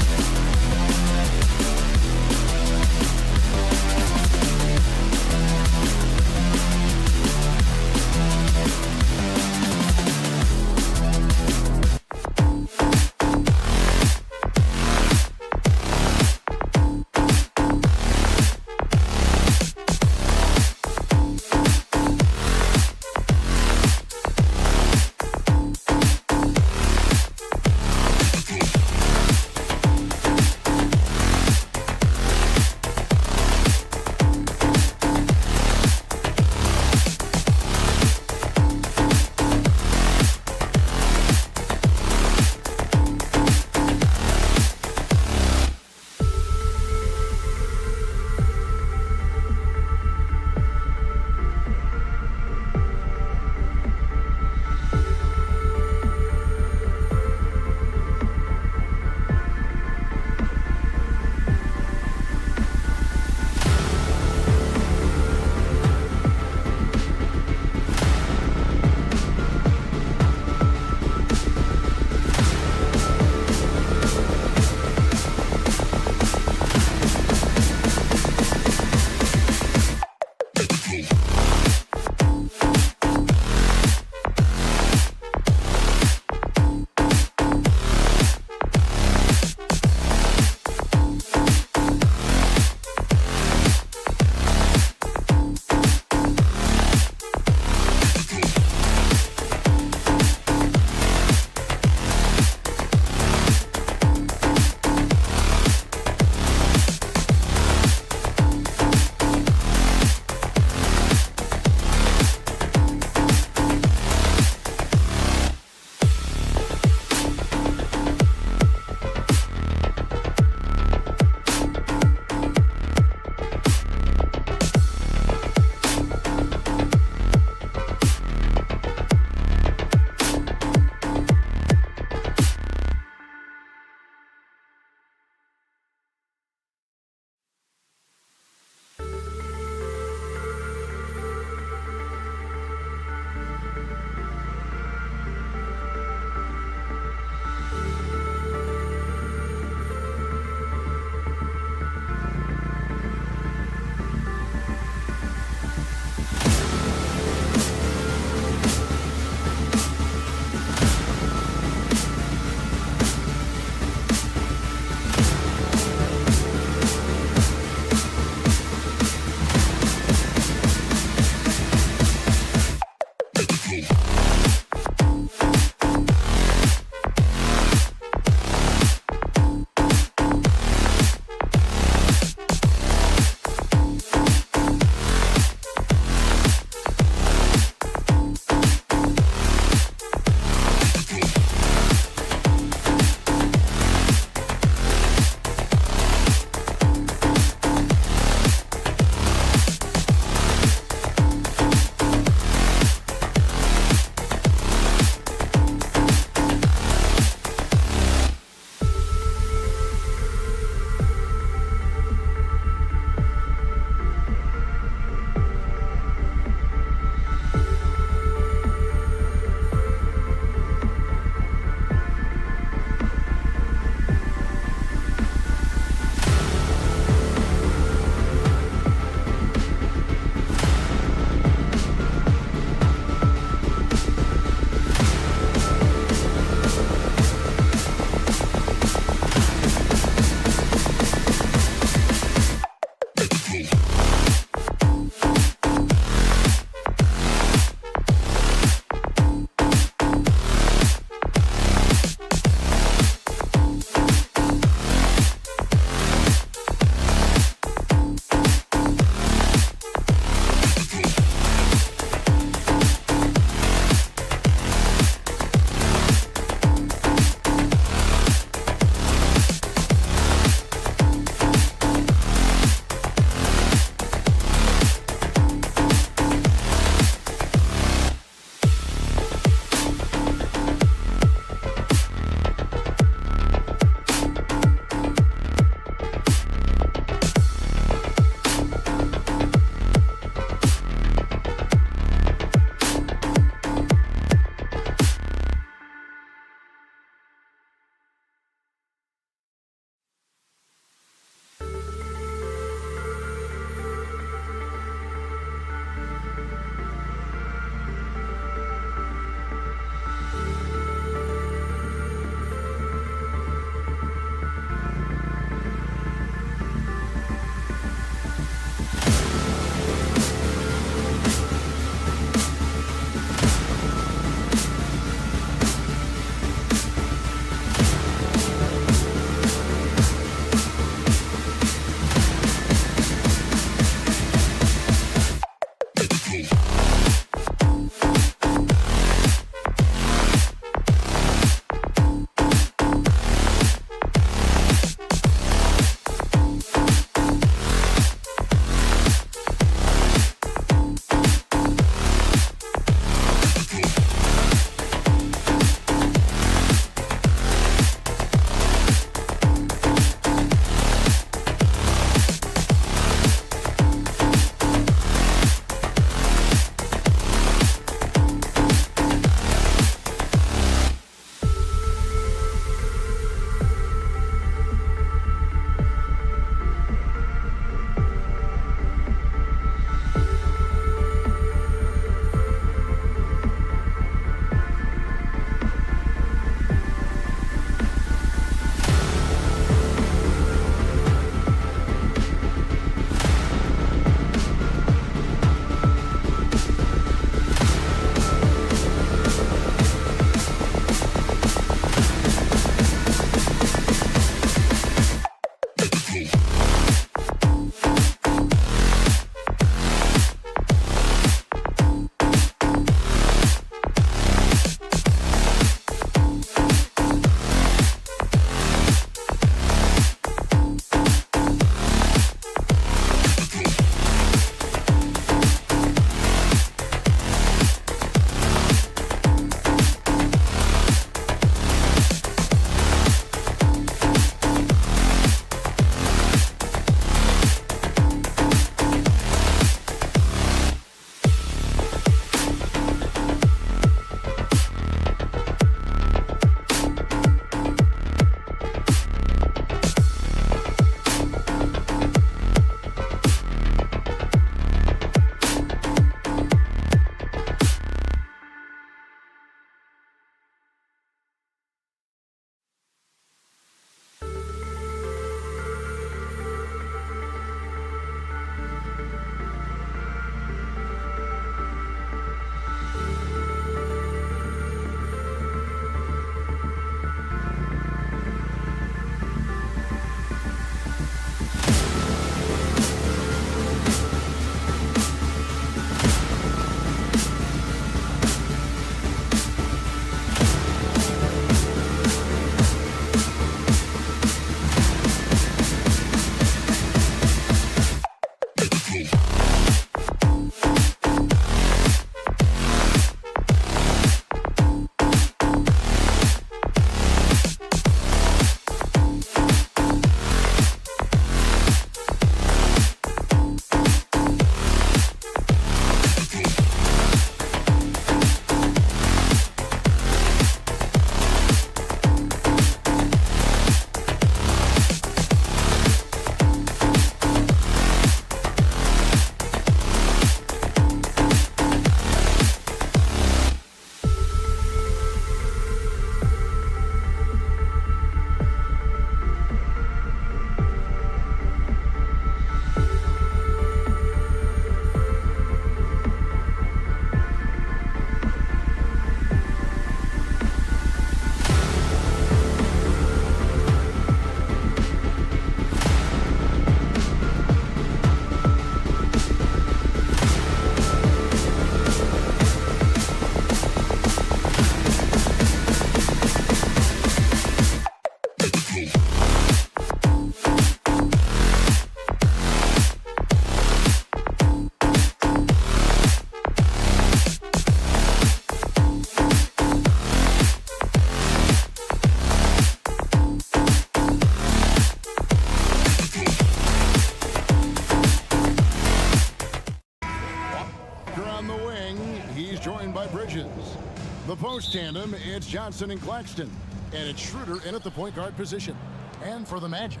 The post tandem, it's Johnson and Claxton. And it's Schroeder in at the point guard position. And for the Magic,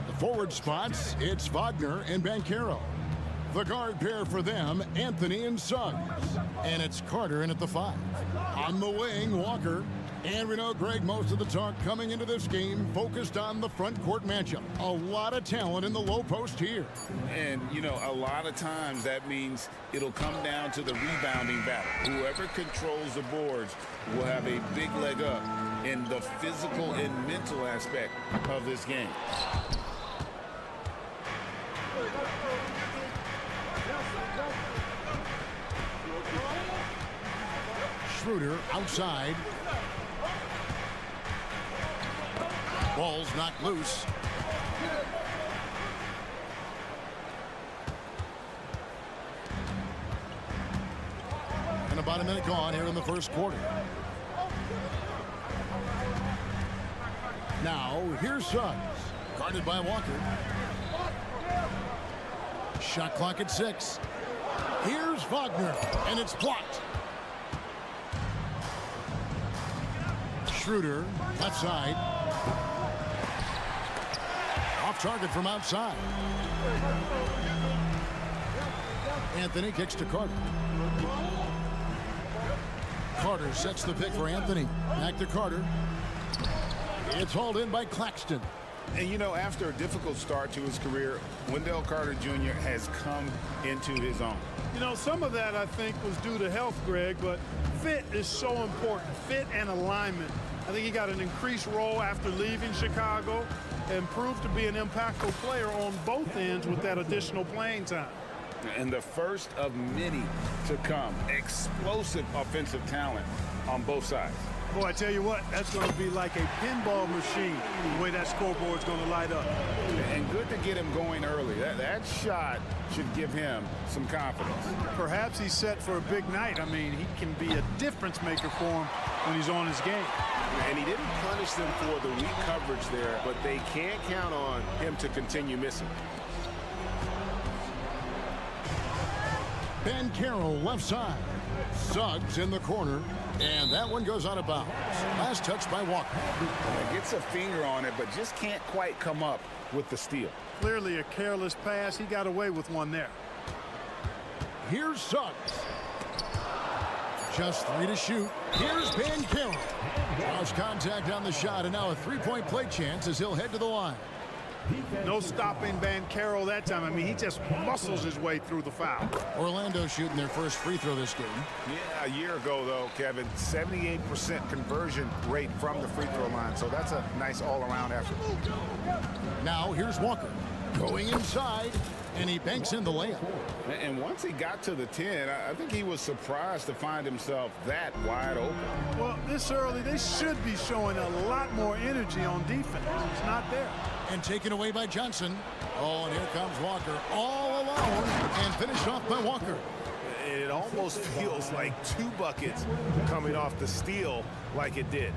the forward spots, it's Wagner and Banchero. The guard pair for them, Anthony and Suggs. And it's Carter in at the 5. On the wing, Walker. And we know, Greg, most of the talk coming into this game focused on the front court matchup. A lot of talent in the low post here. And, you know, a lot of times that means it'll come down to the rebounding battle. Whoever controls the boards will have a big leg up in the physical and mental aspect of this game. Schroeder outside. Ball's knocked loose. And about a minute gone here in the first quarter. Now, here's Suggs. Guarded by Walker. Shot clock at 6. Here's Wagner, and it's blocked. Schroeder, left side. Off target from outside. Anthony kicks to Carter. Carter sets the pick for Anthony. Back to Carter. It's hauled in by Claxton. And, you know, after a difficult start to his career, Wendell Carter Jr. has come into his own. You know, some of that, I think, was due to health, Greg, but fit is so important. Fit and alignment. I think he got an increased role after leaving Chicago and proved to be an impactful player on both ends with that additional playing time. And the first of many to come. Explosive offensive talent on both sides. Boy, I tell you what, that's going to be like a pinball machine, the way that scoreboard's going to light up. And good to get him going early. That shot should give him some confidence. Perhaps he's set for a big night. I mean, he can be a difference maker for him when he's on his game. And he didn't punish them for the weak coverage there, but they can't count on him to continue missing. Ben Carroll left side. Suggs in the corner. And that one goes out of bounds. Last touch by Walker. Gets a finger on it, but just can't quite come up with the steal. Clearly a careless pass. He got away with one there. Here's Suggs. Just 3 to shoot. Here's Ben Carroll. Lost contact on the shot, and now a three-point play chance as he'll head to the line. No stopping Ben Carroll that time. I mean, he just muscles his way through the foul. Orlando shooting their first free throw this game. Yeah, a year ago, though, Kevin, 78% conversion rate from the free throw line. So that's a nice all-around effort. Now here's Walker going inside, and he banks in the layup. And once he got to the 10, I think he was surprised to find himself that wide open. Well, this early, they should be showing a lot more energy on defense. It's not there. And taken away by Johnson. Oh, and here comes Walker all alone and finished off by Walker. It almost feels like 2 buckets coming off the steal like it did.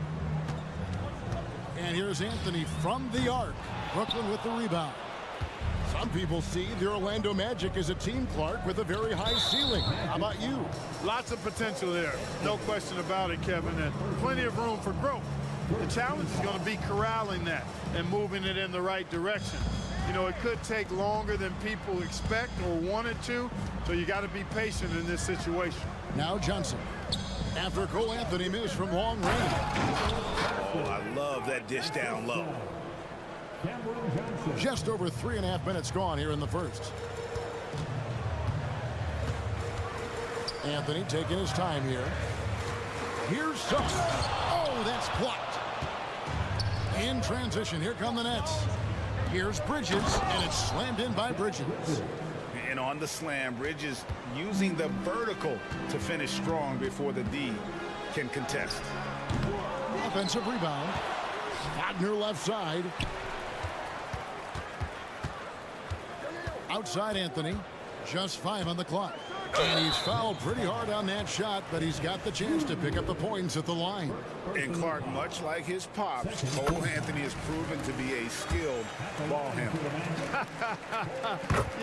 And here's Anthony from the arc. Brooklyn with the rebound. Some people see the Orlando Magic as a team, Clark, with a very high ceiling. How about you? Lots of potential there. No question about it, Kevin. And plenty of room for growth. The challenge is going to be corralling that and moving it in the right direction. You know, it could take longer than people expect or want it to, so you got to be patient in this situation. Now Johnson. After Cole Anthony missed from long range. Oh, I love that dish down low. Just over 3.5 minutes gone here in the first. Anthony taking his time here. Here's Suggs. Oh, that's blocked. In transition, here come the Nets. Here's Bridges, and it's slammed in by Bridges. And on the slam, Bridges using the vertical to finish strong before the D can contest. Offensive rebound. Wagner left side. Outside Anthony. Just 5 on the clock. And he's fouled pretty hard on that shot, but he's got the chance to pick up the points at the line. And Clark, much like his pops, Cole Anthony has proven to be a skilled ball handler.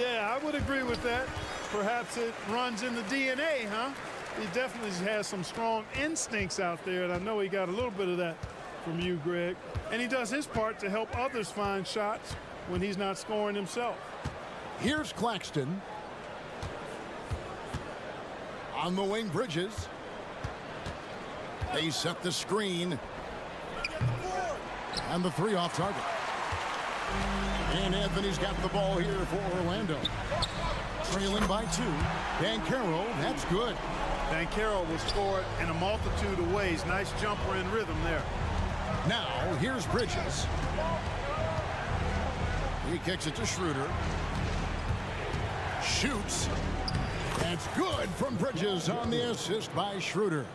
Yeah, I would agree with that. Perhaps it runs in the DNA, huh? He definitely has some strong instincts out there, and I know he got a little bit of that from you, Greg. And he does his part to help others find shots when he's not scoring himself. Here's Claxton. On the wing, Bridges. They set the screen. And the 3 off target. And Anthony's got the ball here for Orlando. Trailing by 2. Ben Carroll, that's good. Ben Carroll will score it in a multitude of ways. Nice jumper in rhythm there. Now, here's Bridges. He kicks it to Schroeder. Shoots. That's good from Bridges on the assist by Schroeder.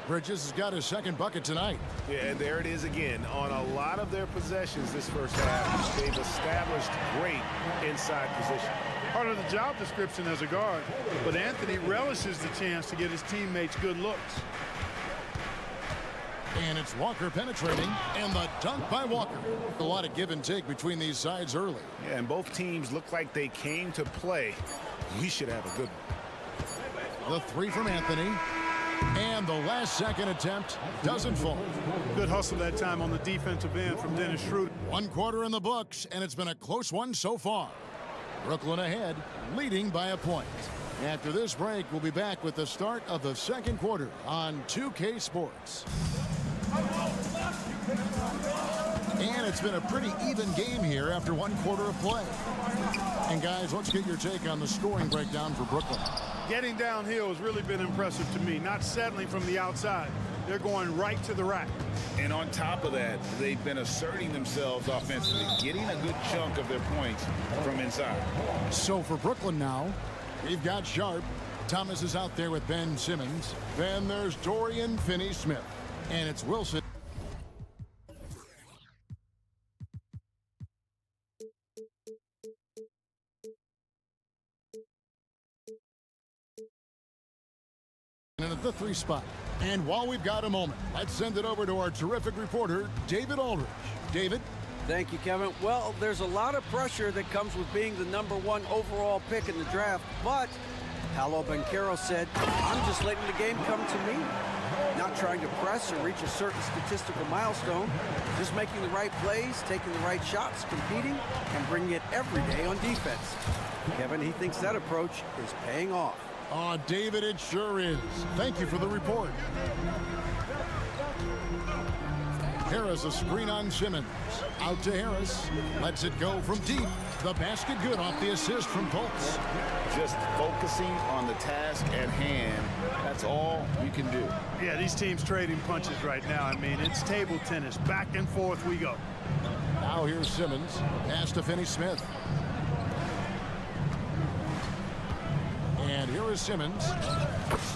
Bridges has got his second bucket tonight. Yeah, and there it is again. On a lot of their possessions this first half, they've established great inside position. Part of the job description as a guard, but Anthony relishes the chance to get his teammates good looks. And it's Walker penetrating, and the dunk by Walker. A lot of give and take between these sides early. Yeah, and both teams look like they came to play. We should have a good one. The 3 from Anthony. And the last second attempt doesn't fall. Good hustle that time on the defensive end from Dennis Schroeder. 1 quarter in the books, and it's been a close one so far. Brooklyn ahead, leading by a point. After this break, we'll be back with the start of the second quarter on 2K Sports. And it's been a pretty even game here after 1 quarter of play. And guys, let's get your take on the scoring breakdown for Brooklyn. Getting downhill has really been impressive to me, not settling from the outside. They're going right to the rack. And on top of that, they've been asserting themselves offensively, getting a good chunk of their points from inside. So for Brooklyn now, we've got Sharp. Thomas is out there with Ben Simmons. Then there's Dorian Finney-Smith. And it's Wilson. And at the 3 spot. And while we've got a moment, let's send it over to our terrific reporter, David Aldridge. David? Thank you, Kevin. Well, there's a lot of pressure that comes with being the #1 overall pick in the draft, but Paolo Banchero said, I'm just letting the game come to me. Not trying to press or reach a certain statistical milestone, just making the right plays, taking the right shots, competing, and bringing it every day on defense. Kevin, he thinks that approach is paying off. Oh, David, it sure is. Thank you for the report. Harris, a screen on Simmons. Out to Harris. Lets it go from deep. The basket good off the assist from Fultz. Just focusing on the task at hand. That's all we can do. Yeah, these teams trading punches right now. I mean, it's table tennis. Back and forth we go. Now here's Simmons. Pass to Finney-Smith. And here is Simmons.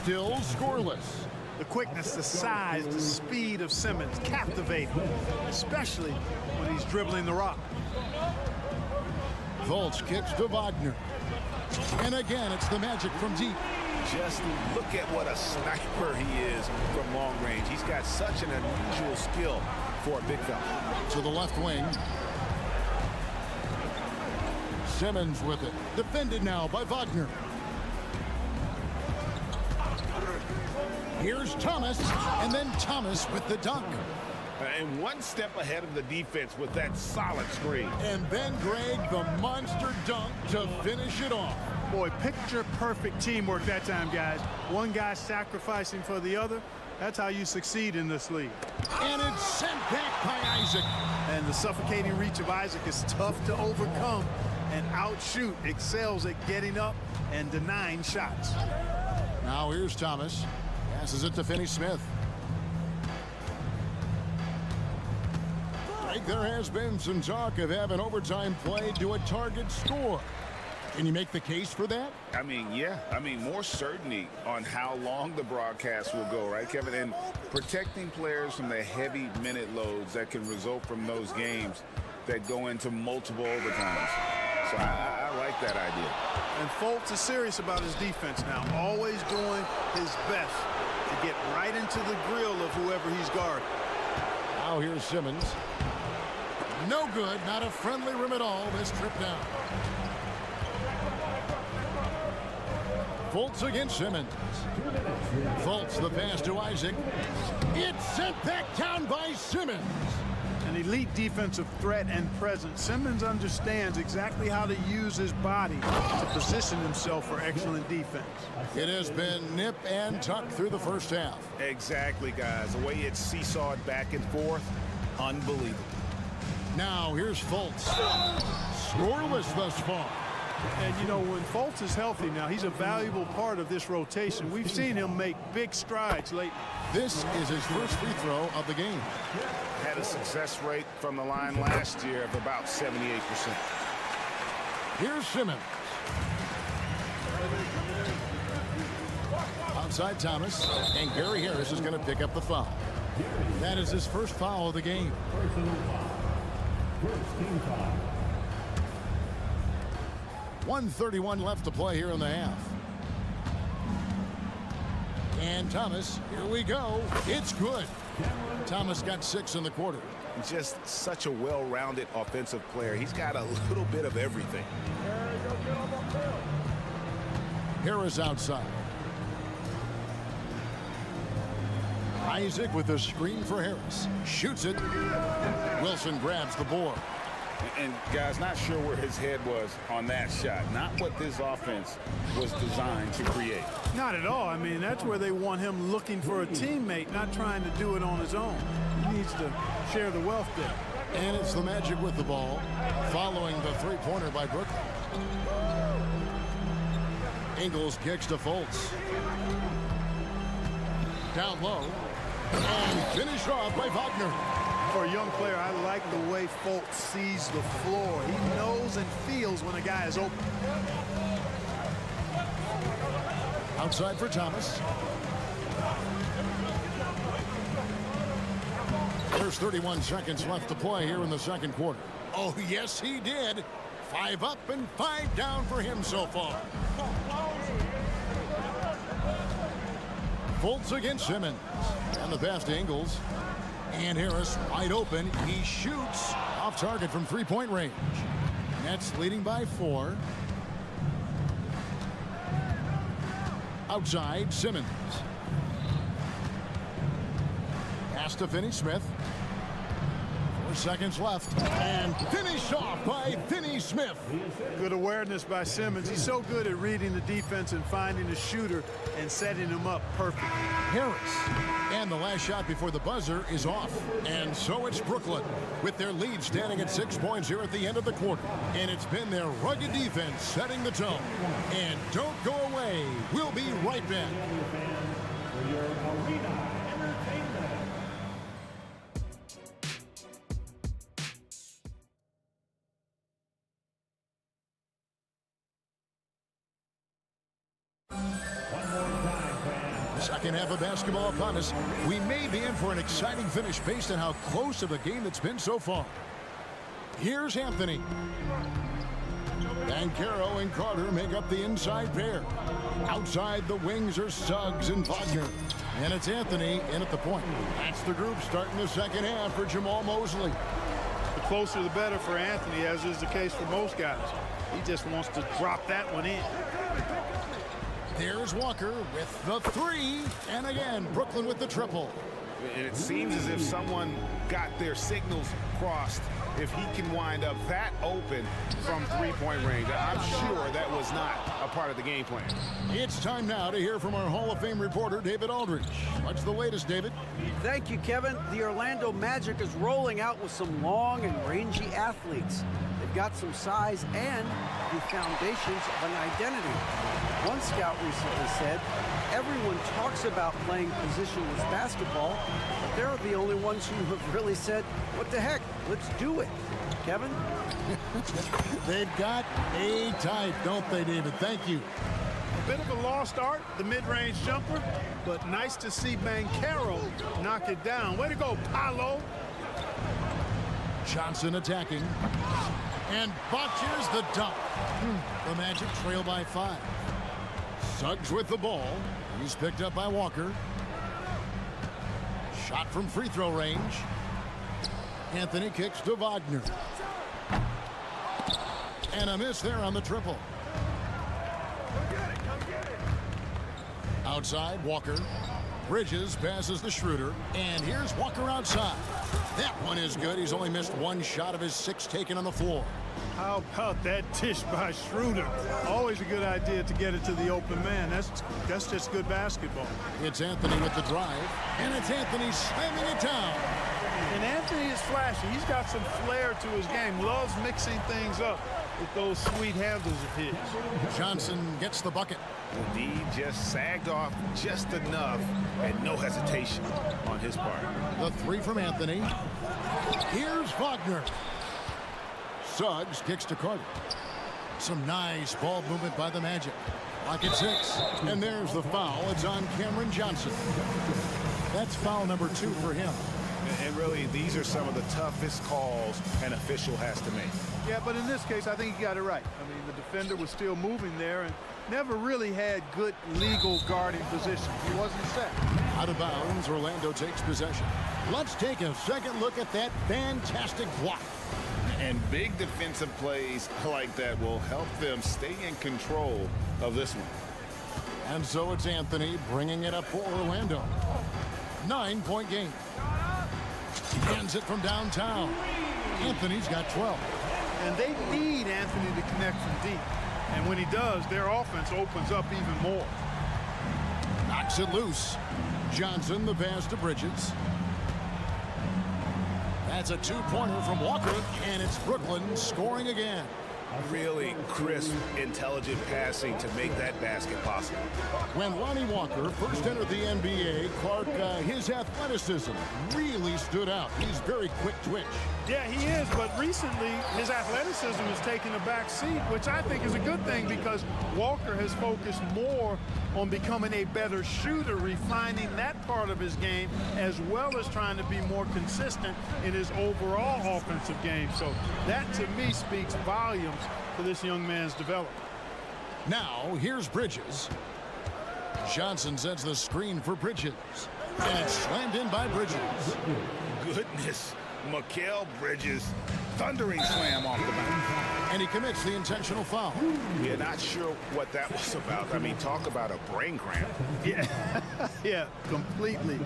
Still scoreless. The quickness, the size, the speed of Simmons, captivating, especially when he's dribbling the rock. Fultz kicks to Wagner. And again, it's the Magic from deep. Just look at what a sniper he is from long range. He's got such an unusual skill for a big fella. To the left wing. Simmons with it. Defended now by Wagner. Here's Thomas, and then Thomas with the dunk. And one step ahead of the defense with that solid screen. And then Greg, the monster dunk to finish it off. Boy, picture-perfect teamwork that time, guys. One guy sacrificing for the other. That's how you succeed in this league. And it's sent back by Isaac. And the suffocating reach of Isaac is tough to overcome. And outshoot excels at getting up and denying shots. Now here's Thomas. Passes it to Finney-Smith. Greg, there has been some talk of having overtime play to a target score. Can you make the case for that? I mean, yeah. I mean, more certainty on how long the broadcast will go, right, Kevin? And protecting players from the heavy minute loads that can result from those games that go into multiple overtimes. So I like that idea. And Fultz is serious about his defense now, always doing his best to get right into the grill of whoever he's guarding. Now here's Simmons. No good, not a friendly rim at all this trip down. Fultz against Simmons. Fultz the pass to Isaac. It's sent back down by Simmons. An elite defensive threat and presence. Simmons understands exactly how to use his body to position himself for excellent defense. It has been nip and tuck through the first half. Exactly, guys. The way it's seesawed back and forth, unbelievable. Now here's Fultz. Scoreless thus far. And, you know, when Fultz is healthy now, he's a valuable part of this rotation. We've seen him make big strides lately. This is his first free throw of the game. Had a success rate from the line last year of about 78%. Here's Simmons. Outside Thomas, and Gary Harris is going to pick up the foul. That is his first foul of the game. First team foul. 1:31 left to play here in the half. And Thomas, here we go. It's good. Thomas got 6 in the quarter. Just such a well-rounded offensive player. He's got a little bit of everything. Harris outside. Isaac with the screen for Harris. Shoots it. Wilson grabs the board. And guys, not sure where his head was on that shot. Not what this offense was designed to create. Not at all. I mean, that's where they want him looking for a teammate, not trying to do it on his own. He needs to share the wealth there. And it's the Magic with the ball, following the three-pointer by Brooklyn. Ingles kicks to Fultz. Down low. And finished off by Wagner. For a young player, I like the way Fultz sees the floor. He knows and feels when a guy is open. Outside for Thomas. There's 31 seconds left to play here in the second quarter. Oh, yes, he did. 5 up and 5 down for him so far. Fultz against Simmons. And the pass to Ingles. And Harris wide open. He shoots off target from three-point range. Nets leading by 4. Outside, Simmons. Pass to Finney-Smith. 4 seconds left. And finished off by Finney-Smith. Good awareness by Simmons. He's so good at reading the defense and finding the shooter and setting him up perfectly. Harris. And the last shot before the buzzer is off. And so it's Brooklyn with their lead standing at 6 points here at the end of the quarter. And it's been their rugged defense setting the tone. And don't go away. We'll be right back. Second half of basketball upon us. We may be in for an exciting finish based on how close of a game it's been so far. Here's Anthony. Banchero and Carter make up the inside pair. Outside the wings are Suggs and Wagner. And it's Anthony in at the point. That's the group starting the second half for Jamal Mosley. The closer the better for Anthony, as is the case for most guys. He just wants to drop that one in. There's Walker with the 3. And again, Brooklyn with the triple. And it seems as if someone got their signals crossed. If he can wind up that open from three-point range, I'm sure that was not a part of the game plan. It's time now to hear from our Hall of Fame reporter, David Aldridge. What's the latest, David? Thank you, Kevin. The Orlando Magic is rolling out with some long and rangy athletes. They've got some size and the foundations of an identity. One scout recently said, everyone talks about playing positionless basketball, but they're the only ones who have really said, what the heck, let's do it. Kevin? They've got a type, don't they, David? Thank you. A bit of a lost art, the mid-range jumper, but nice to see Banchero knock it down. Way to go, Paolo. Johnson attacking. And botches the dunk. The Magic trail by 5. Suggs with the ball. He's picked up by Walker. Shot from free throw range. Anthony kicks to Wagner. And a miss there on the triple. Outside, Walker. Bridges passes to Schroeder. And here's Walker outside. That one is good. He's only missed 1 shot of his 6 taken on the floor. How about that dish by Schroeder? Always a good idea to get it to the open man. That's just good basketball. It's Anthony with the drive. And it's Anthony slamming it down. And Anthony is flashy. He's got some flair to his game. Loves mixing things up with those sweet handles of his. Johnson gets the bucket. D just sagged off just enough and no hesitation on his part. The 3 from Anthony. Here's Wagner. Suggs kicks to Carter. Some nice ball movement by the Magic. Lock at 6. And there's the foul. It's on Cameron Johnson. That's foul number 2 for him. And really, these are some of the toughest calls an official has to make. Yeah, but in this case, I think he got it right. I mean, the defender was still moving there and never really had good legal guarding position. He wasn't set. Out of bounds, Orlando takes possession. Let's take a second look at that fantastic block. And big defensive plays like that will help them stay in control of this one. And so it's Anthony bringing it up for Orlando. 9-point game. Hands it from downtown. Anthony's got 12. And they need Anthony to connect from deep. And when he does, their offense opens up even more. Knocks it loose. Johnson, the pass to Bridges. That's a 2-pointer from Walker, and it's Brooklyn scoring again. Really crisp, intelligent passing to make that basket possible. When Lonnie Walker first entered the NBA, Clark, his athleticism really stood out. He's very quick twitch. Yeah, he is, but recently his athleticism has taken a back seat, which I think is a good thing because Walker has focused more on becoming a better shooter, refining that part of his game, as well as trying to be more consistent in his overall offensive game. So that, to me, speaks volumes for this young man's development. Now, here's Bridges. Johnson sets the screen for Bridges. And it's slammed in by Bridges. Goodness. Mikal Bridges, thundering slam off the mound. And he commits the intentional foul. Yeah, not sure what that was about. I mean, talk about a brain cramp. Yeah, yeah, completely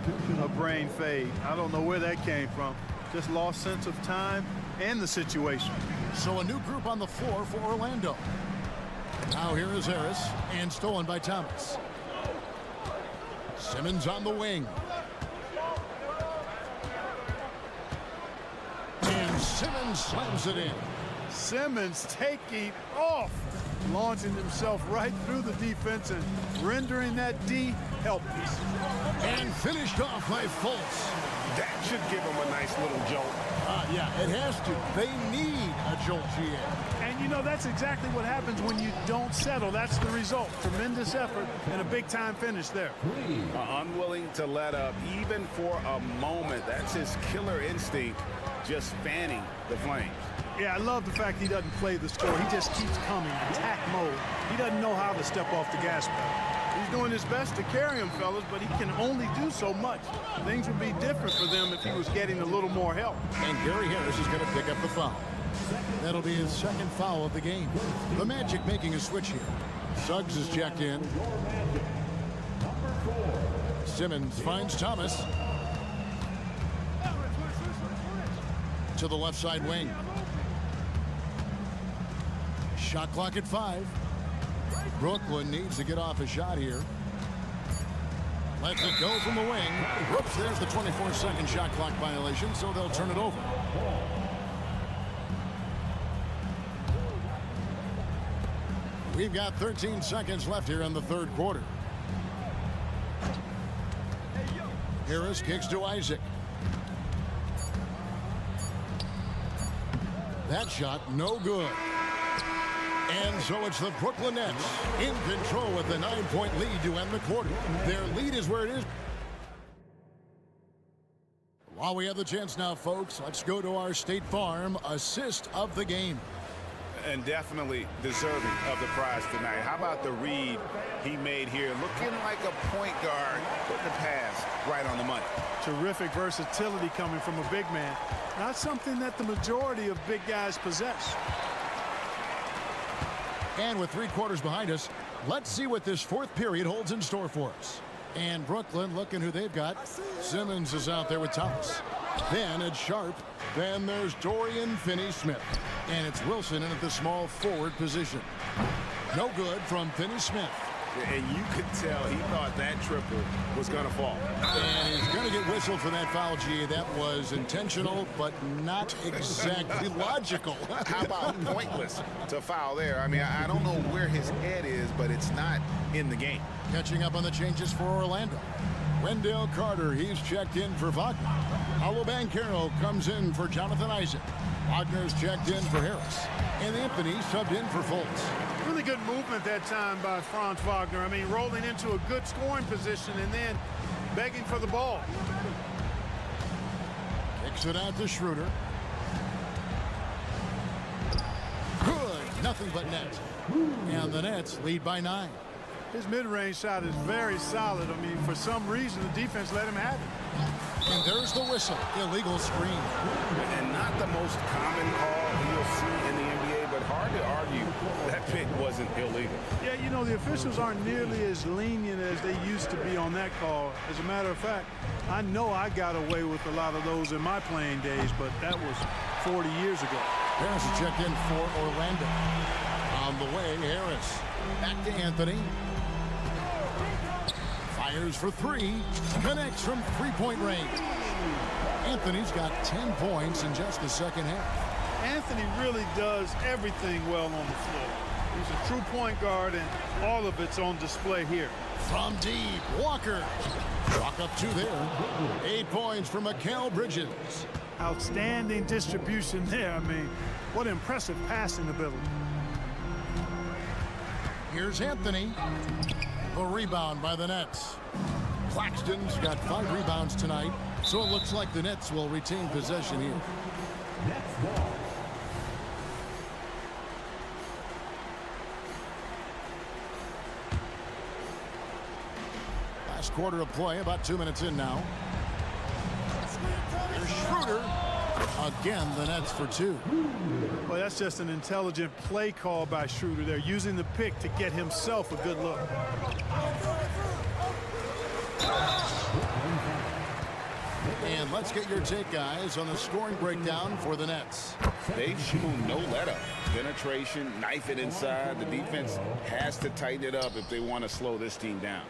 a brain fade. I don't know where that came from. Just lost sense of time and the situation. So a new group on the floor for Orlando. Now here is Harris, and stolen by Thomas. Simmons on the wing. And Simmons slams it in. Simmons taking off, launching himself right through the defense and rendering that D helpless. And finished off by Fultz. That should give him a nice little jolt. Yeah, it has to. They need a jolt, GA. And you know, that's exactly what happens when you don't settle. That's the result. Tremendous effort and a big-time finish there. Unwilling to let up, even for a moment. That's his killer instinct, just fanning the flames. Yeah, I love the fact he doesn't play the score. He just keeps coming, attack mode. He doesn't know how to step off the gas pedal. He's doing his best to carry him, fellas, but he can only do so much. Things would be different for them if he was getting a little more help. And Gary Harris is going to pick up the foul. That'll be his second foul of the game. The Magic making a switch here. Suggs is checked in. Simmons finds Thomas. To the left side wing. Shot clock at 5. Brooklyn needs to get off a shot here. Lets it go from the wing. Whoops, there's the 24-second shot clock violation, so they'll turn it over. We've got 13 seconds left here in the third quarter. Harris kicks to Isaac. That shot no good. And so it's the Brooklyn Nets in control with the 9-point lead to end the quarter. Their lead is where it is. While we have the chance now, folks, let's go to our State Farm assist of the game. And definitely deserving of the prize tonight. How about the read he made here? Looking like a point guard, putting the pass right on the money. Terrific versatility coming from a big man. Not something that the majority of big guys possess. And with 3 quarters behind us, let's see what this fourth period holds in store for us. And Brooklyn looking who they've got. Simmons is out there with Thomas. Then it's Sharp. Then there's Dorian Finney-Smith. And it's Wilson in at the small forward position. No good from Finney-Smith. And you could tell he thought that triple was going to fall. And he's going to get whistled for that foul, G. That was intentional, but not exactly logical. How about pointless to foul there? I mean, I don't know where his head is, but it's not in the game. Catching up on the changes for Orlando. Wendell Carter, he's checked in for Wagner. Paolo Banchero comes in for Jonathan Isaac. Wagner's checked in for Harris. And Anthony subbed in for Fultz. Really good movement that time by Franz Wagner. I mean, rolling into a good scoring position and then begging for the ball. Kicks it out to Schroeder. Good. Nothing but net. And the Nets lead by 9. His mid-range shot is very solid. I mean, for some reason, the defense let him have it. And there's the whistle. Illegal screen. And not the most common call you'll see in the NBA, but hard to argue that pick wasn't illegal. Yeah, you know, the officials aren't nearly as lenient as they used to be on that call. As a matter of fact, I know I got away with a lot of those in my playing days, but that was 40 years ago. Harris is checked in for Orlando. On the way, Harris. Back to Anthony. Fires for 3. Connects from 3-point range. Anthony's got 10 points in just the second half. Anthony really does everything well on the floor. He's a true point guard, and all of it's on display here. From deep, Walker. Walk up 2 there. 8 points for Mikal Bridges. Outstanding distribution there. I mean, what impressive passing ability. Here's Anthony. The rebound by the Nets. Claxton's got 5 rebounds tonight, so it looks like the Nets will retain possession here. Last quarter of play, about 2 minutes in now. Here's Schroeder. Again, the Nets for 2. Well, that's just an intelligent play call by Schroeder. They're using the pick to get himself a good look. And let's get your take, guys, on the scoring breakdown for the Nets. They've shown no let-up. Penetration, knife it inside. The defense has to tighten it up if they want to slow this team down.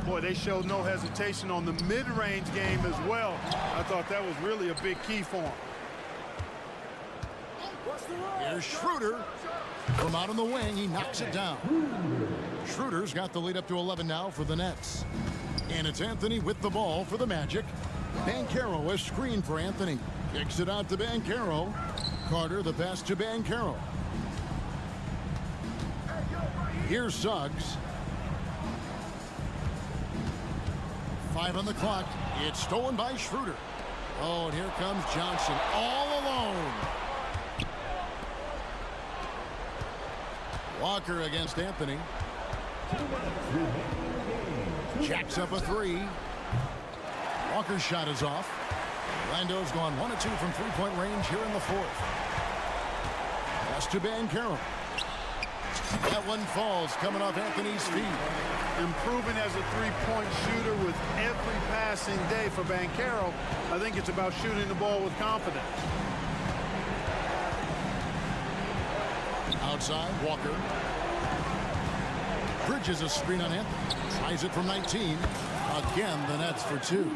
Boy, they showed no hesitation on the mid-range game as well. I thought that was really a big key for them. Here's Schroeder. From out on the wing, he knocks it down. Schroeder's got the lead up to 11 now for the Nets. And it's Anthony with the ball for the Magic. Banchero is screened for Anthony. Kicks it out to Banchero. Carter the pass to Banchero. Here's Suggs. 5 on the clock. It's stolen by Schroeder. Oh, and here comes Johnson all alone. Walker against Anthony. Jacks up a 3. Walker's shot is off. Lando's gone 1 of 2 from 3-point range here in the 4th. Pass to Banchero. That one falls coming off Anthony's feet. Improving as a 3-point shooter with every passing day for Banchero. I think it's about shooting the ball with confidence. Outside, Walker. Bridges a screen on Anthony. Tries it from 19. Again, the Nets for 2.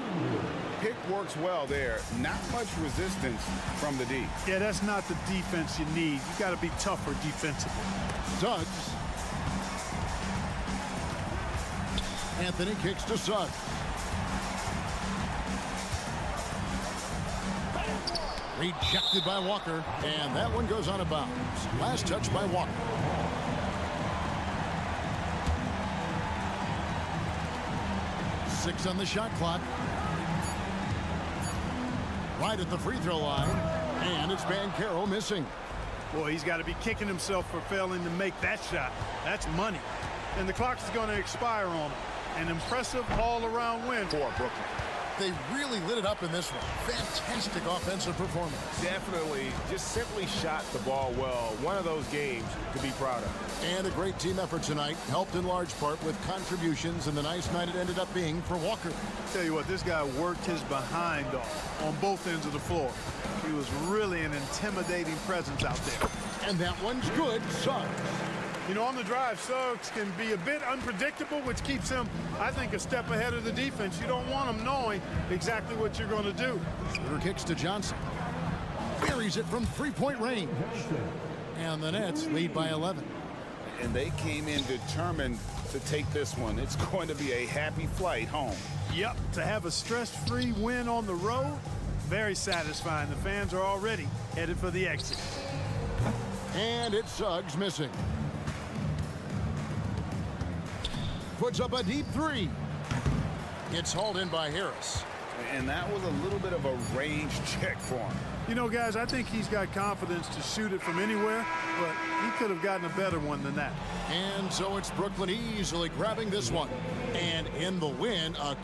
Pick works well there. Not much resistance from the D. Yeah, that's not the defense you need. You got to be tougher defensively. Suggs. Anthony kicks to Suggs. Rejected by Walker, and that one goes out of bounds. Last touch by Walker. Six on the shot clock. Right at the free throw line, and it's Banchero missing. Boy, he's got to be kicking himself for failing to make that shot. That's money. And the clock is going to expire on him. An impressive all-around win for Brooklyn. They really lit it up in this one. Fantastic offensive performance. Definitely just simply shot the ball well. One of those games to be proud of. And a great team effort tonight, helped in large part with contributions, and the nice night it ended up being for Walker. Tell you what, this guy worked his behind off on both ends of the floor. He was really an intimidating presence out there. And that one's good. Suggs. You know, on the drive, Suggs can be a bit unpredictable, which keeps him, I think, a step ahead of the defense. You don't want him knowing exactly what you're going to do. Schroeder kicks to Johnson. Buries it from 3-point range. And the Nets lead by 11. And they came in determined to take this one. It's going to be a happy flight home. Yep, to have a stress-free win on the road, very satisfying. The fans are already headed for the exit. And it's Suggs missing. Puts up a deep 3. It's hauled in by Harris. And that was a little bit of a range check for him. You know, guys, I think he's got confidence to shoot it from anywhere, but he could have gotten a better one than that. And so it's Brooklyn easily grabbing this one. And in the win, a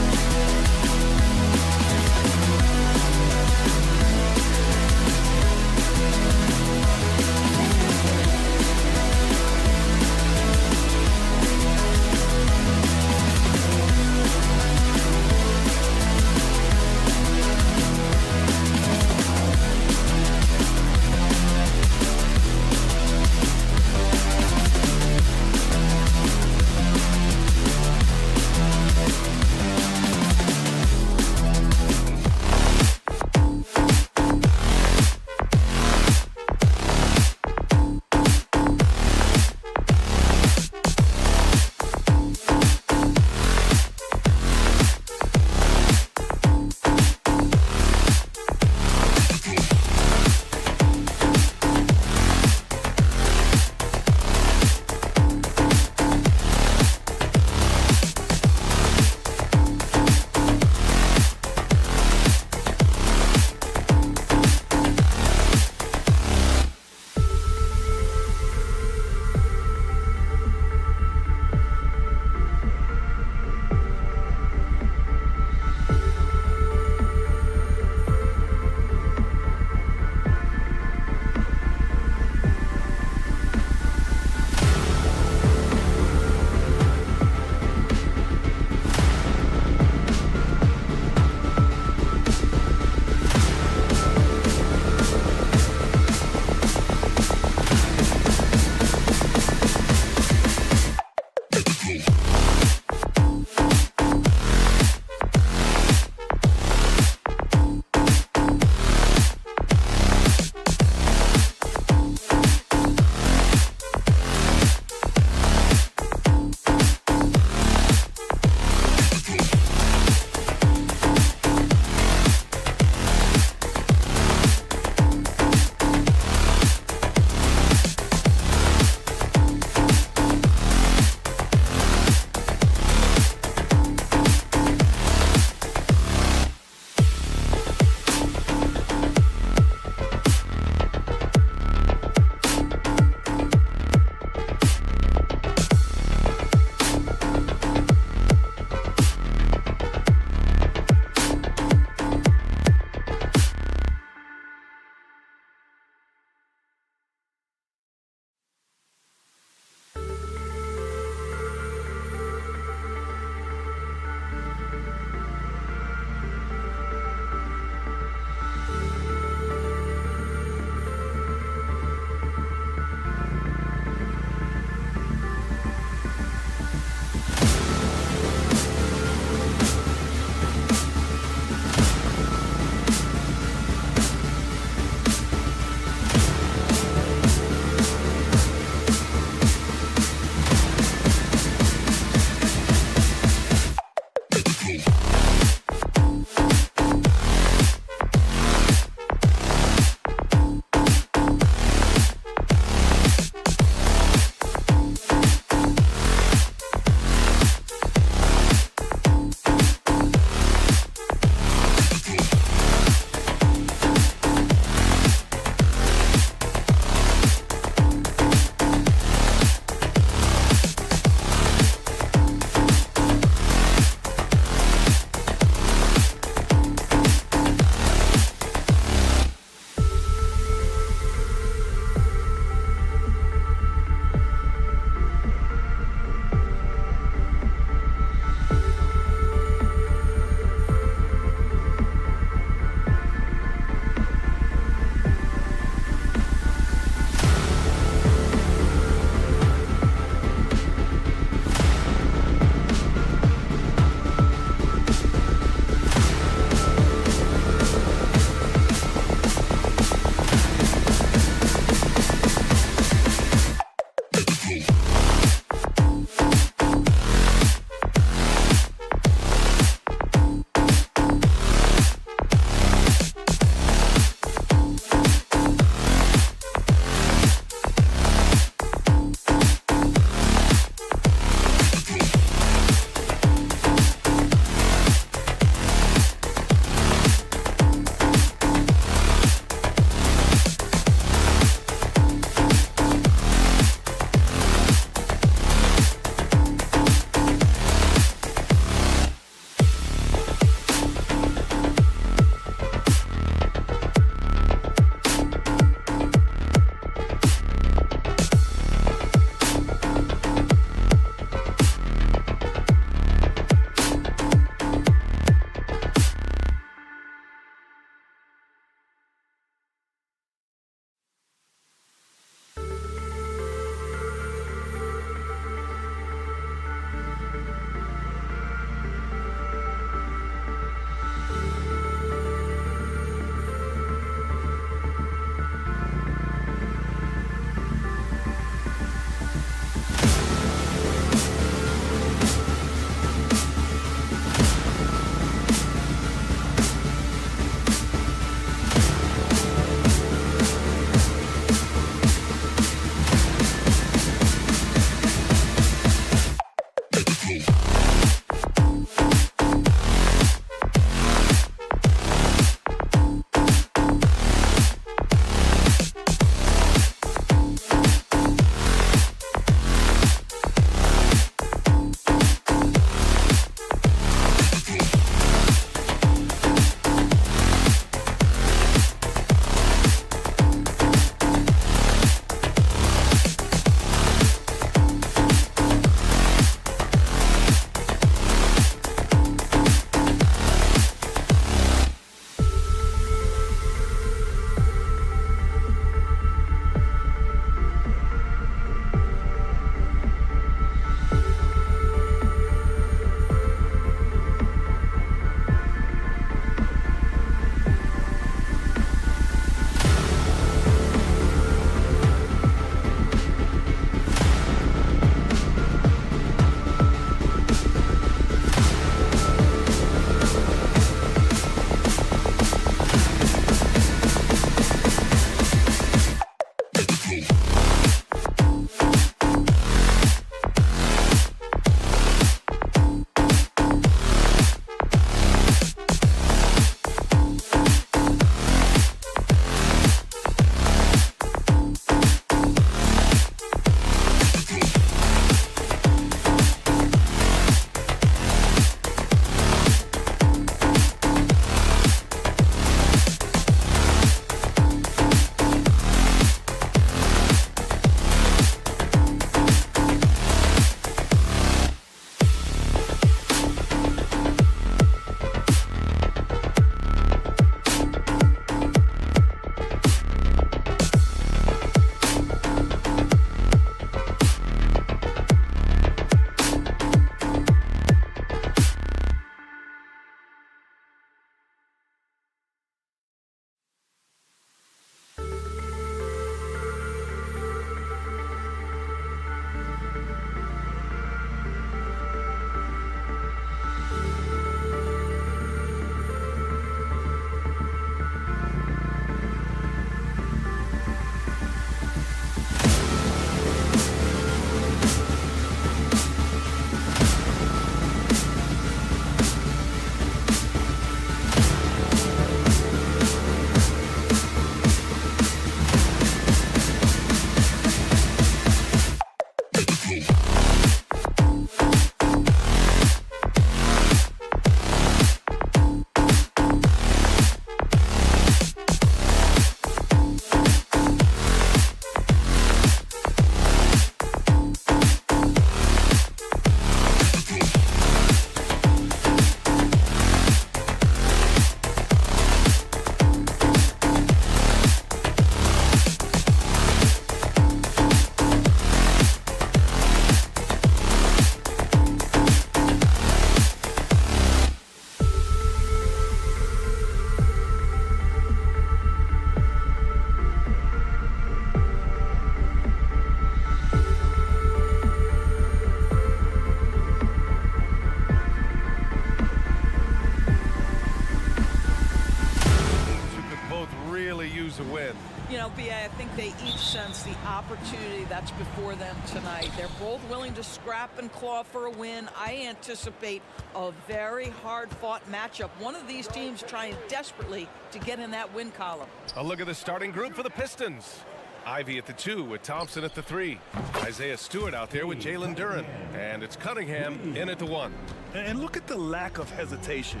know, B.A., I think they each sense the opportunity that's before them tonight. They're both willing to scrap and claw for a win. I anticipate a very hard-fought matchup. One of these teams trying desperately to get in that win column. A look at the starting group for the Pistons. Ivy at the 2 with Thompson at the 3. Isaiah Stewart out there with Jalen Duren. And it's Cunningham in at the 1. And look at the lack of hesitation.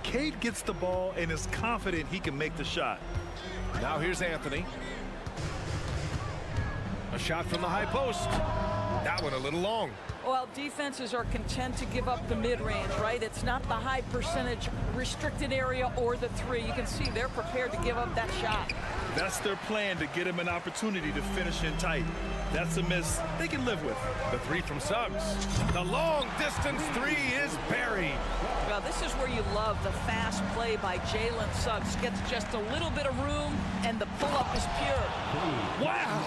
Cade gets the ball and is confident he can make the shot. Now here's Anthony. A shot from the high post. That one a little long. Well, defenses are content to give up the mid-range, right? It's not the high percentage restricted area or the 3. You can see they're prepared to give up that shot. That's their plan, to get him an opportunity to finish in tight. That's a miss they can live with. The 3 from Suggs. The long distance 3 is buried. Well, this is where you love the fast play by Jalen Suggs. Gets just a little bit of room, and the pull-up is pure. Wow!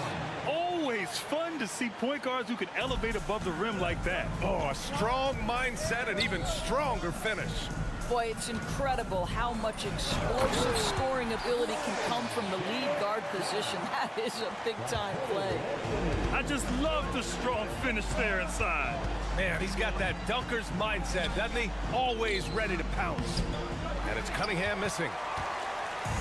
Always fun to see point guards who can elevate above the rim like that. Oh, a strong mindset and even stronger finish. Boy, it's incredible how much explosive scoring ability can come from the lead guard position. That is a big-time play. I just love the strong finish there inside. Man, he's got that dunker's mindset, doesn't he? Always ready to pounce. And it's Cunningham missing.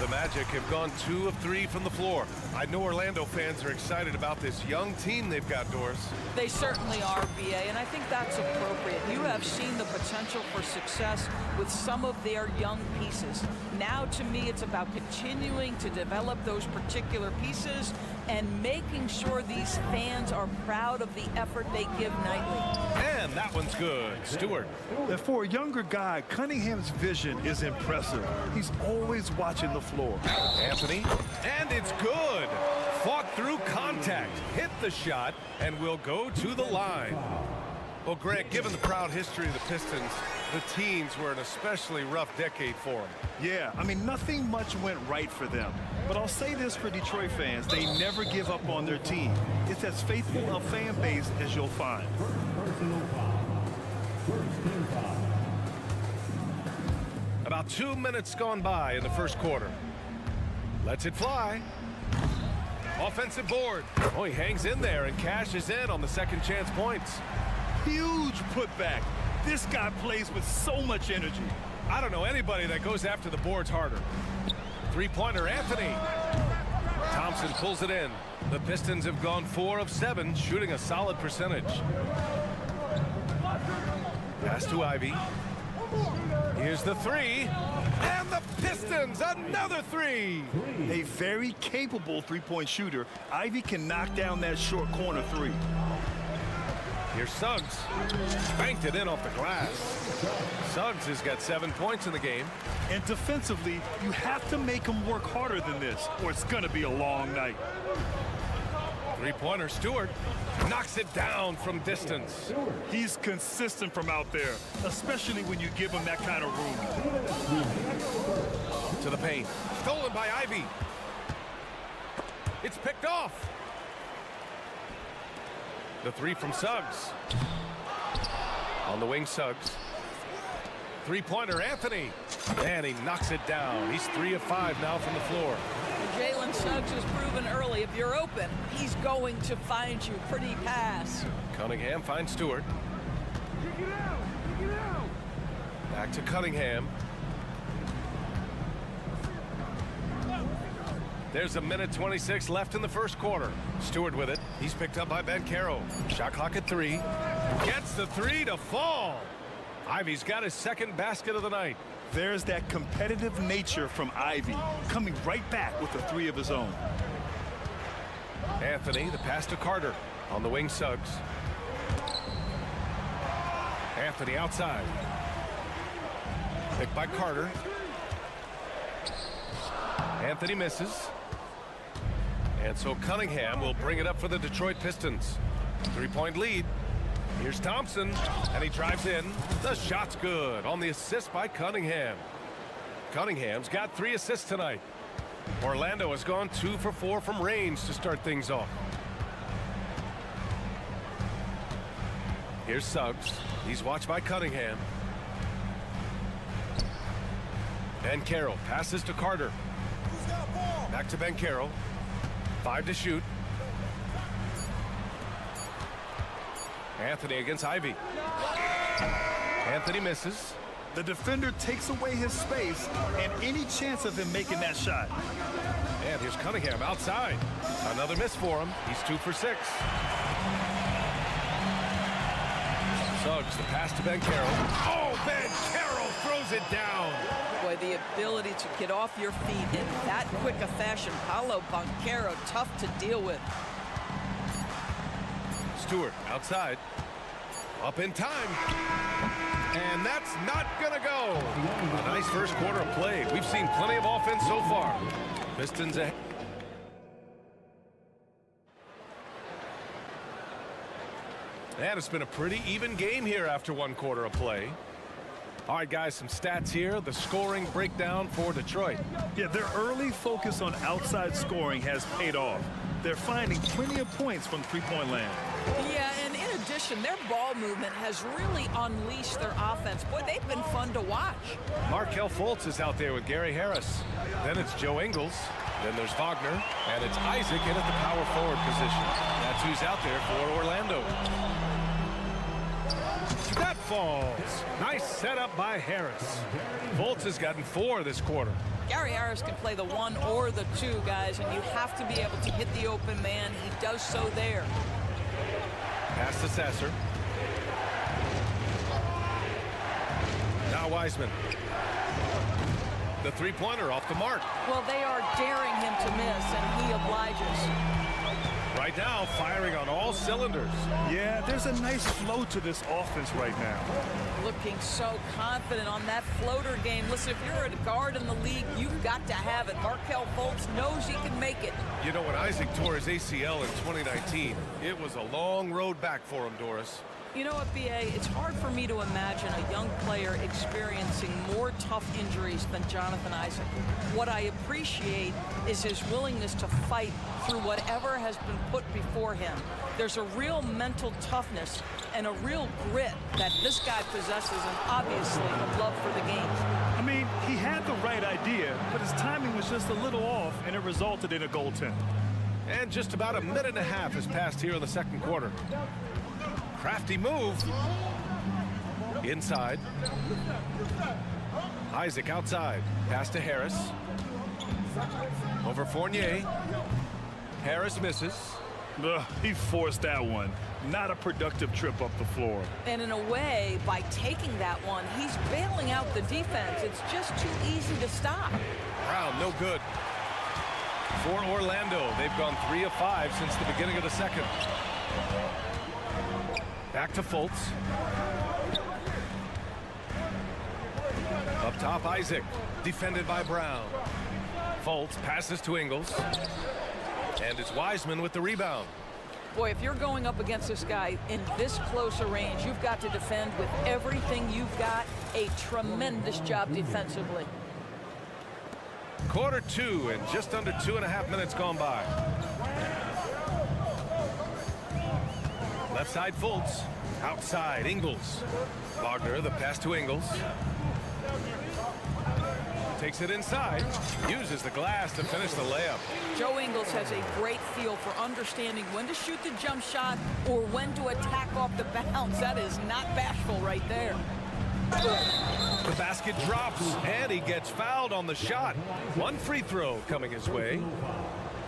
The Magic have gone 2 of 3 from the floor. I know Orlando fans are excited about this young team they've got, Doris. They certainly are, B.A., and I think that's appropriate. You have seen the potential for success with some of their young pieces. Now, to me, it's about continuing to develop those particular pieces and making sure these fans are proud of the effort they give nightly. And that one's good. Stewart. And for a younger guy, Cunningham's vision is impressive. He's always watching the floor. Anthony, and it's good. Fought through contact, hit the shot, and will go to the line. Well, Greg, given the proud history of the Pistons, the teens were an especially rough decade for them. Yeah, I mean, nothing much went right for them. But I'll say this for Detroit fans, they never give up on their team. It's as faithful a fan base as you'll find. About 2 minutes gone by in the first quarter. Lets it fly. Offensive board. Oh, he hangs in there and cashes in on the second chance points. Huge putback. This guy plays with so much energy. I don't know anybody that goes after the boards harder. Three-pointer, Anthony. Thompson pulls it in. The Pistons have gone 4 of 7, shooting a solid percentage. Pass to Ivy. Here's the 3. And the Pistons, another 3. A very capable three-point shooter. Ivy can knock down that short corner 3. Here's Suggs. Banked it in off the glass. Suggs has got 7 points in the game. And defensively, you have to make him work harder than this, or it's going to be a long night. Three-pointer, Stewart knocks it down from distance. He's consistent from out there, especially when you give him that kind of room. To the paint. Stolen by Ivy. It's picked off. The 3 from Suggs. On the wing, Suggs. Three-pointer, Anthony. And he knocks it down. He's 3 of 5 now from the floor. Jalen Suggs has proven early, if you're open, he's going to find you. Pretty pass. Cunningham finds Stewart. Back to Cunningham. There's a minute 26 left in the first quarter. Stewart with it. He's picked up by Banchero. Shot clock at 3. Gets the 3 to fall. Ivy's got his second basket of the night. There's that competitive nature from Ivy, coming right back with a 3 of his own. Anthony, the pass to Carter. On the wing, Suggs. Anthony outside. Picked by Carter. Anthony misses. And so Cunningham will bring it up for the Detroit Pistons. 3-point lead. Here's Thompson, and he drives in. The shot's good on the assist by Cunningham. Cunningham's got 3 assists tonight. Orlando has gone 2 for 4 from range to start things off. Here's Suggs. He's watched by Cunningham. Banchero passes to Carter. Back to Banchero. 5 to shoot. Anthony against Ivy. Anthony misses. The defender takes away his space and any chance of him making that shot. And here's Cunningham outside. Another miss for him. He's 2 for 6. Suggs, the pass to Banchero. Oh, Banchero throws it down. Boy, the ability to get off your feet in that quick a fashion. Paolo Banchero, tough to deal with. Stewart outside. Up in time. And that's not gonna go. A nice first quarter of play. We've seen plenty of offense so far. Pistons ahead. And it's been a pretty even game here after 1 quarter of play. All right, guys, some stats here. The scoring breakdown for Detroit. Yeah, their early focus on outside scoring has paid off. They're finding plenty of points from three-point land. Yeah, and in addition, their ball movement has really unleashed their offense. Boy, they've been fun to watch. Markelle Fultz is out there with Gary Harris. Then it's Joe Ingles. Then there's Wagner. And it's Isaac in at the power forward position. That's who's out there for Orlando. That falls. Nice setup by Harris. Fultz has gotten 4 this quarter. Gary Harris can play the 1 or the 2, guys, and you have to be able to hit the open man. He does so there. Pass to Sasser. Now Wiseman. The three-pointer off the mark. Well, they are daring him to miss, and he obliges. Right now, firing on all cylinders. Yeah, there's a nice flow to this offense right now. Looking so confident on that floater game. Listen, if you're a guard in the league, you've got to have it. Markelle Fultz knows he can make it. You know, when Isaac tore his ACL in 2019, it was a long road back for him, Doris. You know what, B.A.? It's hard for me to imagine a young player experiencing more tough injuries than Jonathan Isaac. What I appreciate is his willingness to fight through whatever has been put before him. There's a real mental toughness and a real grit that this guy possesses, and obviously a love for the game. I mean, he had the right idea, but his timing was just a little off, and it resulted in a goaltend. And just about a minute and a half has passed here in the second quarter. Crafty move. Inside. Isaac outside. Pass to Harris. Over Fournier. Harris misses. Ugh, he forced that one. Not a productive trip up the floor. And in a way, by taking that one, he's bailing out the defense. It's just too easy to stop. Brown, no good. For Orlando, they've gone 3 of 5 since the beginning of the second. Back to Fultz. Up top, Isaac. Defended by Brown. Fultz passes to Ingles. And it's Wiseman with the rebound. Boy, if you're going up against this guy in this close a range, you've got to defend with everything you've got. A tremendous job defensively. Quarter 2 and just under 2.5 minutes gone by. Left side Fultz. Outside Ingles. Wagner, the pass to Ingles. Takes it inside. Uses the glass to finish the layup. Joe Ingles has a great feel for understanding when to shoot the jump shot or when to attack off the bounce. That is not bashful right there. The basket drops, and he gets fouled on the shot. 1 free throw coming his way.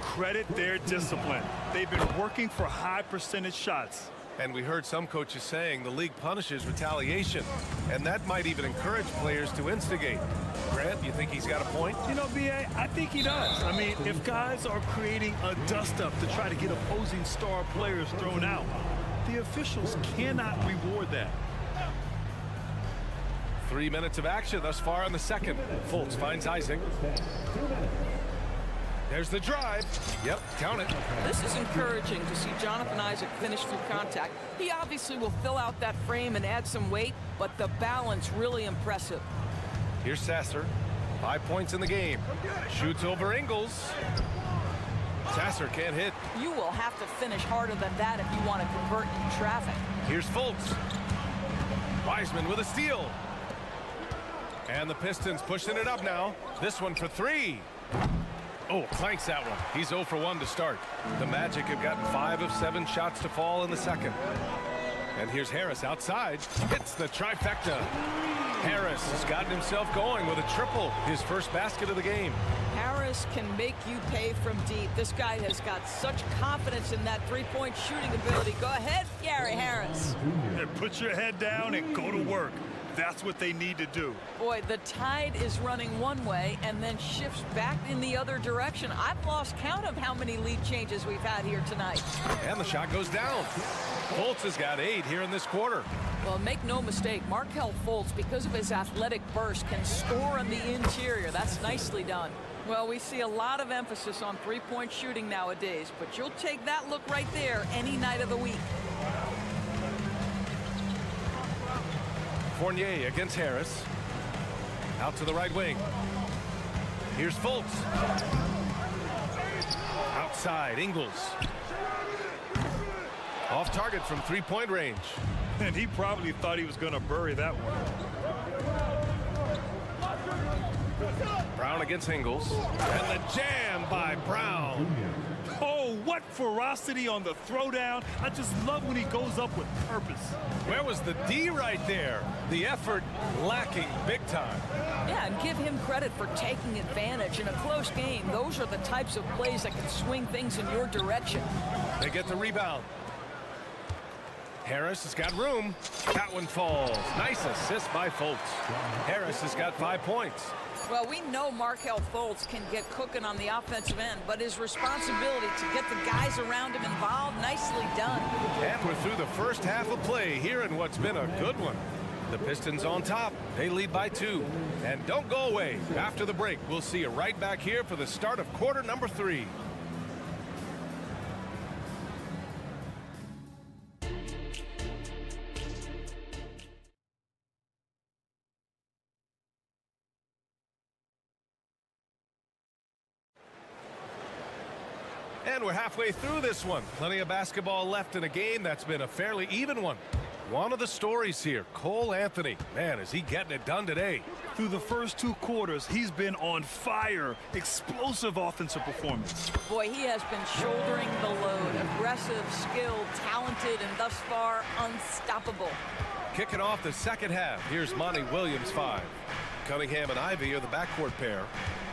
Credit their discipline. They've been working for high percentage shots. And we heard some coaches saying the league punishes retaliation, and that might even encourage players to instigate. Grant, you think he's got a point? You know, B.A., I think he does. I mean, if guys are creating a dust-up to try to get opposing star players thrown out, the officials cannot reward that. 3 minutes of action thus far in the second. Fultz finds Isaac. There's the drive. Yep, count it. This is encouraging to see Jonathan Isaac finish through contact. He obviously will fill out that frame and add some weight, but the balance really impressive. Here's Sasser. 5 points in the game. Shoots over Ingles. Sasser can't hit. You will have to finish harder than that if you want to convert in traffic. Here's Fultz. Wiseman with a steal. And the Pistons pushing it up now. This one for 3. Oh, clanks that one. He's 0 for 1 to start. The Magic have gotten 5 of 7 shots to fall in the second. And here's Harris outside. Hits the trifecta. Harris has gotten himself going with a triple. His first basket of the game. Harris can make you pay from deep. This guy has got such confidence in that three-point shooting ability. Go ahead, Gary Harris. And put your head down and go to work. That's what they need to do. Boy, the tide is running one way and then shifts back in the other direction. I've lost count of how many lead changes we've had here tonight. And the shot goes down. Fultz has got 8 here in this quarter. Well, make no mistake, Markelle Fultz, because of his athletic burst, can score on the interior. That's nicely done. Well, we see a lot of emphasis on three-point shooting nowadays, but you'll take that look right there any night of the week. Fournier against Harris. Out to the right wing. Here's Fultz. Outside, Ingles. Off target from three-point range. And he probably thought he was going to bury that one. Brown against Ingles. And the jam by Brown. Oh, what ferocity on the throwdown. I just love when he goes up with purpose. Where was the D right there? The effort lacking big time. Yeah, and give him credit for taking advantage in a close game. Those are the types of plays that can swing things in your direction. They get the rebound. Harris has got room. That one falls. Nice assist by Fultz. Harris has got 5 points. Well, we know Markelle Fultz can get cooking on the offensive end, but his responsibility to get the guys around him involved, nicely done. And we're through the first half of play here in what's been a good one. The Pistons on top. They lead by 2. And don't go away. After the break, we'll see you right back here for the start of quarter number 3. And we're halfway through this one. Plenty of basketball left in a game that's been a fairly even one. One of the stories here, Cole Anthony. Man, is he getting it done today. Through the first 2 quarters, he's been on fire. Explosive offensive performance. Boy, he has been shouldering the load. Aggressive, skilled, talented, and thus far unstoppable. Kicking off the second half, here's Monty Williams 5. Cunningham and Ivy are the backcourt pair.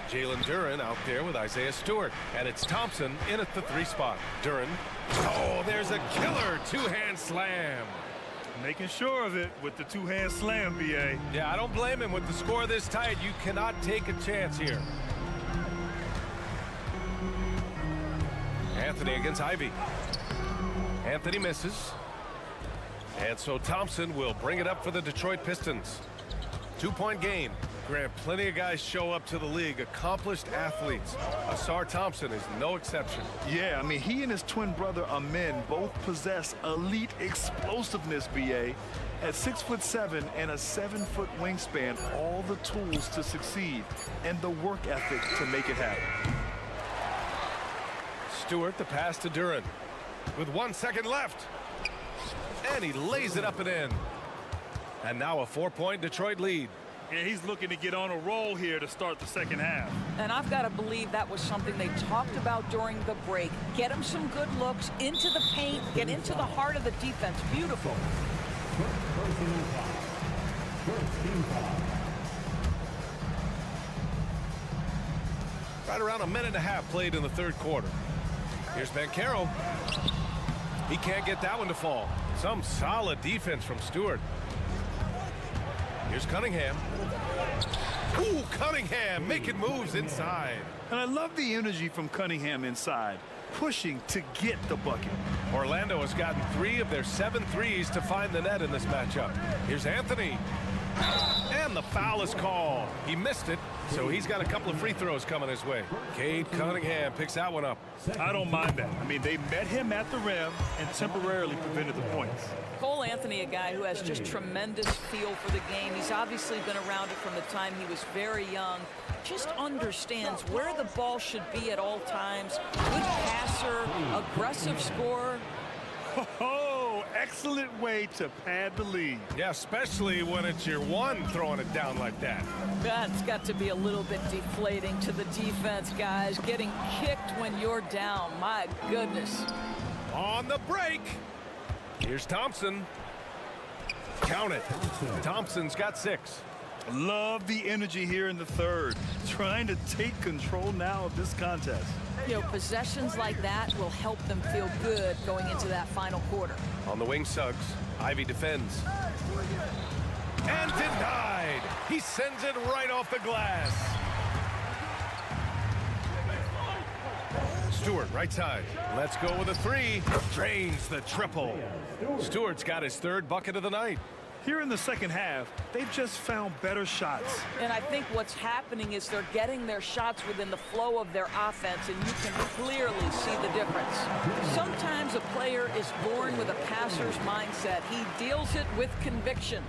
Jalen Duren out there with Isaiah Stewart. And it's Thompson in at the 3 spot. Duren. Oh, there's a killer 2-hand slam. Making sure of it with the 2-hand slam, B.A. Yeah, I don't blame him. With the score this tight, you cannot take a chance here. Anthony against Ivy. Anthony misses. And so Thompson will bring it up for the Detroit Pistons. 2-point game. Grant, plenty of guys show up to the league, accomplished athletes. Asar Thompson is no exception. Yeah, I mean, he and his twin brother Amin both possess elite explosiveness, B.A. At 6'7" and a 7-foot wingspan, all the tools to succeed and the work ethic to make it happen. Stewart, the pass to Duren. With 1 second left. And he lays it up and in. And now a 4-point Detroit lead. And he's looking to get on a roll here to start the second half. And I've got to believe that was something they talked about during the break. Get him some good looks into the paint, get into the heart of the defense. Beautiful. Right around a minute and a half played in the third quarter. Here's Banchero. He can't get that one to fall. Some solid defense from Stewart. Here's Cunningham. Ooh, Cunningham making moves inside. And I love the energy from Cunningham inside, pushing to get the bucket. Orlando has gotten 3 of their 7 threes to find the net in this matchup. Here's Anthony. And the foul is called. He missed it, so he's got a couple of free throws coming his way. Cade Cunningham picks that one up. I don't mind that. I mean, they met him at the rim and temporarily prevented the points. Cole Anthony, a guy who has just tremendous feel for the game. He's obviously been around it from the time he was very young. Just understands where the ball should be at all times. Good passer, aggressive scorer. Oh, excellent way to pad the lead. Yeah, especially when it's your one throwing it down like that. That's got to be a little bit deflating to the defense, guys. Getting kicked when you're down. My goodness. On the break. Here's Thompson. Count it. Thompson's got 6. Love the energy here in the third. Trying to take control now of this contest. You know, possessions like that will help them feel good going into that final quarter. On the wing, Suggs. Ivy defends. And denied. He sends it right off the glass. Stewart, right side. Let's go with a 3. Drains the triple. Stewart's got his 3rd bucket of the night. Here in the second half, they've just found better shots. And I think what's happening is they're getting their shots within the flow of their offense, and you can clearly see the difference. Sometimes a player is born with a passer's mindset. He deals it with conviction.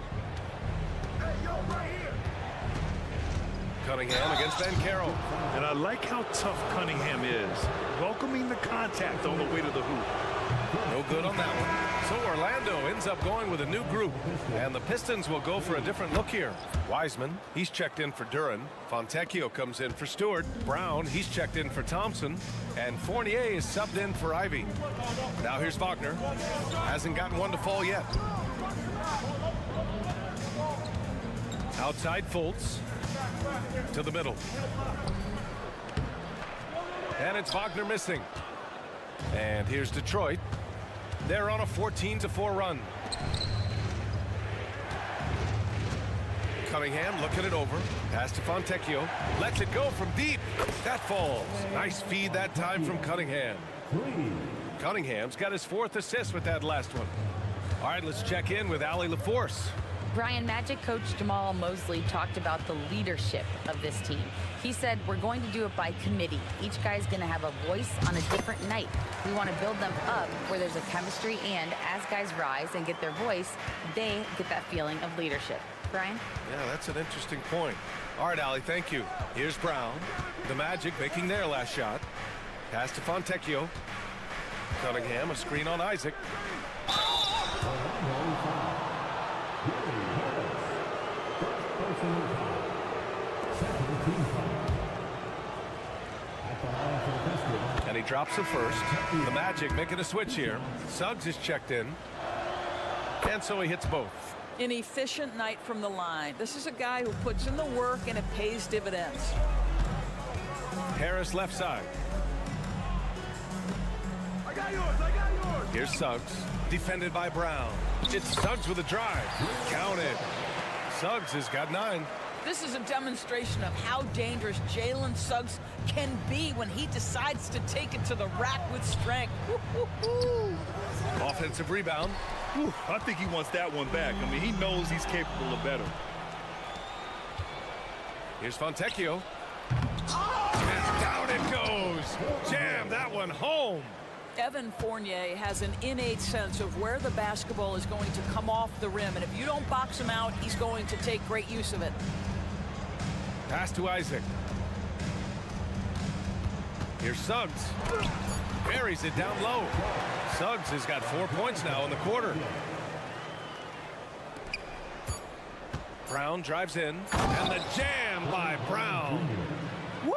Cunningham against Banchero. And I like how tough Cunningham is, welcoming the contact on the way to the hoop. No good on that one. So Orlando ends up going with a new group, and the Pistons will go for a different look here. Wiseman, he's checked in for Duran. Fontecchio comes in for Stewart. Brown, he's checked in for Thompson. And Fournier is subbed in for Ivy. Now here's Wagner. Hasn't gotten one to fall yet. Outside Fultz. To the middle. And it's Wagner missing. And here's Detroit. They're on a 14-4 run. Cunningham looking it over. Pass to Fontecchio. Lets it go from deep. That falls. Nice feed that time from Cunningham. Cunningham's got his 4th assist with that last one. All right, let's check in with Allie LaForce. Brian, Magic coach Jamal Mosley talked about the leadership of this team. He said, we're going to do it by committee. Each guy's going to have a voice on a different night. We want to build them up where there's a chemistry, and as guys rise and get their voice, they get that feeling of leadership. Brian? Yeah, that's an interesting point. All right, Allie, thank you. Here's Brown. The Magic making their last shot. Pass to Fontecchio. Cunningham, a screen on Isaac. And he drops the first. The Magic making a switch here. Suggs is checked in. And so he hits both. An efficient night from the line. This is a guy who puts in the work and it pays dividends. Harris left side. I got yours. Here's Suggs. Defended by Brown. It's Suggs with a drive. Counted. Suggs has got 9. This is a demonstration of how dangerous Jalen Suggs can be when he decides to take it to the rack with strength. Offensive rebound. I think he wants that one back. I mean, he knows he's capable of better. Here's Fontecchio. And down it goes. Jam that one home. Evan Fournier has an innate sense of where the basketball is going to come off the rim, and if you don't box him out, he's going to take great use of it. Pass to Isaac. Here's Suggs. Buries it down low. Suggs has got 4 points now in the quarter. Brown drives in, and the jam by Brown. Woo!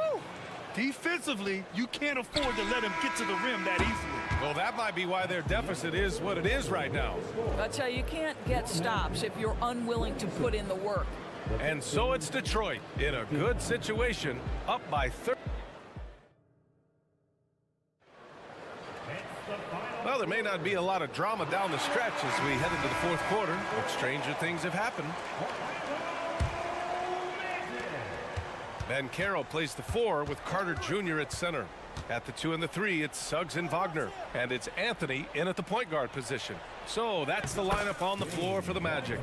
Defensively, you can't afford to let him get to the rim that easily. Well, that might be why their deficit is what it is right now. I tell you, you can't get stops if you're unwilling to put in the work. And so it's Detroit in a good situation, up by 30. Well, there may not be a lot of drama down the stretch as we head into the 4th quarter, but stranger things have happened. Banchero plays the 4 with Carter Jr. at center. At the 2 and the 3, it's Suggs and Wagner. And it's Anthony in at the point guard position. So that's the lineup on the floor for the Magic.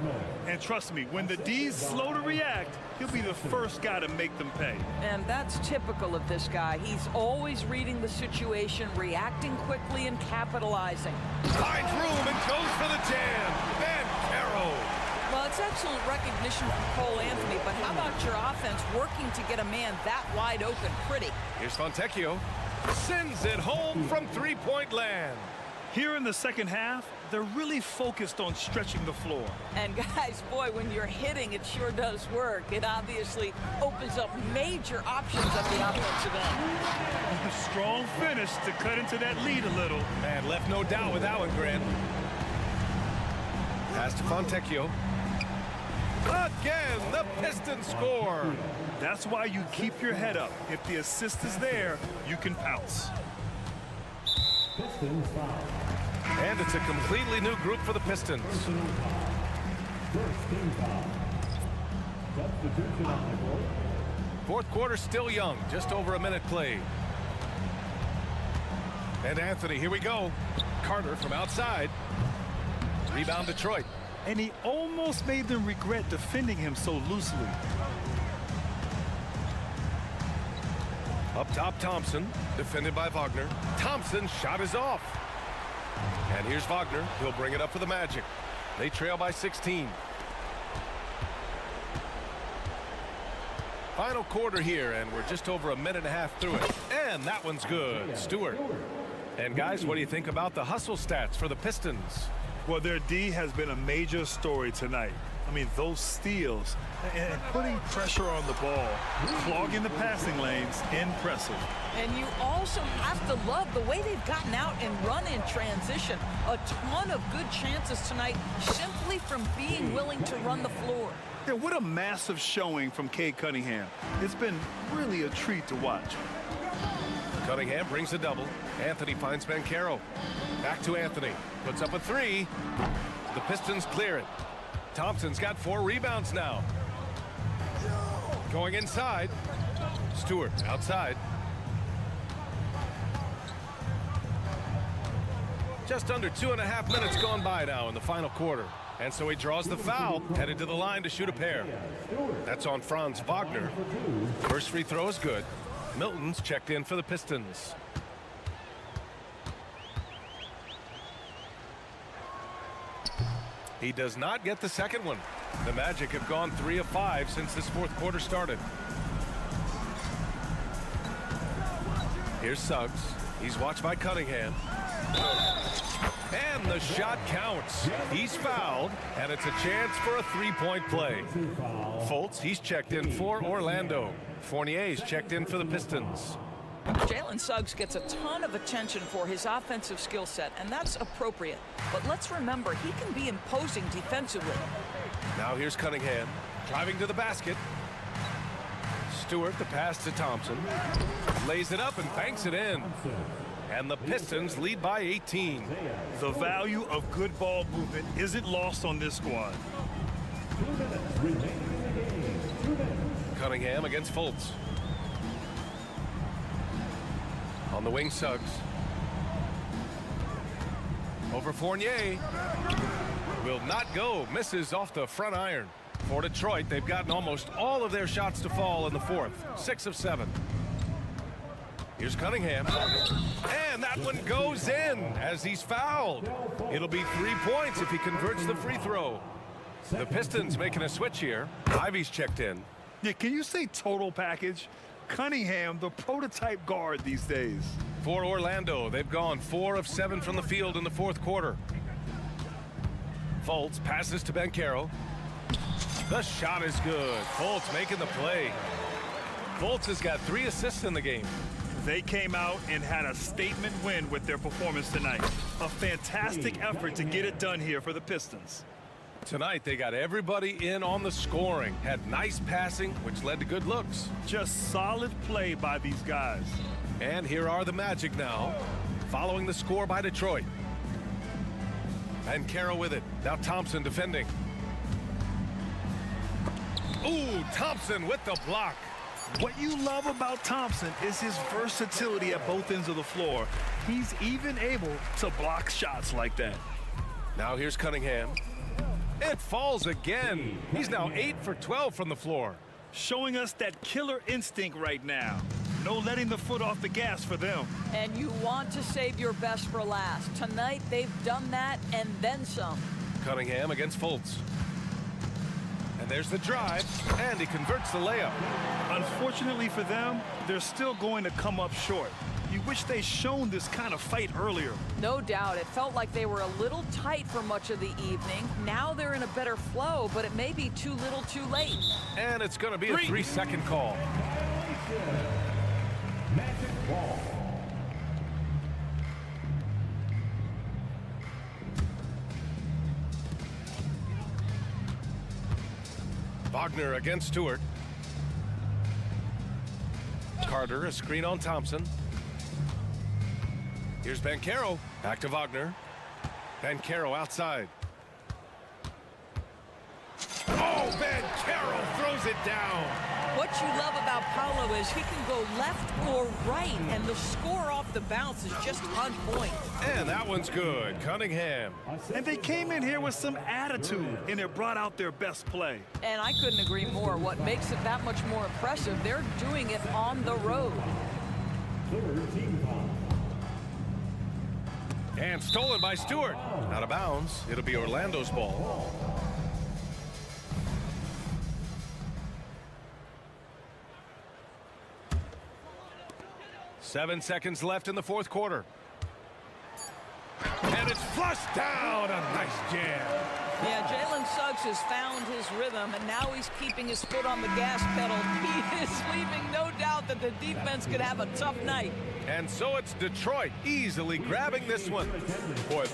And trust me, when the D's slow to react, he'll be the first guy to make them pay. And that's typical of this guy. He's always reading the situation, reacting quickly, and capitalizing. Finds room and goes for the jam. Banchero. Well, it's excellent recognition from Cole Anthony, but how about your offense working to get a man that wide open pretty? Here's Fontecchio. Sends it home from 3-point land. Here in the second half, they're really focused on stretching the floor. And guys, boy, when you're hitting, it sure does work. It obviously opens up major options at the offensive end. A strong finish to cut into that lead a little. And left no doubt with that one, Grant. Pass to Fontecchio. Again, the Pistons score. That's why you keep your head up. If the assist is there, you can pounce. And it's a completely new group for the Pistons. Fourth quarter still young, just over a minute played. And Anthony, here we go. Carter from outside. Rebound Detroit. And he almost made them regret defending him so loosely. Up top, Thompson, defended by Wagner. Thompson's shot is off. And here's Wagner. He'll bring it up for the Magic. They trail by 16. Final quarter here, and we're just over a minute and a half through it. And that one's good. Stewart. And guys, what do you think about the hustle stats for the Pistons? Well, their D has been a major story tonight. I mean, those steals and putting pressure on the ball, clogging the passing lanes, impressive. And you also have to love the way they've gotten out and run in transition. A ton of good chances tonight simply from being willing to run the floor. Yeah, what a massive showing from Cade Cunningham. It's been really a treat to watch. Cunningham brings a double. Anthony finds Banchero. Back to Anthony. Puts up a three. The Pistons clear it. Thompson's got 4 rebounds now. Going inside. Stewart outside. Just under 2.5 minutes gone by now in the final quarter. And so he draws the foul, headed to the line to shoot a pair. That's on Franz Wagner. First free throw is good. Milton's checked in for the Pistons. He does not get the second one. The Magic have gone 3 of 5 since this fourth quarter started. Here's Suggs. He's watched by Cunningham. And the shot counts. He's fouled, and it's a chance for a three-point play. Fultz, he's checked in for Orlando. Fournier's checked in for the Pistons. Jalen Suggs gets a ton of attention for his offensive skill set, and that's appropriate. But let's remember, he can be imposing defensively. Now here's Cunningham, driving to the basket. Stewart, the pass to Thompson. Lays it up and banks it in. And the Pistons lead by 18. The value of good ball movement isn't lost on this squad. Cunningham against Fultz. On the wing, Suggs. Over Fournier. Will not go. Misses off the front iron. For Detroit, they've gotten almost all of their shots to fall in the fourth. 6 of 7. Here's Cunningham. And that one goes in as he's fouled. It'll be 3 points if he converts the free throw. The Pistons making a switch here. Ivy's checked in. Yeah, can you say total package? Cunningham, the prototype guard these days. For Orlando, they've gone 4 of 7 from the field in the fourth quarter. Fultz passes to Banchero. The shot is good. Fultz making the play. Fultz has got 3 assists in the game. They came out and had a statement win with their performance tonight. A fantastic effort to get it done here for the Pistons. Tonight, they got everybody in on the scoring. Had nice passing, which led to good looks. Just solid play by these guys. And here are the Magic now, following the score by Detroit. And Carroll with it. Now Thompson defending. Ooh, Thompson with the block. What you love about Thompson is his versatility at both ends of the floor. He's even able to block shots like that. Now here's Cunningham. It falls again. He's now 8 for 12 from the floor. Showing us that killer instinct right now. No letting the foot off the gas for them. And you want to save your best for last. Tonight, they've done that and then some. Cunningham against Fultz. And there's the drive, and he converts the layup. Unfortunately for them, they're still going to come up short. You wish they'd shown this kind of fight earlier. No doubt. It felt like they were a little tight for much of the evening. Now they're in a better flow, but it may be too little too late. And it's going to be a 3-second call. Magic ball. Wagner against Stewart. Carter, a screen on Thompson. Here's Banchero. Back to Wagner. Banchero outside. Oh, Banchero throws it down. What you love about Paolo is he can go left or right, and the score off the bounce is just on point. And that one's good. Cunningham. And they came in here with some attitude, and it brought out their best play. And I couldn't agree more. What makes it that much more impressive, they're doing it on the road. And stolen by Stewart. Out of bounds. It'll be Orlando's ball. Seven seconds left in the fourth quarter. And it's flushed down. A nice jam. Yeah, Jalen Suggs has found his rhythm, and now he's keeping his foot on the gas pedal. He is leaving no doubt that the defense could have a tough night. And so it's Detroit easily grabbing this one. Boy,